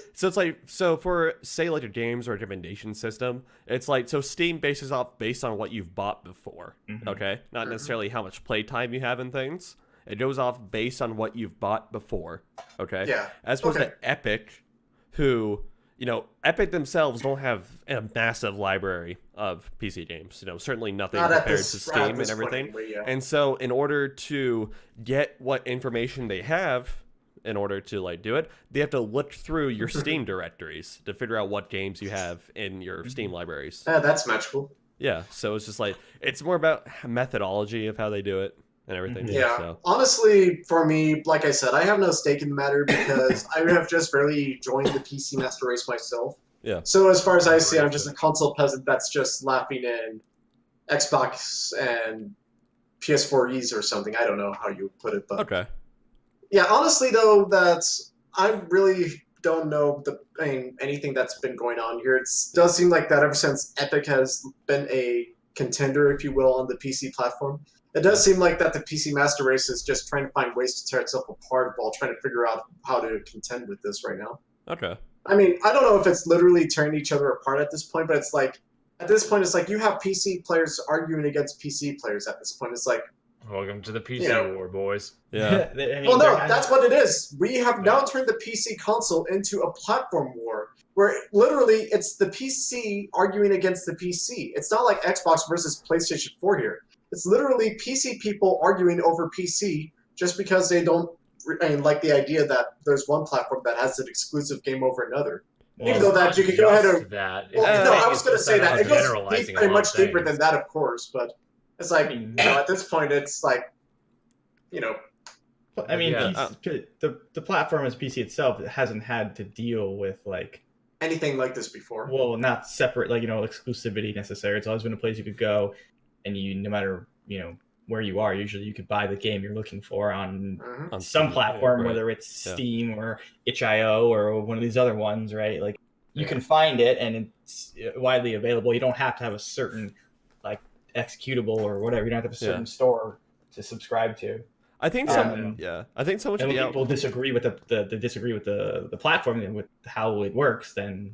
for say like a games or a recommendation system, it's like so Steam bases off based on what you've bought before, okay? Not necessarily how much playtime you have in things. It goes off based on what you've bought before, okay? Yeah. As opposed to Epic, who, Epic themselves don't have a massive library of PC games. Certainly nothing compared to Steam and everything. Point, yeah. And so in order to get what information they have, in order to do it, they have to look through your Steam directories to figure out what games you have in your Steam libraries. That's magical. Yeah, so it's just it's more about methodology of how they do it. and everything. Yeah. So. Honestly, for me, like I said, I have no stake in the matter because I have just barely joined the PC Master Race myself. Yeah. So as far as I see, I'm just a console peasant that's just laughing in Xbox and PS4Es or something. I don't know how you put it, but Okay. yeah. Honestly, though, I really don't know anything that's been going on here. It does seem like that ever since Epic has been a contender, if you will, on the PC platform. It does seem like that the PC Master Race is just trying to find ways to tear itself apart while trying to figure out how to contend with this right now. Okay. I mean, I don't know if it's literally tearing each other apart at this point, but it's like, at this point, it's like you have PC players arguing against PC players at this point. It's like, Welcome to the PC war, boys. Yeah. I mean, well, no, that's what it is. We have now turned the PC console into a platform war, where literally it's the PC arguing against the PC. It's not like Xbox versus PlayStation 4 here. It's literally PC people arguing over PC just because they don't like the idea that there's one platform that has an exclusive game over another. Well, Even though that you can go ahead and... that. Well, no, I was going to say that. It goes generalizing deep, much a lot of deeper than things. that, of course, but it's like, at this point, it's like, I mean, Yeah. the platform as PC itself hasn't had to deal with like, anything like this before. well, not separate, like, exclusivity necessary. It's always been a place you could go, and no matter where you are, usually you could buy the game you're looking for on Mhm. On some Steam, platform, right. whether it's Yeah. Steam or itch.io or one of these other ones, right? Like, you can find it and it's widely available. You don't have to have a certain like executable or whatever. You don't have to have a certain store to subscribe to. I think I think so much of And the when people disagree with the platform and with how it works, then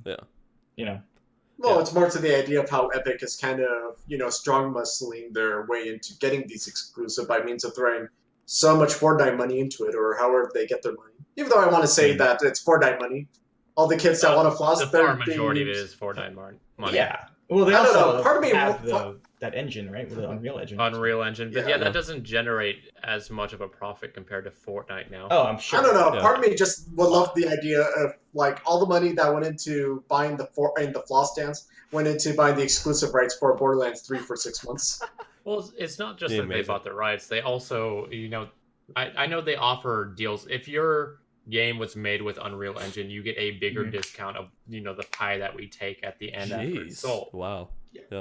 Well, it's more to the idea of how Epic is kind of, strong muscling their way into getting these exclusive by means of throwing so much Fortnite money into it, or however they get their money. Even though I want to say that it's Fortnite money, all the kids that want to floss, The far majority of it is Fortnite money. yeah. Well, they I don't also know. Part of me have will- that engine, right, with the Unreal Engine. Unreal Engine, but Yeah. yeah, that doesn't generate as much of a profit compared to Fortnite now. Oh, I'm sure. I don't know. Yeah. Part of me just would love the idea of like all the money that went into buying the floss dance went into buying the exclusive rights for Borderlands 3 for 6 months. Well, it's not just Yeah, that they amazing. bought the rights. They also, I know they offer deals. If your game was made with Unreal Engine, you get a bigger discount of, the pie that we take at the end after it's Jeez. sold. Wow.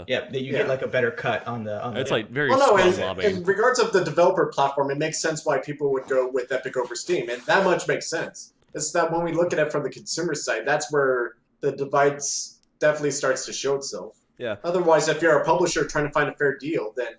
Yeah, that you get like a better cut on the. It's like very Well, no, strong in lobbying. regards of the developer platform, it makes sense why people would go with Epic over Steam, and that much makes sense. It's that when we look at it from the consumer side, that's where the divide definitely starts to show itself. Yeah. Otherwise, if you're a publisher trying to find a fair deal, then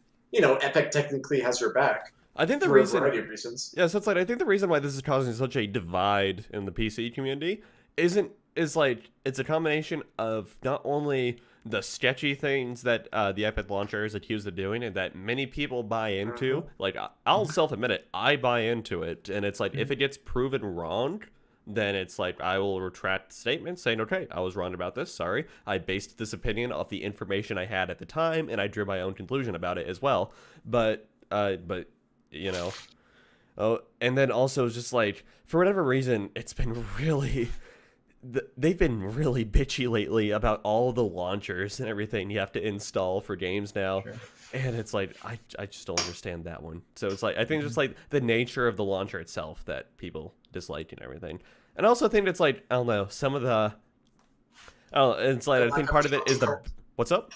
Epic technically has your back I think the for reason a variety of reasons. Yeah, so it's like I think the reason why this is causing such a divide in the PC community is it's a combination of not only the sketchy things that the Epic launcher is accused of doing and that many people buy into. Like, I'll self-admit it, I buy into it, and it's like if it gets proven wrong, then it's like I will retract statements saying, okay, I was wrong about this, sorry. I based this opinion off the information I had at the time, and I drew my own conclusion about it as well. But oh, and then also just like, for whatever reason, it's been really... They've been really bitchy lately about all the launchers and everything you have to install for games now. Sure. And it's like, I just don't understand that one. So it's like, I think just like the nature of the launcher itself that people dislike and everything. And I also think it's like, I don't know, some of the... it's like, I think part of it is the... What's up?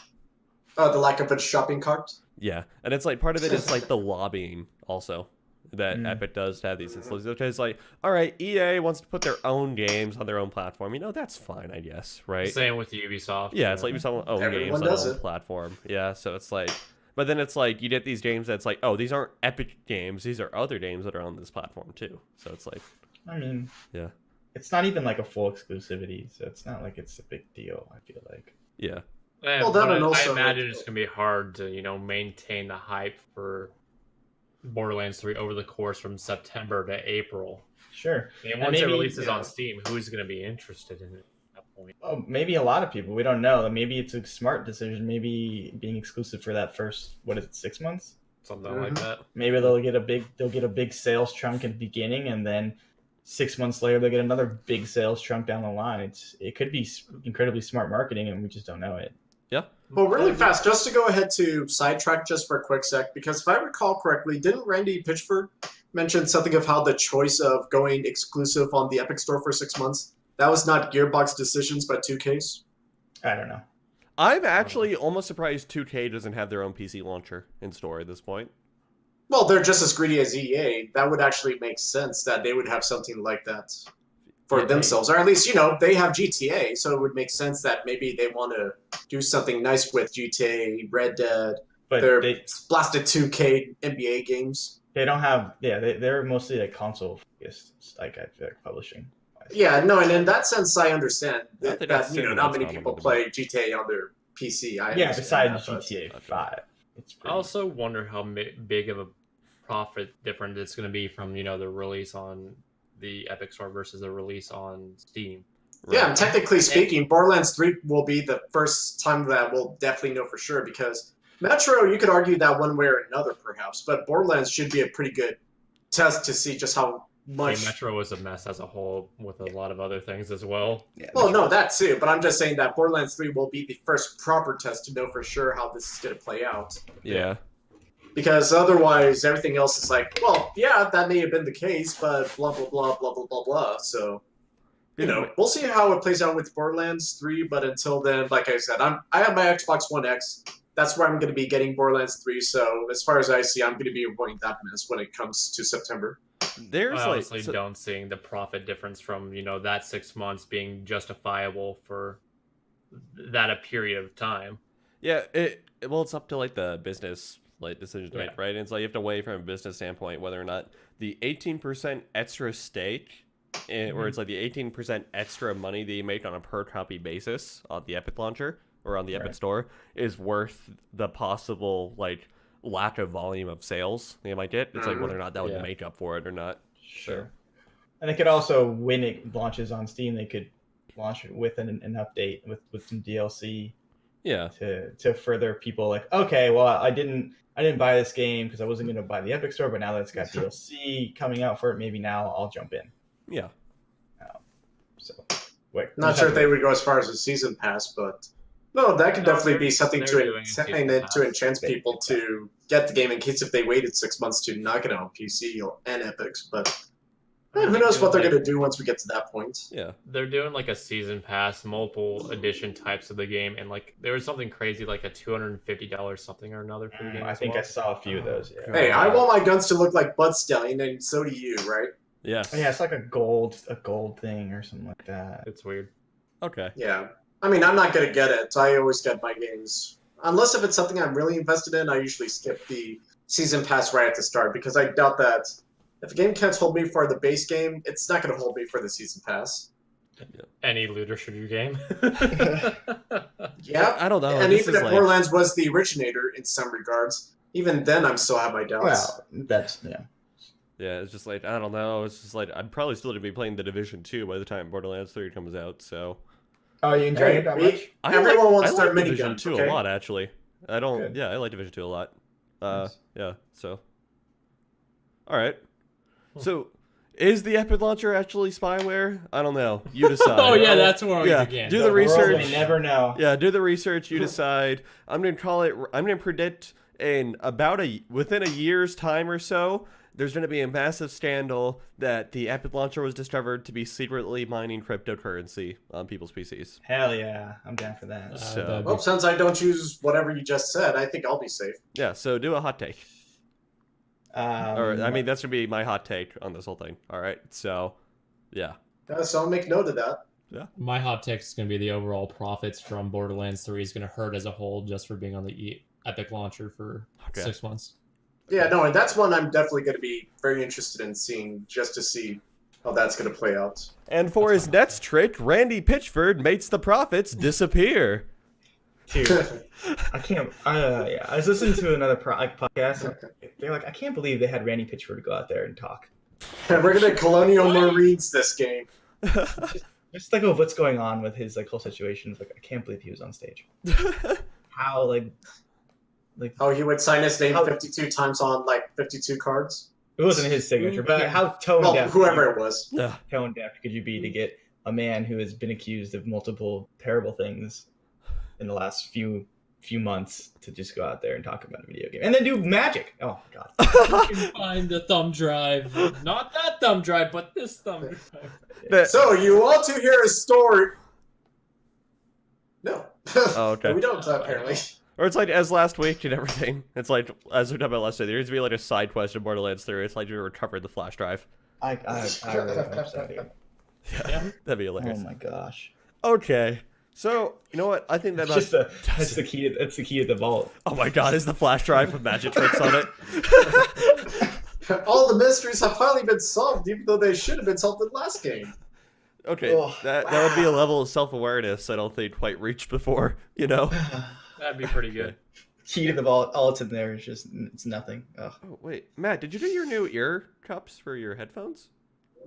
The lack of a shopping cart. Yeah, and it's like part of it is like the lobbying also that Epic does to have these exclusives. Which is like, all right, EA wants to put their own games on their own platform. That's fine, I guess, right? Same with Ubisoft. Yeah, it's like Ubisoft own Everyone games on does their own it. platform. Yeah, so it's like, but then it's like you get these games that's like, oh, these aren't Epic games. These are other games that are on this platform too. So it's like, I mean, yeah, it's not even like a full exclusivity, so it's not like it's a big deal. I feel like. yeah, Well, But that and I also- imagine it's gonna be hard to maintain the hype for Borderlands 3 over the course from September to April. Sure. And once it maybe, releases on Steam, who's gonna be interested in it at that point? Oh, maybe a lot of people. We don't know. Maybe it's a smart decision. Maybe being exclusive for that first 6 months. Something like that. Maybe they'll get a big sales chunk at the beginning, and then 6 months later they'll get another big sales chunk down the line. It could be incredibly smart marketing, and we just don't know it. Yeah. Well, really fast, just to go ahead to sidetrack just for a quick sec, because if I recall correctly, didn't Randy Pitchford mention something of how the choice of going exclusive on the Epic Store for 6 months, that was not Gearbox decisions, but 2K's? I don't know. I'm actually almost surprised 2K doesn't have their own PC launcher in store at this point. Well, they're just as greedy as EA. That would actually make sense that they would have something like that for themselves. Or at least, they have GTA, so it would make sense that maybe they want to do something nice with GTA, Red Dead, But their they blasted 2K NBA games. don't have. Yeah, they're mostly like console focused. Like I feel like publishing. Yeah, no, and in that sense, I understand I that, think that's not many common people with play GTA on their PC. Yeah, besides that, GTA 5, it's I pretty. also wonder how big of a profit difference it's going to be from the release on the Epic Store versus the release on Steam. Yeah, and technically speaking, Borderlands 3 will be the first time that we'll definitely know for sure, because Metro, you could argue that one way or another, perhaps, but Borderlands should be a pretty good test to see just how much. Metro was a mess as a whole with a lot of other things as well. Yeah, Well, no, that too, but I'm just saying that Borderlands 3 will be the first proper test to know for sure how this is going to play out. Yeah. Because otherwise, everything else is like, well, yeah, that may have been the case, but blah, blah, blah, blah, blah, blah, blah. So, we'll see how it plays out with Borderlands 3, but until then, like I said, I have my Xbox One X. That's where I'm going to be getting Borderlands 3, so as far as I see, I'm going to be avoiding that mess when it comes to September. There's I honestly don't see the profit difference from, that 6 months being justifiable for that a period of time. Yeah, it's up to like the business decision to make, right? And it's like you have to weigh from a business standpoint whether or not the 18% extra stake, or it's like the 18% extra money that you make on a per copy basis on the Epic launcher or on the Epic Store is worth the possible lack of volume of sales they might get. It's like whether or not that would make up for it or not. Sure. And they could also, when it launches on Steam, they could launch it with an update with some DLC. Yeah. To further people okay, well, I didn't buy this game because I wasn't going to buy the Epic Store, but now that it's got DLC coming out for it, maybe now I'll jump in. Yeah. Not sure if they would go as far as a season pass, but no, that could definitely be something to enchant people to get the game in case if they waited 6 months to knock it out on PC and Epics. But who knows what they're going to do once we get to that point. Yeah. They're doing a season pass, multiple edition types of the game, and there was something crazy like a $250 something or another for the game. I think I saw a few of those. Yeah. Hey, I want my guns to look like Bud Stallion, and so do you, right? Yes. Yeah, it's like a gold thing or something like that. It's weird. Okay. Yeah. I mean, I'm not going to get it. I always get my games. Unless if it's something I'm really invested in, I usually skip the season pass right at the start, because I doubt that if a game can't hold me for the base game, it's not going to hold me for the season pass. Any looter shooter game. Yeah. I don't know. And even if Borderlands was the originator in some regards, even then I'm still have my doubts. Well, that's, yeah. Yeah, it's just I don't know. It's just I'm probably still going to be playing the Division 2 by the time Borderlands 3 comes out, so. Oh, you enjoy it that much? Everyone wants to I start like Division miniguns, 2 okay? a lot, actually. I don't. Good. Yeah, I like Division 2 a lot. Nice. Yeah. So. All right. So, is the Epic launcher actually spyware? I don't know. You decide. Oh yeah, that's where we begin. Do the research. You never know. Yeah, do the research. You decide. I'm gonna call it. I'm gonna predict within a year's time or so, there's going to be a massive scandal that the Epic launcher was discovered to be secretly mining cryptocurrency on people's PCs. Hell yeah, I'm down for that. Well, since I don't choose whatever you just said, I think I'll be safe. Yeah, so do a hot take. Or I mean, that's going to be my hot take on this whole thing. All right, so yeah. So I'll make note of that. Yeah. My hot take is going to be the overall profits from Borderlands 3 is going to hurt as a whole just for being on the Epic launcher for 6 months. Yeah, no, and that's one I'm definitely going to be very interested in seeing, just to see how that's going to play out. And for his next trick, Randy Pitchford makes the profits disappear. Dude, I can't. Yeah, I was listening to another podcast. And they're like, I can't believe they had Randy Pitchford go out there and talk. And we're going to Colonial Marines this game. Just think of what's going on with his whole situation. It's I can't believe he was on stage. How Oh, he would sign his name 52 times on 52 cards. It wasn't his signature, but how tone deaf? Whoever it was. Tone deaf could you be to get a man who has been accused of multiple terrible things in the last few months to just go out there and talk about a video game and then do Magic. Oh my god. You can find the thumb drive. Not that thumb drive, but this thumb drive. So you want to hear a story? No. Oh, okay. We don't apparently. Or it's like as last week and everything. It's like as we talked about last week. There needs to be like a side quest in Borderlands 3. It's like you recovered the flash drive. I really hope so, dude. Yeah, that'd be hilarious. Oh my gosh. Okay, so you know what? I think that That's the key. That's the key to the vault. Oh my god, is the flash drive with magic tricks on it? All the mysteries have finally been solved, even though they should have been solved in the last game. Okay, that would be a level of self-awareness I don't think quite reached before. You know. That'd be pretty good. Key to the vault. All it's in there is just it's nothing. Ugh. Oh wait, Matt, did you do your new ear cups for your headphones?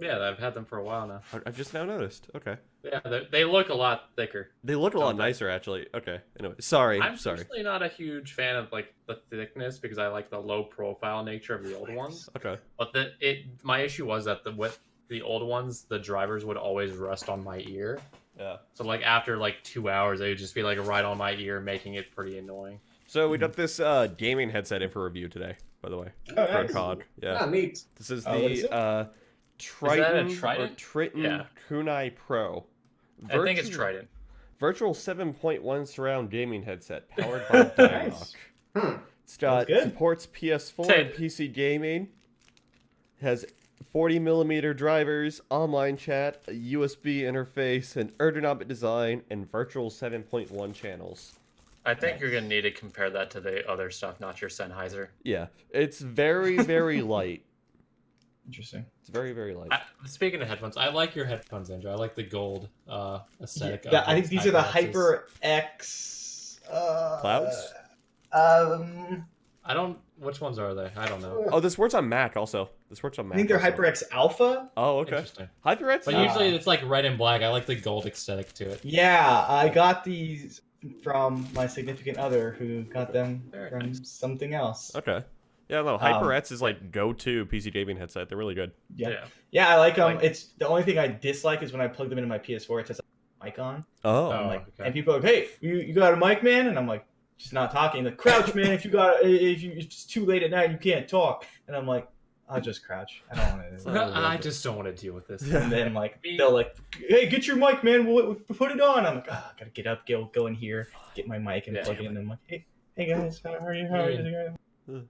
Yeah, I've had them for a while now. I've just now noticed. Okay. Yeah, they look a lot thicker. They look a lot nicer, actually. Okay. Anyway, sorry. I'm sorry. personally not a huge fan of like the thickness because I like the low profile nature of the old ones. Okay. But my issue was that with the old ones, the drivers would always rest on my ear. Yeah. So like after like 2 hours, they would just be like right on my ear, making it pretty annoying. So we got this gaming headset in for review today, by the way. Oh, for nice. a COG. Yeah. Ah, neat. This is what is the Triton, Is that a Trident? or Triton Yeah. Kunai Pro. I think it's Trident. Virtual 7.1 surround gaming headset powered by Dialogue. It's got good. supports PS4 and PC gaming. Has 40mm drivers, online chat, a USB interface, an ergonomic design, and virtual 7.1 channels. I think you're gonna need to compare that to the other stuff, not your Sennheiser. Yeah, it's very, very light. Interesting. It's very, very light. Speaking of headphones, I like your headphones, Andrew. I like the gold aesthetic. Yeah, I think these are the HyperXs. HyperX Clouds? I don't. Which ones are they? I don't know. Oh, this works on Mac also. This works on Mac. I think they're also. HyperX Alpha. Oh, okay. Interesting. HyperX. But usually it's like red and black. I like the gold aesthetic to it. Yeah, I got these from my significant other who got them Very from nice. something else. Okay. Yeah, no, HyperX is like go-to PC gaming headset. They're really good. Yeah, I like them. Like- It's the only thing I dislike is when I plug them into my PS4. It has a mic on. Oh. I'm like, okay. and people are like, "Hey, you got a mic, man?" And I'm like, just not talking. Like, crouch, man. If it's too late at night, you can't talk. And I'm like, I'll just crouch. I don't want to. I just don't want to deal with this. And then like they'll like, "Hey, get your mic, man. We'll put it on." I'm like, "Oh, I gotta get up, go in here, get my mic and Yeah. plug it in." And I'm like, "Hey guys, how are you? How are you?"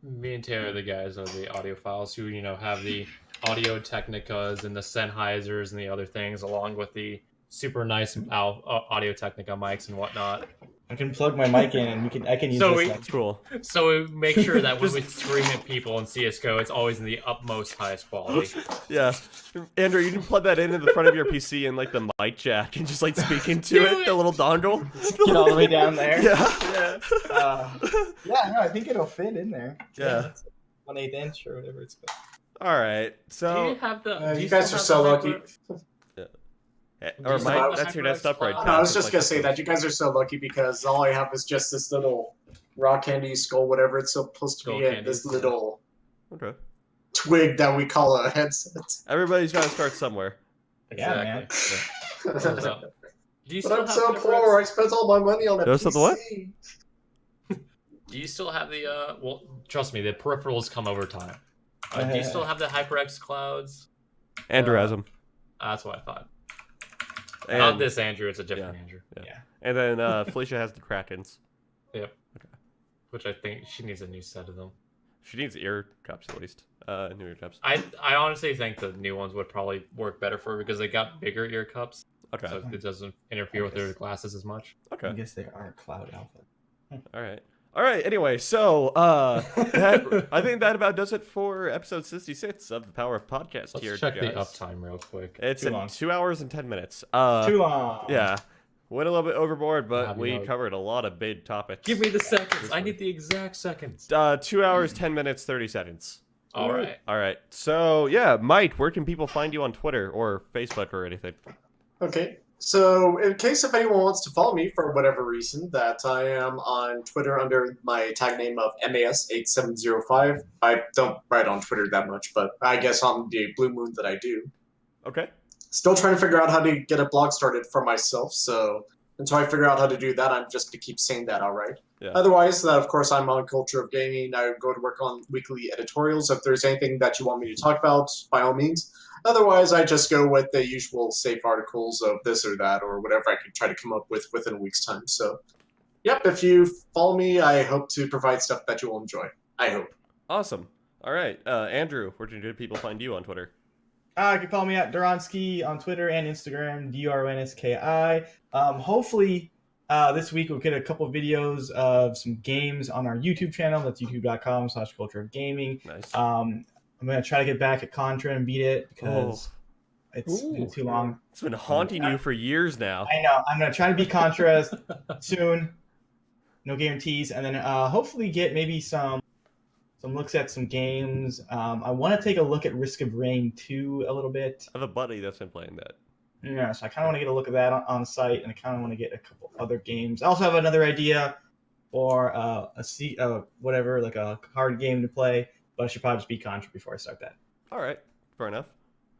Me and Taylor are the guys of the audiophiles who, have the Audio Technicas and the Sennheisers and the other things, along with the super nice Audio Technica mics and whatnot. I can plug my mic in, and I can use So this. we- now. That's cool. So we make sure that when we scream at people in CSGO, it's always in the utmost highest quality. Yeah. Andrew, you can plug that in the front of your PC and like the mic jack and just like speak into Do it, it. the little dongle. Get all the way down there. Yeah. Yeah, no, I think it'll fit in there. Yeah. 1/8 inch or whatever it's called. All right. Do So, you have the? do You still guys are have so the lucky. or you Mike, have the that's your next HyperX upgrade. Cloud? No, I was just gonna say that you guys are so lucky because all I have is just this little rock candy skull, whatever it's supposed to Skull be, and candy. this little Okay. twig that we call a headset. Everybody's got to start somewhere. Yeah, man. So, do you But still I'm have so the poor. I spent all my money on a Those are PC. the what? Do you still have the? Well, trust me, the peripherals come over time. Do you still have the HyperX clouds? Andrew has them. That's what I thought. And, Not this Andrew. It's a different Andrew. and then Felicia has the Krakens. Which I think she needs a new set of them. She needs ear cups at least. New ear cups. I honestly think the new ones would probably work better for her because they got bigger ear cups, Okay. so it doesn't interfere with her glasses as much. I Okay. guess they are Cloud Alpha. All right. All right. Anyway, so I think that about does it for episode 66 of the Power of Podcast Let's here, check guys. the uptime real quick. It's Too in long. 2 hours and 10 minutes. Too long. Yeah. Went a little bit overboard, but Happy we note. covered a lot of big topics. Give me the seconds. I need the exact seconds. 2 hours, 10 minutes, 30 seconds. All right. All right. So, yeah, Mike, where can people find you on Twitter or Facebook or anything? Okay. So, in case if anyone wants to follow me for whatever reason, that I am on Twitter under my tag name of MAS8705. I don't write on Twitter that much, but I guess on the blue moon that I do. Okay. Still trying to figure out how to get a blog started for myself, so until I figure out how to do that, I'm just going to keep saying that outright. Yeah. Otherwise, of course, I'm on Culture of Gaming. I go to work on weekly editorials. If there's anything that you want me to talk about, by all means. Otherwise, I just go with the usual safe articles of this or that or whatever I can try to come up with within a week's time. So, yep, if you follow me, I hope to provide stuff that you will enjoy. I hope. Awesome. All right. Andrew, where can people find you on Twitter? You can follow me at Duronski on Twitter and Instagram, DURNSKI. Hopefully, this week we'll get a couple of videos of some games on our YouTube channel. That's youtube.com/culture of gaming. Nice. I'm going to try to get back at Contra and beat it because it's been too long. It's been haunting you for years now. I know. I'm going to try to beat Contra soon. No guarantees. And then hopefully get maybe some looks at some games. I want to take a look at Risk of Rain 2 a little bit. I have a buddy that's been playing that. Yeah, so I kind of want to get a look at that on site, and I kind of want to get a couple other games. I also have another idea for whatever, like a card game to play, but I should probably just beat Contra before I start that. All right. Fair enough.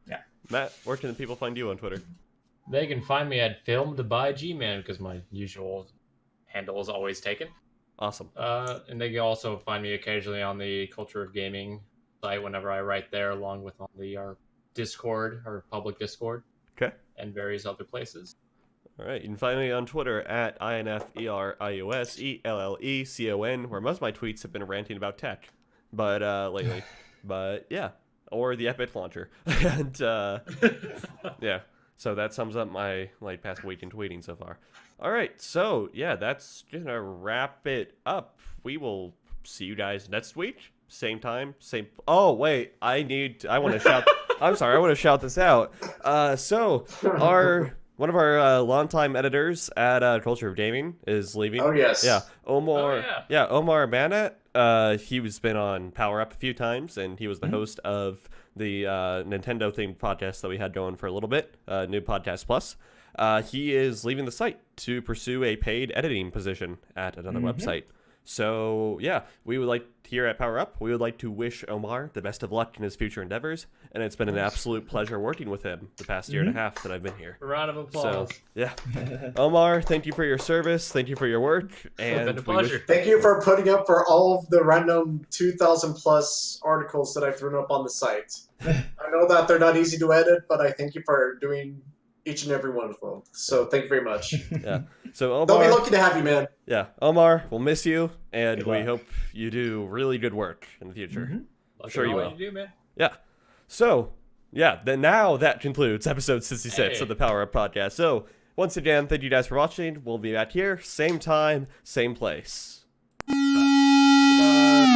Yeah. Matt, where can the people find you on Twitter? They can find me at Filmed by G-Man because my usual handle is always taken. Awesome. And they can also find me occasionally on the Culture of Gaming site whenever I write there, along with on our Discord, our public Discord. Okay. And various other places. All right. You can find me on Twitter at INFERIUSELLECON, where most of my tweets have been ranting about tech, but lately. But yeah, or the Epic launcher, and yeah. So that sums up my past week in tweeting so far. All right, so yeah, that's gonna wrap it up. We will see you guys next week, same time, same. Oh wait, I want to shout. I'm sorry, I want to shout this out. So one of our longtime editors at Culture of Gaming is leaving. Oh yes. Yeah, Omar. Oh, yeah. Yeah, Omar Banat. He's been on Power Up a few times, and he was the host of the Nintendo themed podcast that we had going for a little bit, New Podcast Plus. He is leaving the site to pursue a paid editing position at another website. So yeah, we would like here at Power Up, we would like to wish Omar the best of luck in his future endeavors, and it's been an absolute pleasure working with him the past year and a half that I've been here. Round of applause. So yeah, Omar, thank you for your service, thank you for your work, and It's been a pleasure. Thank you for putting up for all of the random 2,000 plus articles that I've thrown up on the site. I know that they're not easy to edit, but I thank you for doing each and every one of them. So thank you very much. Yeah. So Omar, They'll be lucky to have you, man. yeah, Omar, we'll miss you, and Good we luck. hope you do really good work in the future. Lucky Sure you all will. do, man. Yeah. So, yeah, then now that concludes episode 66 Hey. of the Power Up Podcast. So, once again, thank you guys for watching. We'll be back here, same time, same place. Bye.